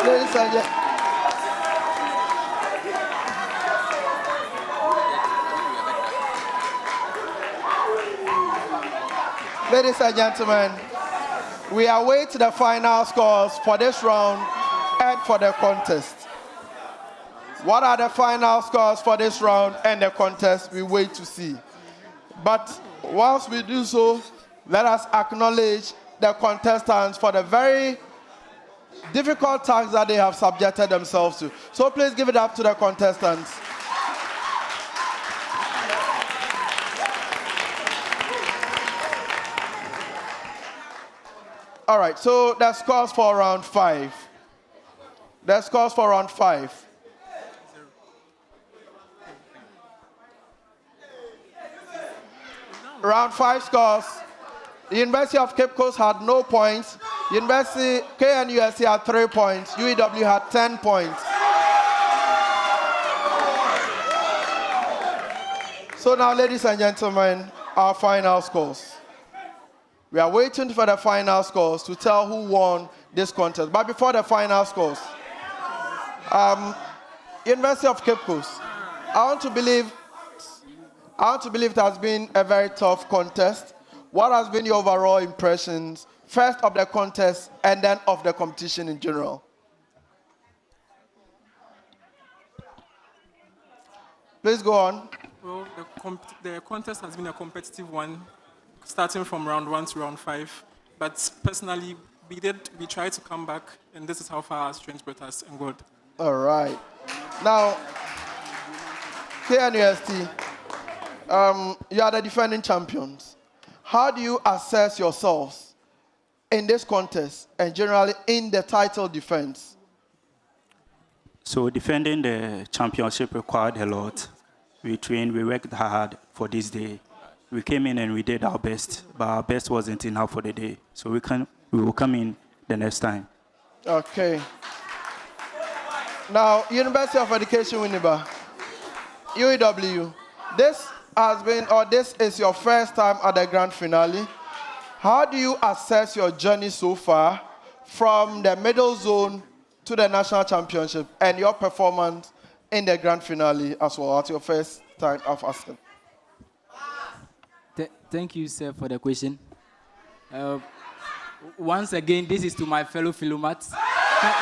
Ladies and gentlemen. Ladies and gentlemen, we await the final scores for this round and for the contest. What are the final scores for this round and the contest? We wait to see. But whilst we do so, let us acknowledge the contestants for the very difficult tasks that they have subjected themselves to. So please give it up to the contestants. All right, so the scores for round 5. The scores for round 5. Round 5 scores. The University of Cape Coast had no points. University KNUST had 3 points. UEW had 10 points. So now, ladies and gentlemen, our final scores. We are waiting for the final scores to tell who won this contest. But before the final scores, University of Cape Coast, I want to believe it has been a very tough contest. What has been your overall impressions, first of the contest and then of the competition in general? Please go on. Well, the contest has been a competitive one, starting from round 1 to round 5. But personally, we tried to come back, and this is how far our strength brought us, and God. All right. Now, KNUST, you are the defending champions. How do you assess yourselves in this contest and generally in the title defense? So defending the championship required a lot. We trained, we worked hard for this day. We came in and we did our best, but our best wasn't enough for the day. So we will come in the next time. Okay. Now, University of Education Winneba, UEW, this is your first time at the grand finale. How do you assess your journey so far from the middle zone to the national championship and your performance in the grand finale as well at your first time of asking? Thank you, sir, for the question. Once again, this is to my fellow Philomats.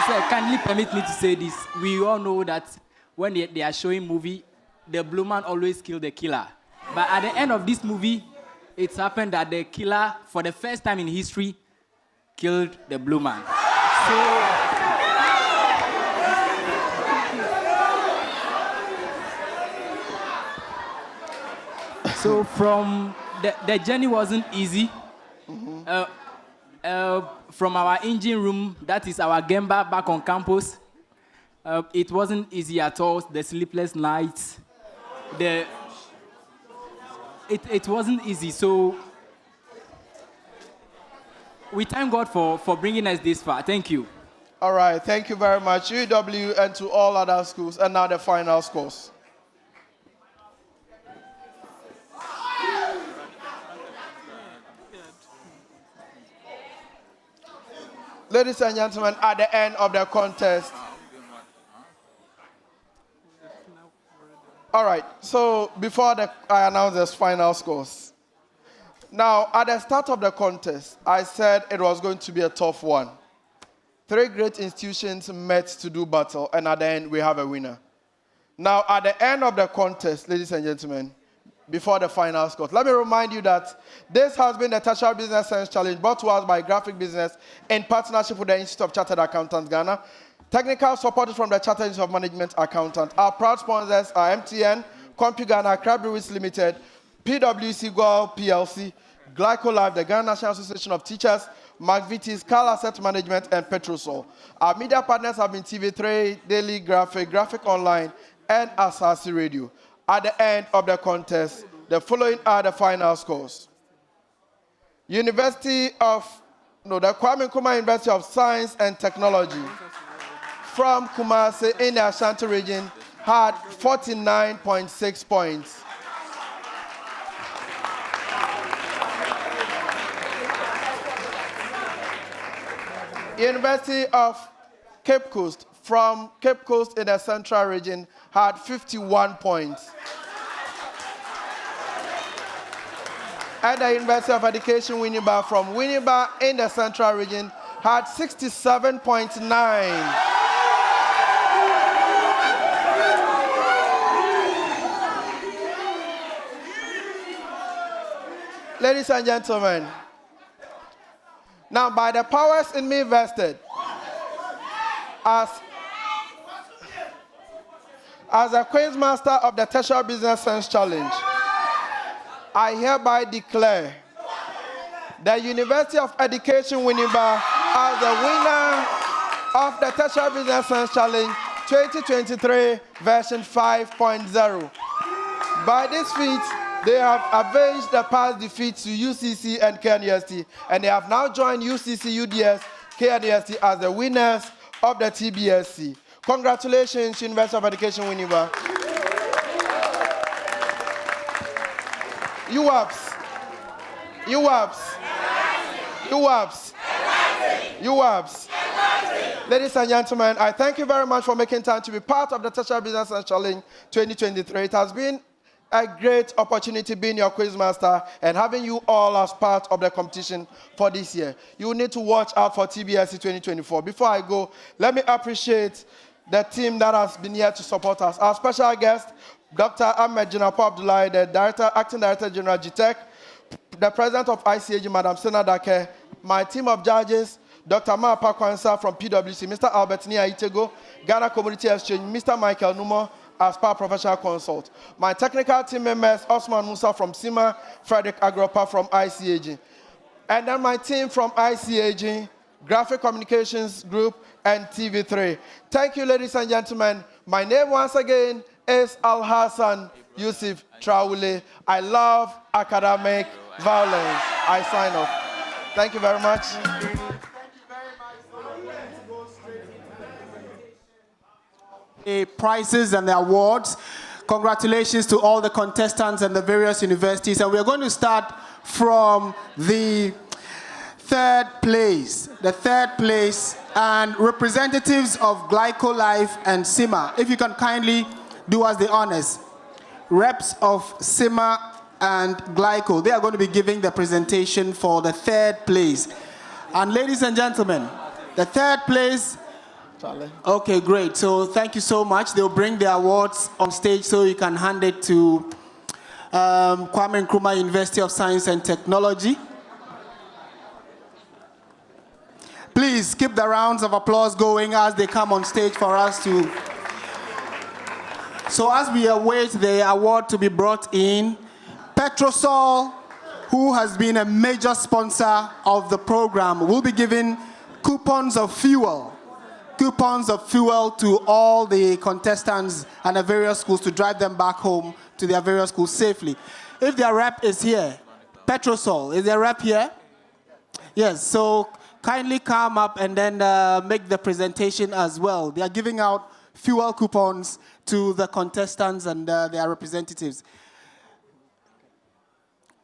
Sir, kindly permit me to say this. We all know that when they are showing movie, the blue man always kills the killer. But at the end of this movie, it's happened that the killer, for the first time in history, killed the blue man. So from the journey wasn't easy. From our engine room, that is our Gemba back on campus, it wasn't easy at all. The sleepless nights, it wasn't easy. So we thank God for bringing us this far. Thank you. All right, thank you very much, UW, and to all other schools. And now the final scores. Ladies and gentlemen, at the end of the contest. All right, so before I announce the final scores. Now, at the start of the contest, I said it was going to be a tough one. 3 great institutions met to do battle, and at the end, we have a winner. Now, at the end of the contest, ladies and gentlemen, before the final scores, let me remind you that this has been the Tertiary Business Science Challenge brought to us by Graphic Business in partnership with the Institute of Chartered Accountants Ghana. Technical support is from the Chartered Institute of Management Accountants. Our proud sponsors are MTN, CompuGhana, Crab Breweries Limited, PwC Goal PLC, Glycolife, the Ghana National Association of Teachers, McVitie's, Cal Asset Management, and Petrosol. Our media partners have been TV3, Daily Graphic, Graphic Online, and Asasi Radio. At the end of the contest, the following are the final scores. The Kwame Nkrumah University of Science and Technology from Kumasi in the Ashanti region had 49.6 points. University of Cape Coast from Cape Coast in the Central region had 51 points. And the University of Education Winneba from Winneba in the Central region had 67.9. Ladies and gentlemen, now by the powers in me vested as a Quizmaster of the Tertiary Business Science Challenge, I hereby declare the University of Education Winneba as the winner of the Tertiary Business Science Challenge 2023 version 5.0. By this feat, they have avenged the past defeats to UCC and KNUST, and they have now joined UCC, UDS, KNUST as the winners of the TBSC. Congratulations, University of Education Winneba. UAPS. Ladies and gentlemen, I thank you very much for making time to be part of the Tertiary Business Science Challenge 2023. It has been a great opportunity being your Quizmaster and having you all as part of the competition for this year. You need to watch out for TBSC 2024. Before I go, let me appreciate the team that has been here to support us. Our special guest, Dr. Ahmed Jinapo Abdullahi, the Acting Director General GTEC, the President of ICAG, Madam Sena Dake, my team of judges, Dr. Maapa Kwansa from PwC, Mr. Albert Nia Itego, Ghana Community Exchange, Mr. Michael Numo, as professional consult. My technical team members, Osman Musa from SIMA, Frederick Agropa from ICAG. And then my team from ICAG, Graphic Communications Group, and TV3. Thank you, ladies and gentlemen. My name once again is Al-Hassan Yusuf Traule. I love academic violence. I sign off. Thank you very much. The prizes and the awards. Congratulations to all the contestants and the various universities. And we're going to start from the third place. The third place, and representatives of Glycolife and SIMA. If you can kindly do us the honors. Reps of SIMA and Glyco. They are going to be giving the presentation for the third place. And ladies and gentlemen, the third place. Okay, great. So thank you so much. They'll bring the awards on stage so you can hand it to Kwame Nkrumah University of Science and Technology. Please keep the rounds of applause going as they come on stage for us to. So as we await the award to be brought in, Petrosol, who has been a major sponsor of the program, will be giving coupons of fuel to all the contestants and the various schools to drive them back home to their various schools safely. If their rep is here, Petrosol, is their rep here? Yes, so kindly come up and then make the presentation as well. They are giving out fuel coupons to the contestants and their representatives.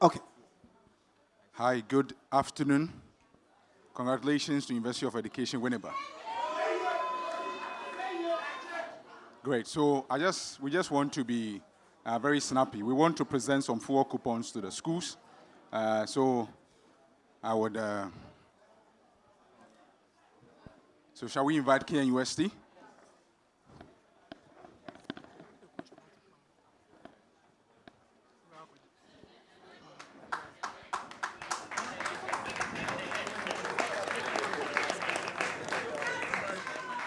Okay. Hi, good afternoon. Congratulations to University of Education Winneba. Great. So we just want to be very snappy. We want to present some fuel coupons to the schools. So I would. So shall we invite KNUST?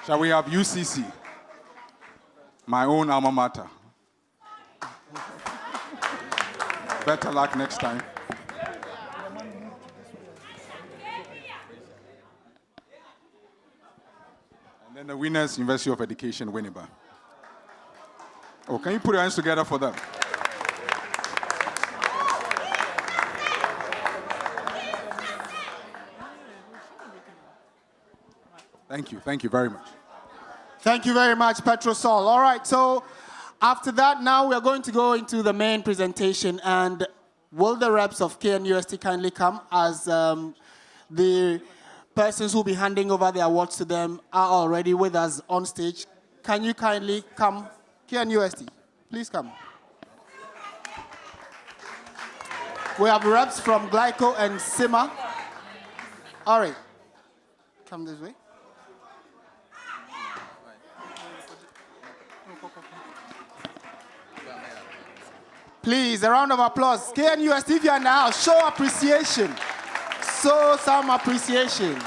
Shall we have UCC? My own alma mater. Better luck next time. And then the winners, University of Education Winneba. Oh, can you put your hands together for them? Thank you very much. Thank you very much, Petrosol. All right, so after that, now we are going to go into the main presentation, and will the reps of KNUST kindly come as the persons who will be handing over the awards to them are already with us on stage. Can you kindly come? KNUST, please come. We have reps from Glyco and Sima. All right, come this way. Please, a round of applause. KNUST, if you're in the house, show appreciation. Show some appreciation.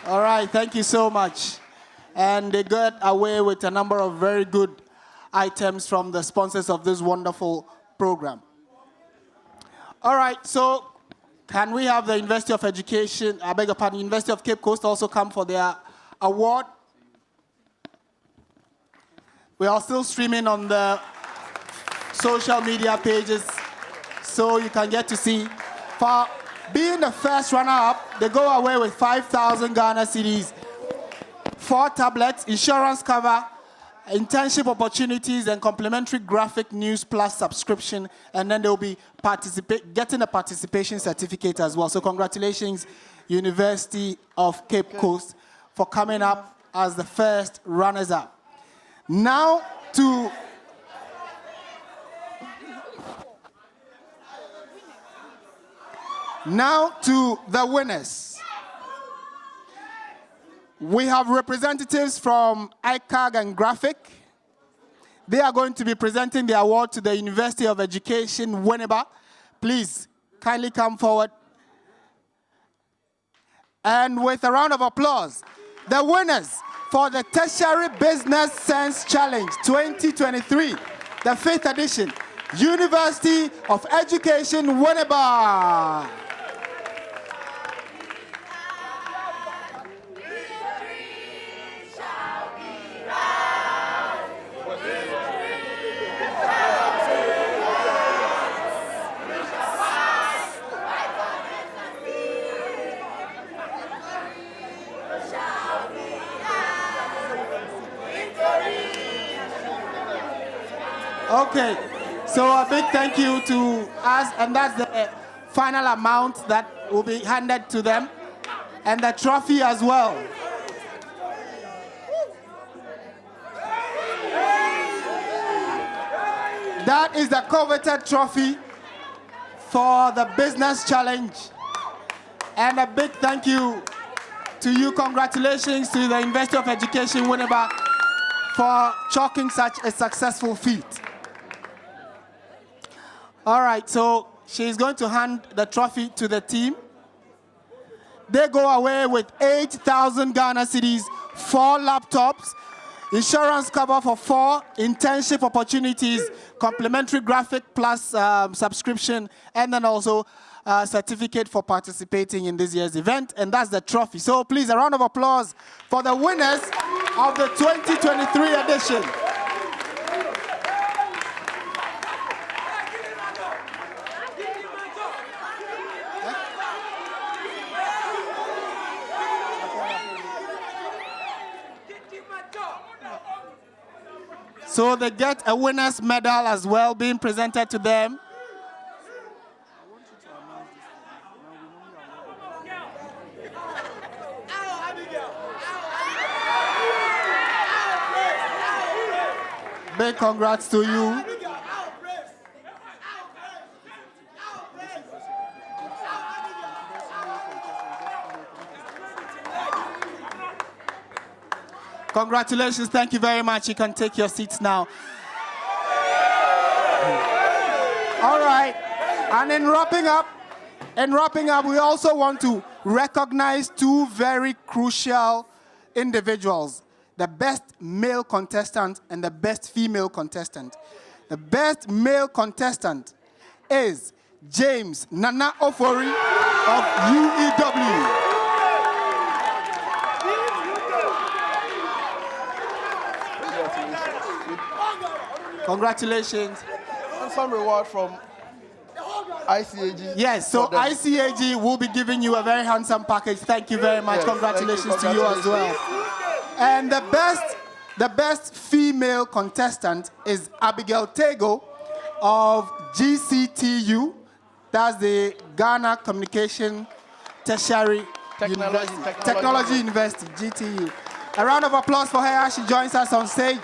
All right, thank you so much. And they got away with a number of very good items from the sponsors of this wonderful program. All right, so can we have the University of Education, I beg your pardon, University of Cape Coast also come for their award? We are still streaming on the social media pages, so you can get to see. For being the first runner-up, they go away with 5,000 Ghana cedis, 4 tablets, insurance cover, internship opportunities, and complimentary graphic news plus subscription, and then they'll be getting a participation certificate as well. So congratulations, University of Cape Coast, for coming up as the first runners-up. Now to the winners. We have representatives from ICAG and Graphic. They are going to be presenting the award to the University of Education Winneba. Please kindly come forward. And with a round of applause, the winners for the Tertiary Business Sense Challenge 2023, the 5th edition, University of Education Winneba. Okay, so a big thank you to us, and that's the final amount that will be handed to them, and the trophy as well. That is the coveted trophy for the Business Challenge, and a big thank you to you. Congratulations to the University of Education Winneba for chalking such a successful feat. All right, so she's going to hand the trophy to the team. They go away with 8,000 Ghana cedis, 4 laptops, insurance cover for 4, internship opportunities, complimentary graphic plus subscription, and then also a certificate for participating in this year's event, and that's the trophy. So please, a round of applause for the winners of the 2023 edition. So they get a winner's medal as well being presented to them. Big congrats to you. Congratulations, thank you very much. You can take your seats now. All right, and in wrapping up, In wrapping up, we also want to recognize two very crucial individuals, the best male contestant and the best female contestant. The best male contestant is James Nana Ofori of UEW. Congratulations. And some reward from ICAG. Yes, so ICAG will be giving you a very handsome package. Thank you very much. Yes, congratulations to you as well. And the best female contestant is Abigail Tego of GCTU. That's the Ghana Communication Tertiary Technology University, GTU. A round of applause for her as she joins us on stage.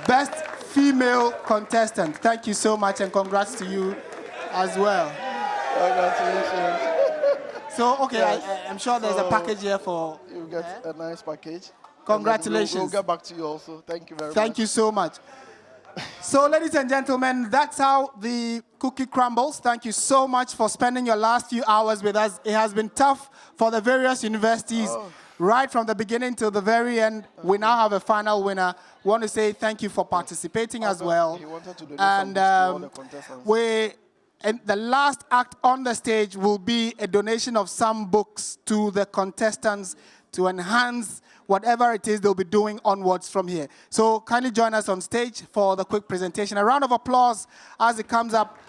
Best female contestant. Thank you so much and congrats to you as well. Congratulations. So, okay, Yes. I'm sure there's a package here for... You get a nice package. Congratulations. We'll get back to you also. Thank you very much. Thank you so much. So, ladies and gentlemen, that's how the cookie crumbles. Thank you so much for spending your last few hours with us. It has been tough for the various universities, right from the beginning till the very end. We now have a final winner. We want to say thank you for participating as well. And and the last act on the stage will be a donation of some books to the contestants to enhance whatever it is they'll be doing onwards from here. So kindly join us on stage for the quick presentation. A round of applause as it comes up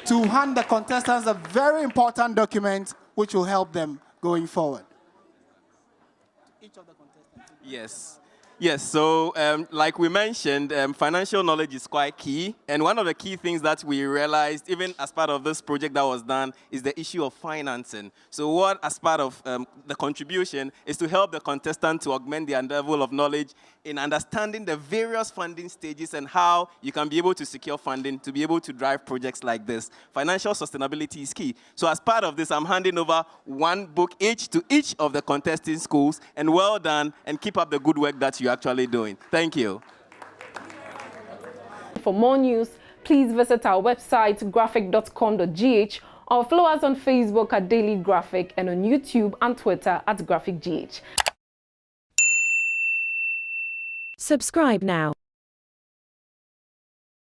to hand the contestants a very important document which will help them going forward. Yes. Yes, so like we mentioned, financial knowledge is quite key. And one of the key things that we realized, even as part of this project that was done, is the issue of financing. So what, as part of the contribution, is to help the contestant to augment their level of knowledge in understanding the various funding stages and how you can be able to secure funding to be able to drive projects like this. Financial sustainability is key. So as part of this, I'm handing over one book each to each of the contesting schools, and well done, and keep up the good work that you're actually doing. Thank you. For more news, please visit our website, graphic.com.gh, or follow us on Facebook at Daily Graphic and on YouTube and Twitter at GraphicGH. Subscribe now.